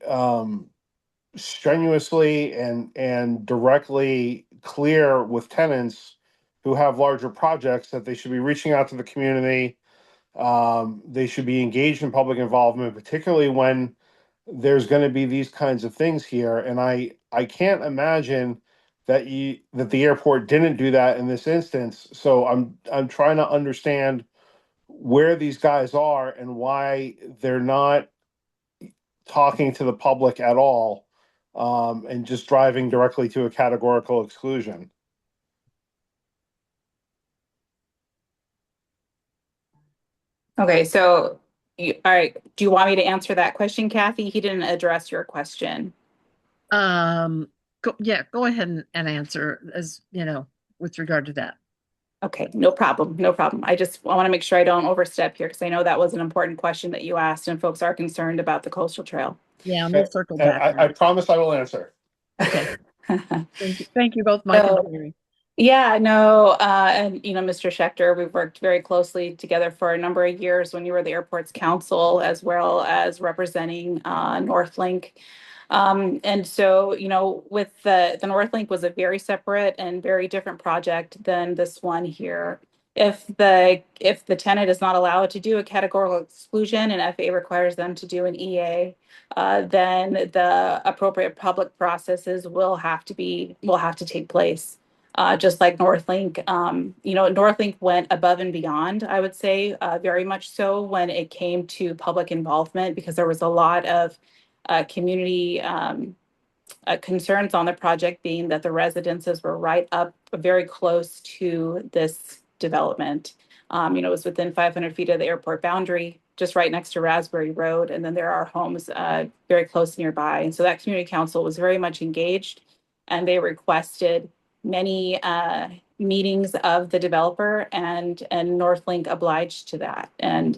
strenuously and directly clear with tenants who have larger projects that they should be reaching out to the community. They should be engaged in public involvement, particularly when there's going to be these kinds of things here. And I can't imagine that the airport didn't do that in this instance. So I'm trying to understand where these guys are and why they're not talking to the public at all, and just driving directly to a categorical exclusion. Okay, so all right, do you want me to answer that question, Kathy? He didn't address your question. Go ahead and answer with regard to that. Okay, no problem. I want to make sure I don't overstep here because I know that was an important question that you asked and folks are concerned about the coastal trail. Yeah, and we'll circle back. I promise I will answer. Okay. Thank you both, Mike and Terry. Yeah, no, and Mr. Schechter, we've worked very closely together for a number of years when you were the airport's counsel as well as representing Northlink. And so, with the Northlink was a very separate and very different project than this one here. If the tenant is not allowed to do a categorical exclusion and FAA requires them to do an EA, then the appropriate public processes will have to take place. Just like Northlink, Northlink went above and beyond, I would say, very much so when it came to public involvement because there was a lot of community concerns on the project being that the residences were right up very close to this development. It was within 500 feet of the airport boundary, just right next to Raspberry Road. And then there are homes very close nearby. And so that community council was very much engaged and they requested many meetings of the developer, and Northlink obliged to that, and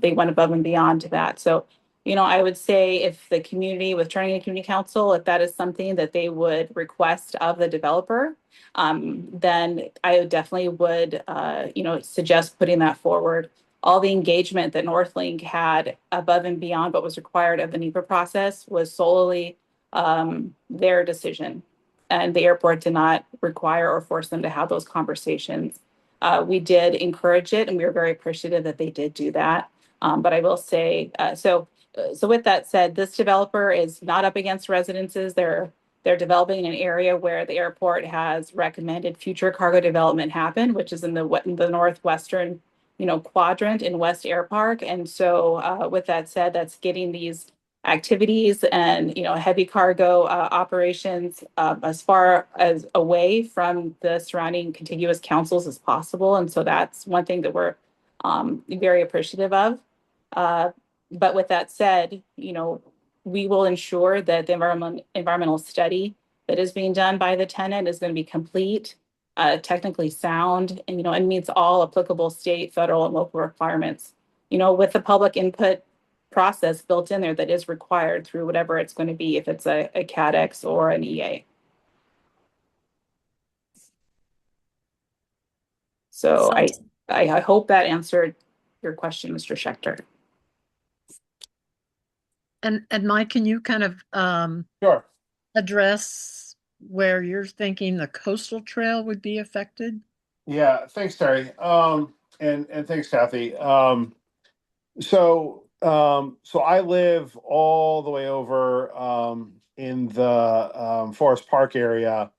they went above and beyond to that. So, I would say if the community with Turnagain Community Council, if that is something that they would request of the developer, then I definitely would, suggest putting that forward. All the engagement that Northlink had above and beyond what was required of the NEPA process was solely their decision, and the airport did not require or force them to have those conversations. We did encourage it, and we were very appreciative that they did do that. But I will say, so with that said, this developer is not up against residences. They're developing an area where the airport has recommended future cargo development happen, which is in the northwestern, quadrant in West Air Park. And so, with that said, that's getting these activities and heavy cargo operations as far as away from the surrounding contiguous councils as possible. And so that's one thing that we're very appreciative of. But with that said, we will ensure that the environmental study that is being done by the tenant is going to be complete, technically sound, and meets all applicable state, federal, and local requirements. With the public input process built in there that is required through whatever it's going to be, if it's a CADX or an EA. So I hope that answered your question, Mr. Schechter. And Mike, can you kind of Sure. address where you're thinking the coastal trail would be affected? Yeah, thanks, Terry. And thanks, Kathy. So I live all the way over in the Forest Park area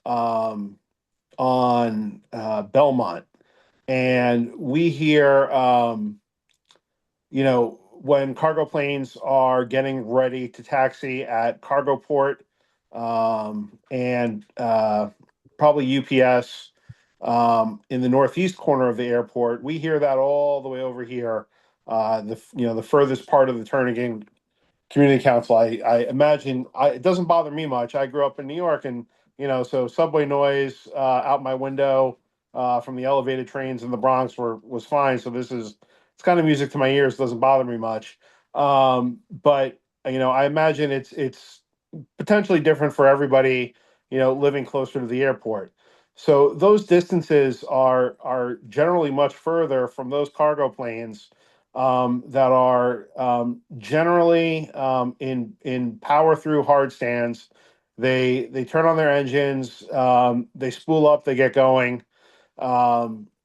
on Belmont, and we hear when cargo planes are getting ready to taxi at cargo port, and probably UPS in the northeast corner of the airport. We hear that all the way over here, the furthest part of the Turnagain Community Council. I imagine it doesn't bother me much. I grew up in New York, and so subway noise out my window from the elevated trains in the Bronx was fine. So it's kind of music to my ears. Doesn't bother me much. But I imagine it's potentially different for everybody, living closer to the airport. So those distances are generally much further from those cargo planes that are generally in power through hard stands. They turn on their engines, they spool up, they get going.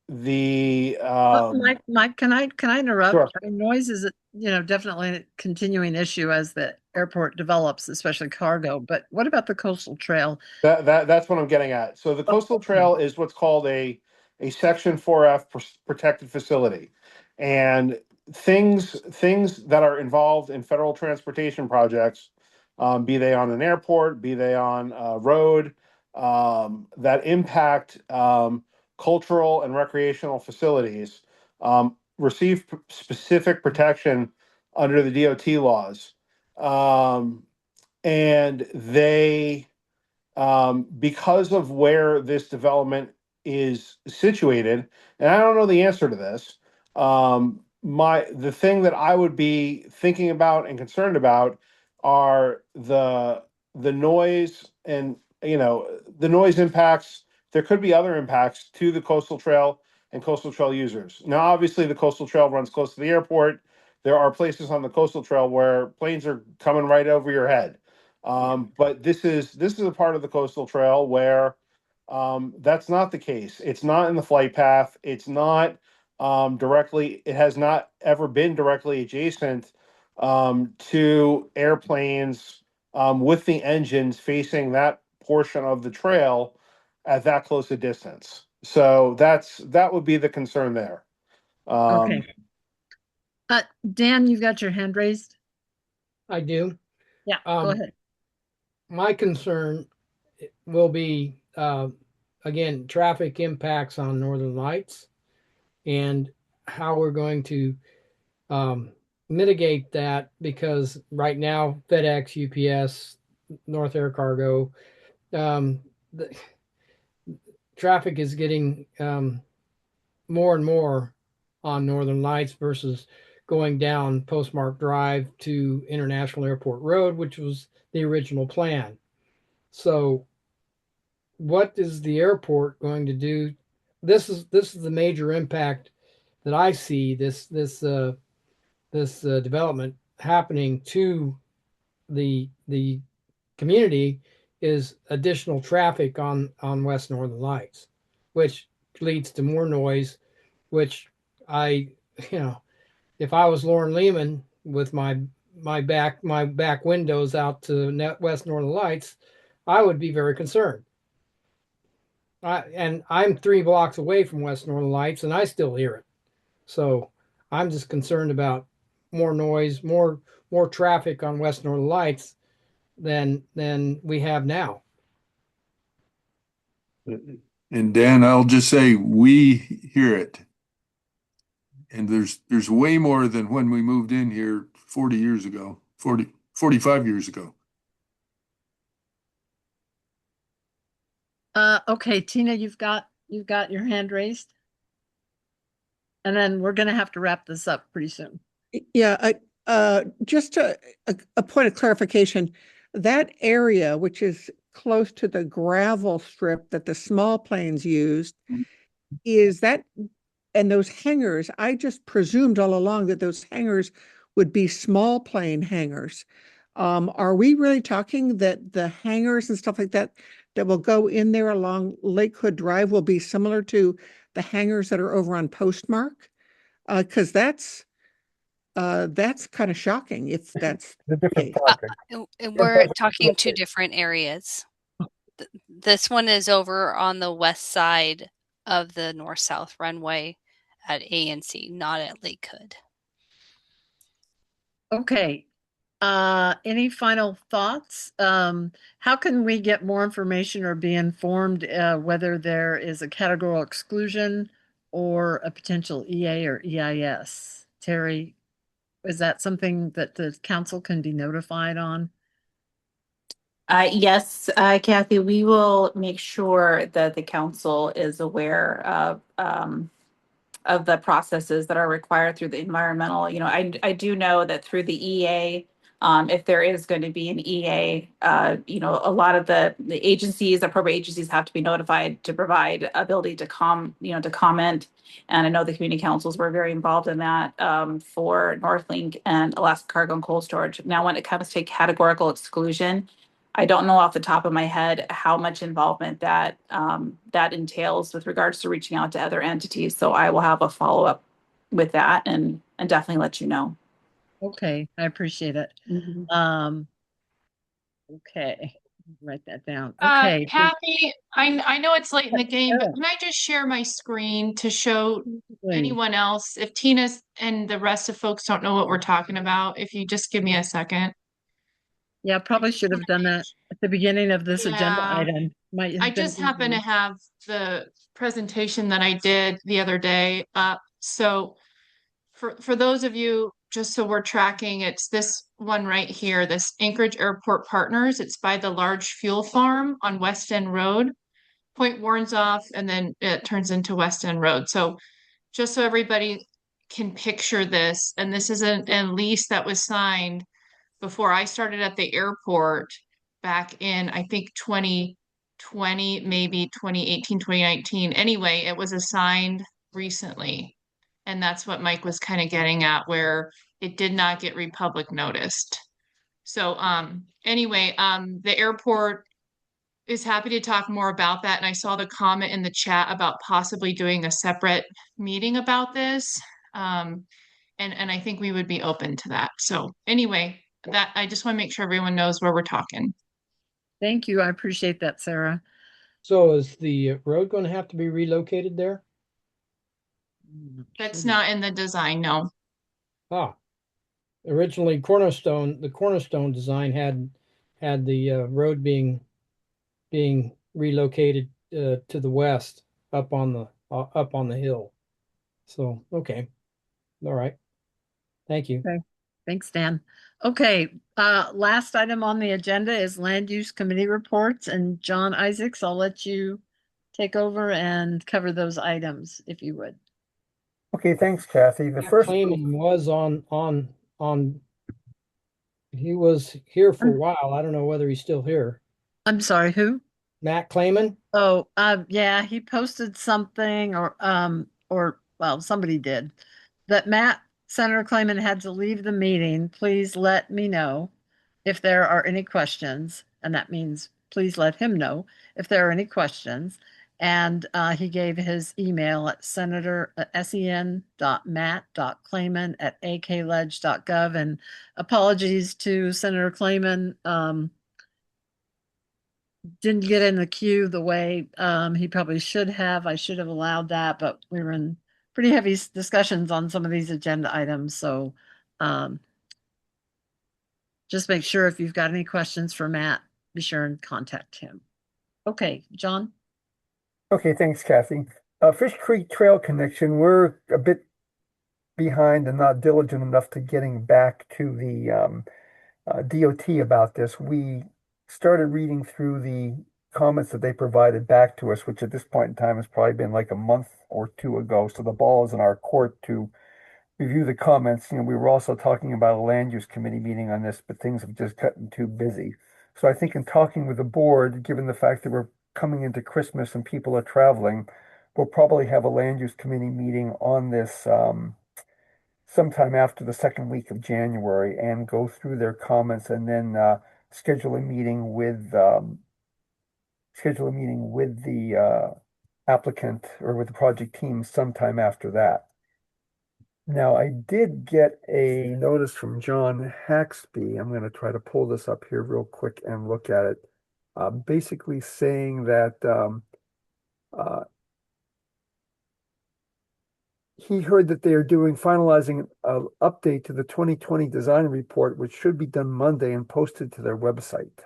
Mike, can I interrupt? Sure. I mean, noise is definitely a continuing issue as the airport develops, especially cargo. But what about the coastal trail? That's what I'm getting at. So the coastal trail is what's called a Section 4F protected facility, and things that are involved in federal transportation projects, be they on an airport, be they on a road, that impact cultural and recreational facilities, receive specific protection under the DOT laws, and they because of where this development is situated, and I don't know the answer to this. The thing that I would be thinking about and concerned about are the noise, and the noise impacts. There could be other impacts to the coastal trail and coastal trail users. Now, obviously, the coastal trail runs close to the airport. There are places on the coastal trail where planes are coming right over your head. But this is a part of the coastal trail where that's not the case. It's not in the flight path. It's not directly. It has not ever been directly adjacent to airplanes with the engines facing that portion of the trail at that close a distance. So that would be the concern there. Okay. Dan, you've got your hand raised. I do. Yeah, go ahead. My concern will be, again, traffic impacts on Northern Lights and how we're going to mitigate that, because right now, FedEx, UPS, North Air Cargo, traffic is getting more and more on Northern Lights versus going down Postmark Drive to International Airport Road, which was the original plan. So, what is the airport going to do? This is the major impact that I see this development happening to the community is additional traffic on West Northern Lights, which leads to more noise. Which I, you know, if I was Lauren Lehman with my back windows out to West Northern Lights, I would be very concerned. And I'm 3 blocks away from West Northern Lights, and I still hear it. So I'm just concerned about more noise, more traffic on West Northern Lights than we have now. And Dan, I'll just say we hear it. And there's way more than when we moved in here 40 years ago, 45 years ago. Okay, Tina, you've got your hand raised. And then we're going to have to wrap this up pretty soon. Yeah, just a point of clarification. That area, which is close to the gravel strip that the small planes used, is that, and those hangars, I just presumed all along that those hangars would be small plane hangars. Are we really talking that the hangars and stuff like that will go in there along Lake Hood Drive will be similar to the hangars that are over on Postmark? Because that's kind of shocking if that's The different We're talking two different areas. This one is over on the west side of the north-south runway at ANC, not at Lake Hood. Okay. Any final thoughts? How can we get more information or be informed whether there is a categorical exclusion or a potential EA or EIS? Terry, is that something that the council can be notified on? Yes, Kathy, we will make sure that the council is aware of the processes that are required through the environmental. You know, I do know that through the EA, if there is going to be an EA, you know, a lot of the agencies, appropriate agencies, have to be notified to provide ability to comment. And I know the community councils were very involved in that for Northlink and Alaska Cargo and Cold Storage. Now, when it comes to categorical exclusion, I don't know off the top of my head how much involvement that entails with regards to reaching out to other entities. So I will have a follow-up with that and definitely let you know. Okay, I appreciate it. Okay, write that down. Okay. Kathy, I know it's late in the game, but can I just share my screen to show anyone else? If Tina and the rest of folks don't know what we're talking about, if you just give me a second. Yeah, probably should have done that at the beginning of this agenda item. I just happen to have the presentation that I did the other day up. So for those of you, just so we're tracking, it's this one right here, this Anchorage Airport Partners. It's by the large fuel farm on West End Road. Point Warren's off, and then it turns into West End Road. So just so everybody can picture this, and this is a lease that was signed before I started at the airport back in, I think, 2020, maybe 2018, 2019. Anyway, it was assigned recently. And that's what Mike was kind of getting at, where it did not get Republic noticed. So anyway, the airport is happy to talk more about that. And I saw the comment in the chat about possibly doing a separate meeting about this. And I think we would be open to that. So anyway, that I just want to make sure everyone knows where we're talking. Thank you. I appreciate that, Sarah. So is the road going to have to be relocated there? That's not in the design, no. Originally the Cornerstone design had the road being relocated to the west up on the hill. So okay, all right. Thank you. Okay. Thanks, Dan. Okay, last item on the agenda is land use committee reports, and John Isaacs, I'll let you take over and cover those items, if you would. Okay, thanks, Kathy. The Matt first Clayman was on. He was here for a while. I don't know whether he's still here. I'm sorry, who? Matt Clayman. Oh, yeah, he posted something or well, somebody did that Senator Clayman had to leave the meeting. Please let me know if there are any questions. And that means please let him know if there are any questions. And he gave his email at sen.matt.clayman@akledge.gov. And apologies to Senator Clayman. Didn't get in the queue the way he probably should have. I should have allowed that, but we were in pretty heavy discussions on some of these agenda items. So just make sure if you've got any questions for Matt, be sure and contact him. Okay, John. Okay, thanks, Kathy. Fish Creek Trail Connection, we're a bit behind and not diligent enough to getting back to the DOT about this. We started reading through the comments that they provided back to us, which at this point in time has probably been like a month or two ago. So the ball is in our court to review the comments. You know, we were also talking about a land use committee meeting on this, but things have just gotten too busy. So I think in talking with the board, given the fact that we're coming into Christmas and people are traveling, we'll probably have a land use committee meeting on this sometime after the second week of January and go through their comments and then schedule a meeting with the applicant or with the project team sometime after that. Now, I did get a notice from John Haxby. I'm going to try to pull this up here real quick and look at it. Basically saying that he heard that they are finalizing an update to the 2020 design report, which should be done Monday and posted to their website.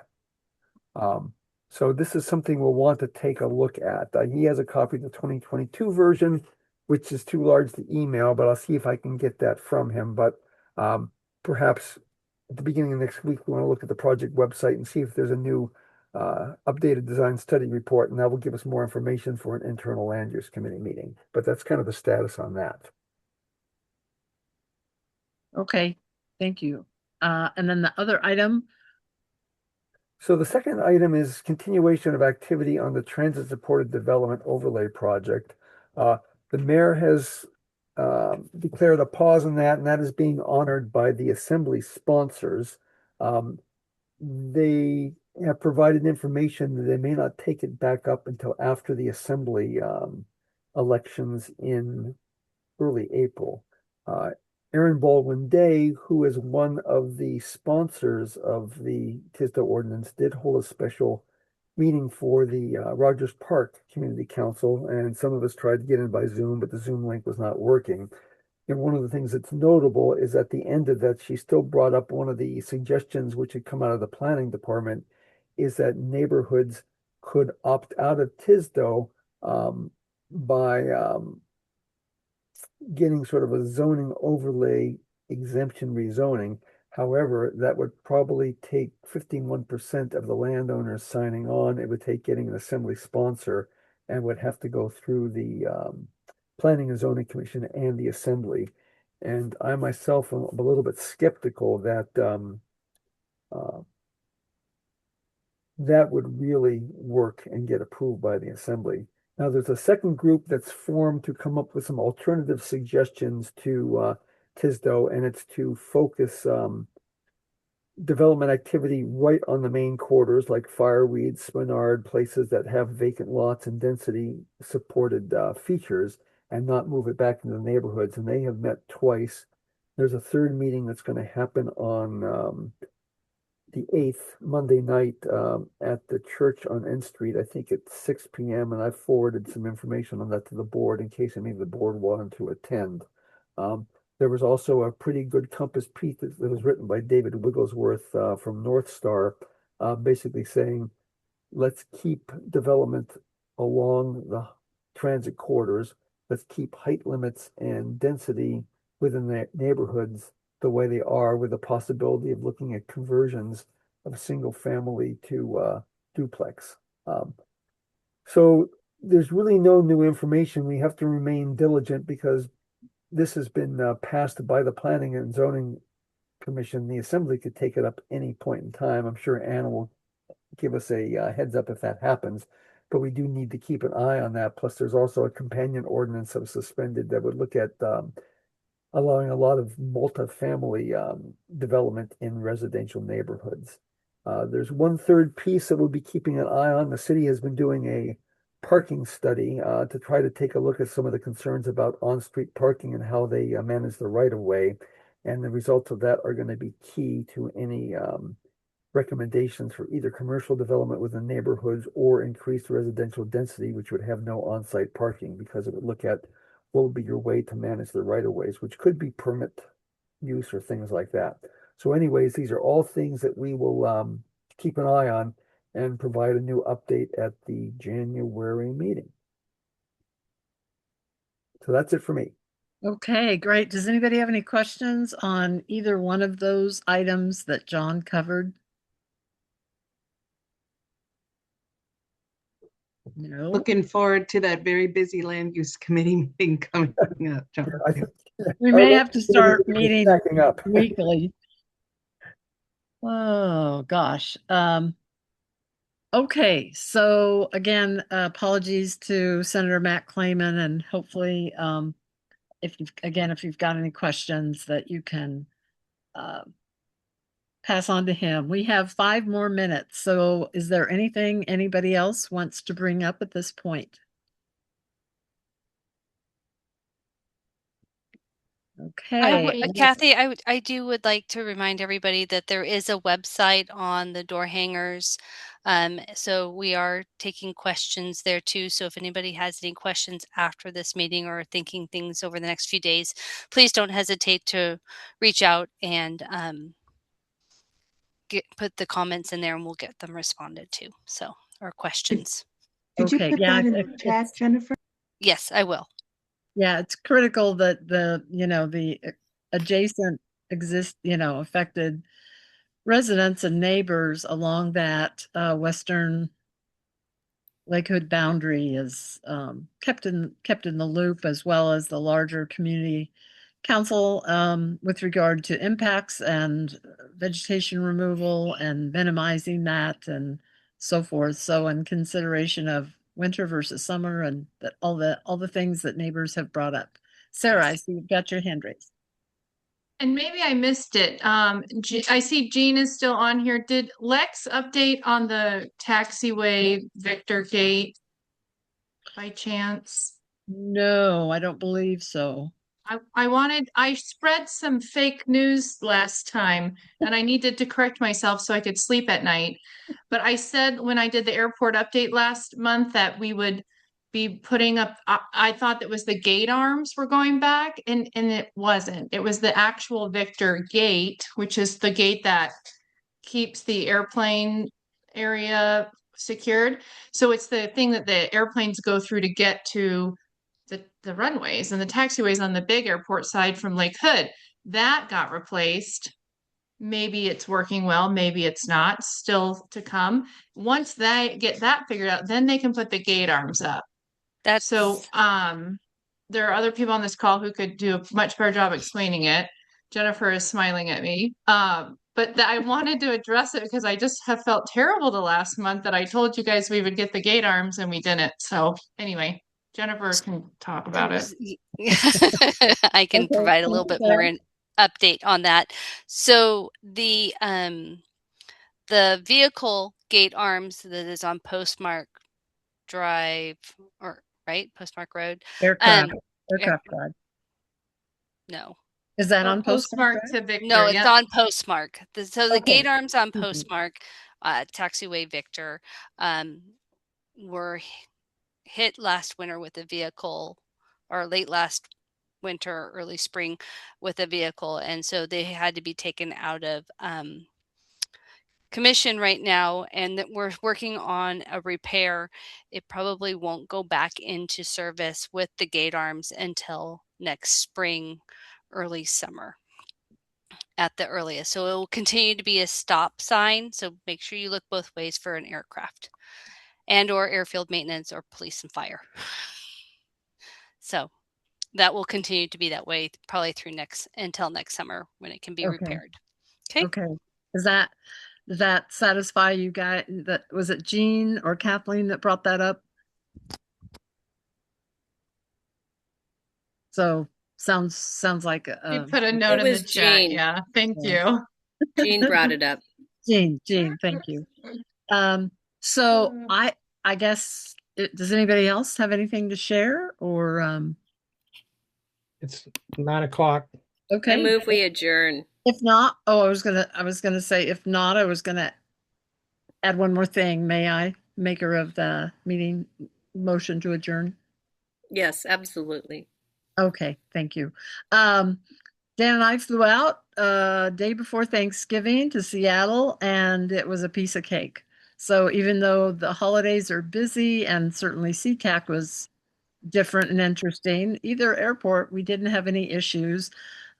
So this is something we'll want to take a look at. He has a copy of the 2022 version, which is too large to email, but I'll see if I can get that from him. But perhaps at the beginning of next week, we want to look at the project website and see if there's a new updated design study report, and that will give us more information for an internal land use committee meeting. But that's kind of the status on that. Okay, thank you. And then the other item. So the second item is continuation of activity on the transit supported development overlay project. The mayor has declared a pause on that, and that is being honored by the assembly sponsors. They have provided information that they may not take it back up until after the assembly elections in early April. Aaron Baldwin Day, who is one of the sponsors of the Tisdale ordinance, did hold a special meeting for the Rogers Park Community Council, and some of us tried to get in by Zoom, but the Zoom link was not working. And one of the things that's notable is at the end of that, she still brought up one of the suggestions which had come out of the planning department, is that neighborhoods could opt out of Tisdale by getting sort of a zoning overlay exemption rezoning. However, that would probably take 51% of the landowners signing on. It would take getting an assembly sponsor and would have to go through the Planning and Zoning Commission and the assembly. And I myself am a little bit skeptical that that would really work and get approved by the assembly. Now, there's a second group that's formed to come up with some alternative suggestions to Tisdale, and it's to focus development activity right on the main corridors like Fireweed, Spenard, places that have vacant lots and density supported features, and not move it back into the neighborhoods. And they have met twice. There's a third meeting that's going to happen on the 8th, Monday night, at the church on N Street, I think at 6 p.m. And I forwarded some information on that to the board in case any of the board wanted to attend. There was also a pretty good compass piece that was written by David Wigglesworth from North Star, basically saying, let's keep development along the transit corridors. Let's keep height limits and density within the neighborhoods the way they are, with the possibility of looking at conversions of single family to duplex. So there's really no new information. We have to remain diligent because this has been passed by the Planning and Zoning Commission. The Assembly could take it up any point in time. I'm sure Anna will give us a heads up if that happens, but we do need to keep an eye on that. Plus, there's also a companion ordinance that was suspended that would look at allowing a lot of multifamily development in residential neighborhoods. There's one third piece that we'll be keeping an eye on. The city has been doing a parking study to try to take a look at some of the concerns about on-street parking and how they manage the right of way. And the results of that are going to be key to any recommendations for either commercial development within neighborhoods or increased residential density, which would have no on-site parking, because it would look at what would be your way to manage the right of ways, which could be permit use or things like that. So anyways, these are all things that we will keep an eye on and provide a new update at the January meeting. So that's it for me. Okay, great. Does anybody have any questions on either one of those items that John covered? No. Looking forward to that very busy land use committee meeting coming up, John. We may have to start meeting up weekly. Oh gosh. Okay, so again, apologies to Senator Matt Clayman, and hopefully, if you've got any questions that you can pass on to him. We have 5 more minutes. So is there anything anybody else wants to bring up at this point? Okay. Kathy, I would like to remind everybody that there is a website on the door hangers. So we are taking questions there too. So if anybody has any questions after this meeting or thinking things over the next few days, please don't hesitate to reach out and put the comments in there and we'll get them responded to. So, or questions. Did you put that in the chat, Jennifer? Yes, I will. Yeah, it's critical that the adjacent affected residents and neighbors along that western Lakewood boundary is kept in the loop, as well as the larger community council with regard to impacts and vegetation removal and minimizing that and so forth. So in consideration of winter versus summer and that all the things that neighbors have brought up. Sarah, I see you've got your hand raised. And maybe I missed it. I see Jean is still on here. Did Lex update on the taxiway Victor Gate by chance? No, I don't believe so. I spread some fake news last time and I needed to correct myself so I could sleep at night. But I said when I did the airport update last month that we would be putting up, I thought that was the gate arms were going back, and it wasn't. It was the actual Victor gate, which is the gate that keeps the airplane area secured. So it's the thing that the airplanes go through to get to the runways and the taxiways on the big airport side from Lake Hood. That got replaced. Maybe it's working well, maybe it's not, still to come. Once they get that figured out, then they can put the gate arms up. So there are other people on this call who could do a much better job explaining it. Jennifer is smiling at me. But I wanted to address it because I just have felt terrible the last month that I told you guys we would get the gate arms and we didn't. So anyway, Jennifer can talk about it. I can provide a little bit more update on that. So the vehicle gate arms that is on Postmark Drive, or right, Postmark Road. Aircraft Drive. No. Is that on Postmark to Victor? No, it's on Postmark. So the gate arms on Postmark, taxiway Victor, were hit last winter with a vehicle, or late last winter, early spring with a vehicle, and so they had to be taken out of commission right now, and that we're working on a repair. It probably won't go back into service with the gate arms until next spring, early summer at the earliest. So it will continue to be a stop sign. So make sure you look both ways for an aircraft. and or airfield maintenance or police and fire. So that will continue to be that way probably through until next summer when it can be repaired. Okay. Okay. Does that satisfy you guys? That was it Jean or Kathleen that brought that up? So sounds like You put a note It in the was chat. Jean. Yeah, thank Yeah. you. Jean brought it up. Jean, thank you. So I guess does anybody else have anything to share or It's 9 o'clock. okay. I move we adjourn. If not, I was gonna say if not, I was gonna add one more thing. May I, maker of the meeting, motion to adjourn? Yes, absolutely. Okay, thank you. Dan and I flew out day before Thanksgiving to Seattle, and it was a piece of cake. So even though the holidays are busy and certainly SeaTac was different and interesting, either airport, we didn't have any issues.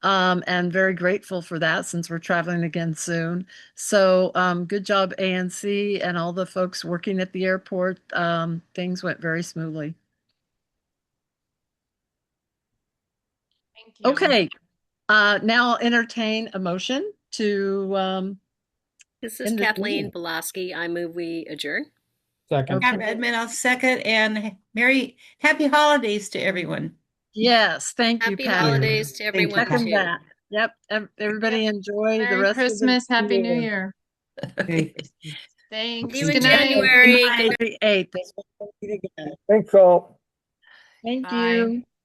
And very grateful for that since we're traveling again soon. So good job, ANC, and all the folks working at the airport. Things went very smoothly. Thank you. Okay, now I'll entertain a motion to. This is Kathleen Belaski. I move we adjourn. Second. Okay. Redmond, I'll second, and happy holidays to everyone. Yes, thank you, Happy Pat. holidays to everyone Second too. that. Yep. Everybody enjoy the Merry rest Christmas, of the Happy New Year. Okay. Thanks. See you in Good night. January. Good night. The 8th. Thanks all. Thank Bye. you.